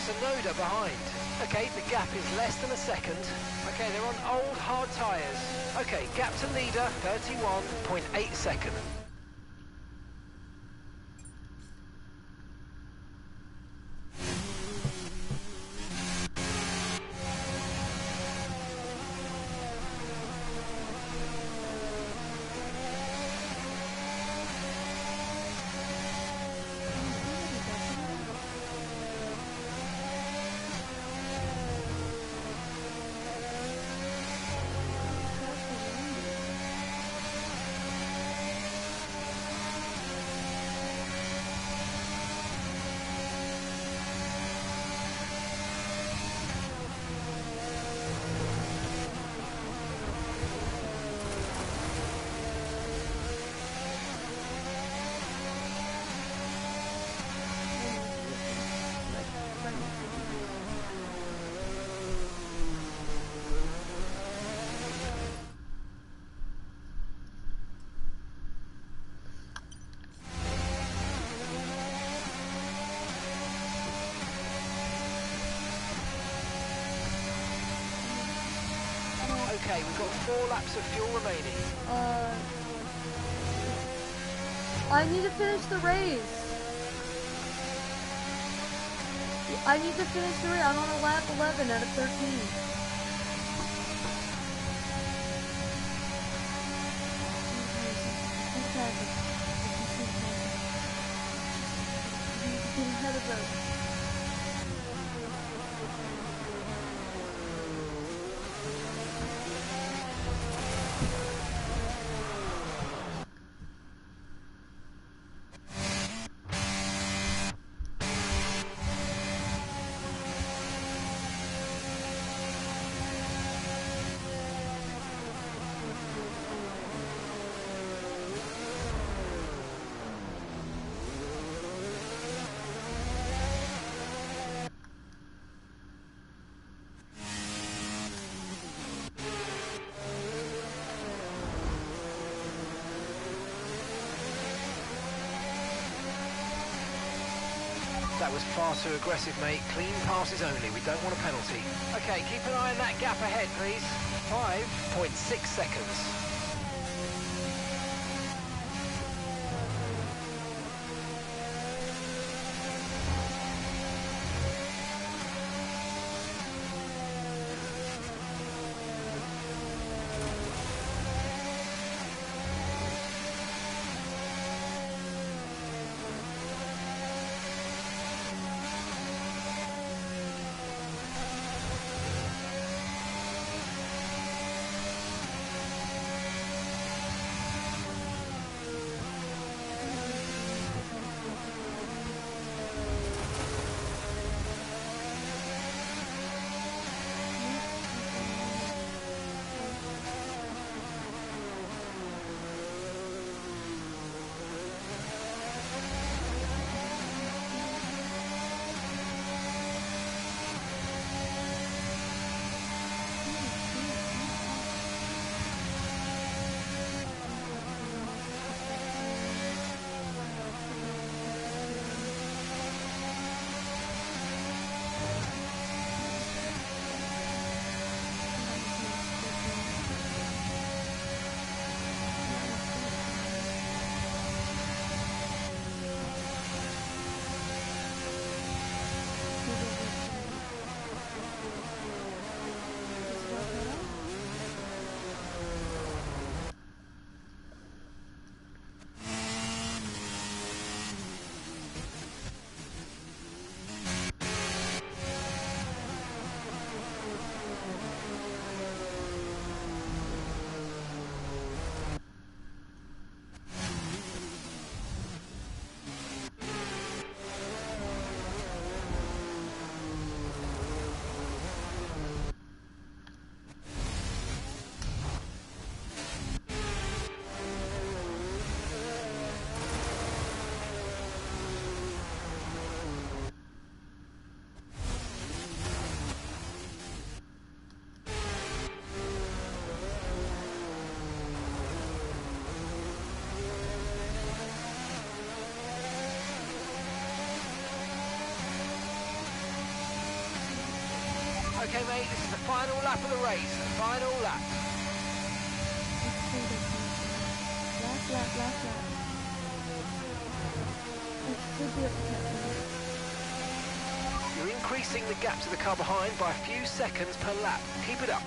Tsunoda behind. Okay, the gap is less than a second. Okay, they're on old hard tyres. Okay, gap to leader, 31.8 seconds. Okay, we've got 4 laps of fuel remaining. I need to finish the race. I need to finish the race. I'm on a lap 11 out of 13. Get ahead of us. That was far too aggressive, mate. Clean passes only. We don't want a penalty. Okay, keep an eye on that gap ahead, please. 5.6 seconds. Okay, mate, this is the final lap of the race. The final lap. Last lap. You're increasing the gap to the car behind by a few seconds per lap. Keep it up.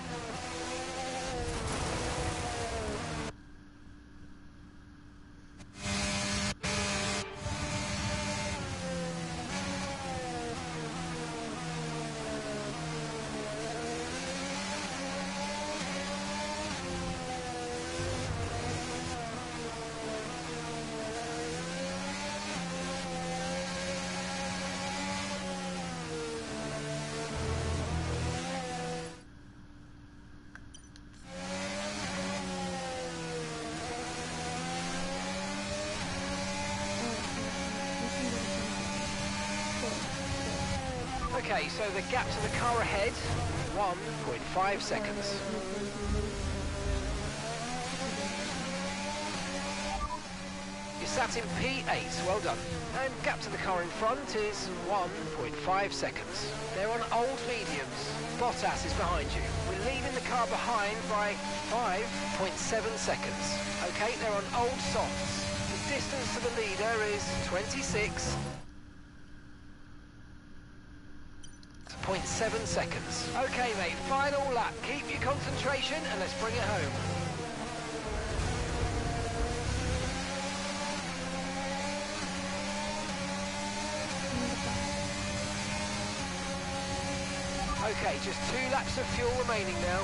Okay, so the gap to the car ahead, 1.5 seconds. You sat in P8, well done. And gap to the car in front is 1.5 seconds. They're on old mediums. Bottas is behind you. We're leaving the car behind by 5.7 seconds. Okay, they're on old softs. distance to the leader is 26.7 seconds. Okay, mate, final lap. Keep your concentration and let's bring it home. Okay, just 2 laps of fuel remaining now.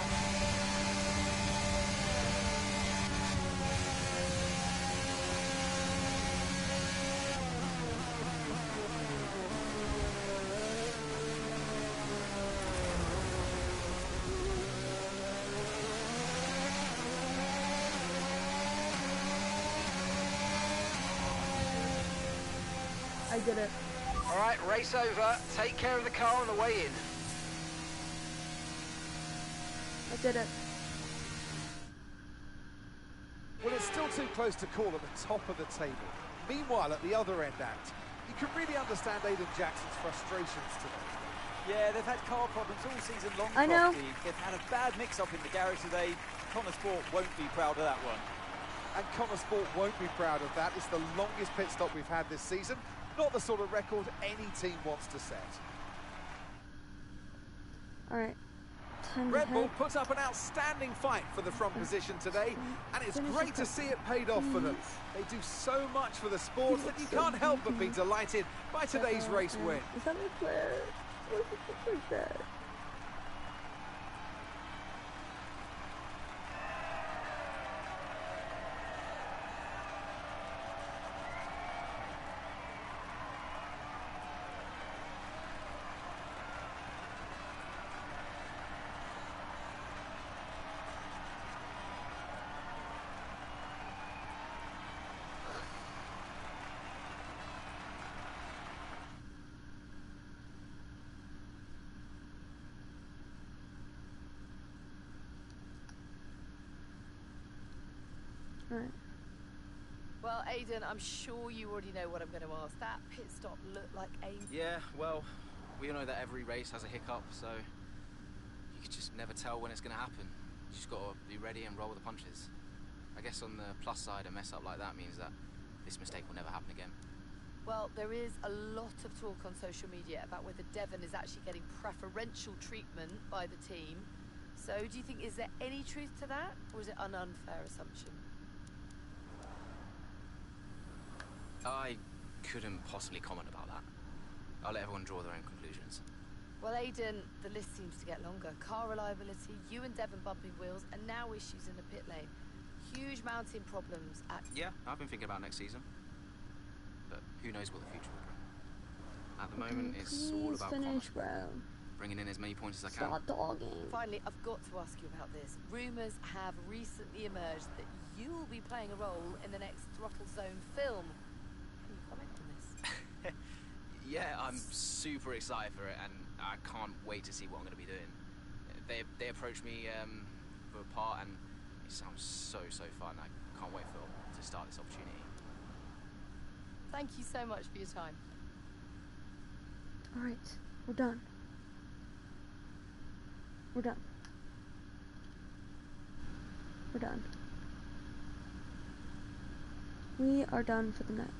I did it. All right, race over. Take care of the car on the way in. I did it. Well, it's still too close to call at the top of the table. Meanwhile, at the other end, Ant, you can really understand Aiden Jackson's frustrations today. Yeah, they've had car problems all season long, I know. Crofty. They've had a bad mix-up in the garage today. Connor Sport won't be proud of that one. And Connor Sport won't be proud of that. It's the longest pit stop we've had this season. Not the sort of record any team wants to set. Alright. Red Bull puts up an outstanding fight for the front position today, and it's great to see it paid off for them. They do so much for the sport that you can't help but be delighted by today's race win. Is that Leclerc? What does it look like that? Right. Well, Aiden, I'm sure you already know what I'm going to ask. That pit stop looked like a... Yeah, well, we all know that every race has a hiccup, so you just never tell when it's going to happen. You just got to be ready and roll with the punches. I guess on the plus side, a mess up like that means that this mistake will never happen again. Well, there is a lot of talk on social media about whether Devon is actually getting preferential treatment by the team. So do you think, is there any truth to that, or is it an unfair assumption? I couldn't possibly comment about that. I'll let everyone draw their own conclusions. Well, Aiden, the list seems to get longer. Car reliability, you and Devon bumping wheels, and now issues in the pit lane. Huge mounting problems at... Yeah, I've been thinking about next season. But who knows what the future will bring. At the moment, it's all about finish, Connor. Bringing in as many points as I can. Start dogging. Finally, I've got to ask you about this. Rumours have recently emerged that you will be playing a role in the next Throttle Zone film. Can you comment on this? Yeah, I'm super excited for it, and I can't wait to see what I'm going to be doing. They approached me for a part, and it sounds so fun. I can't wait to start this opportunity. Thank you so much for your time. Alright, we're done. We're done. We're done. We are done for the night.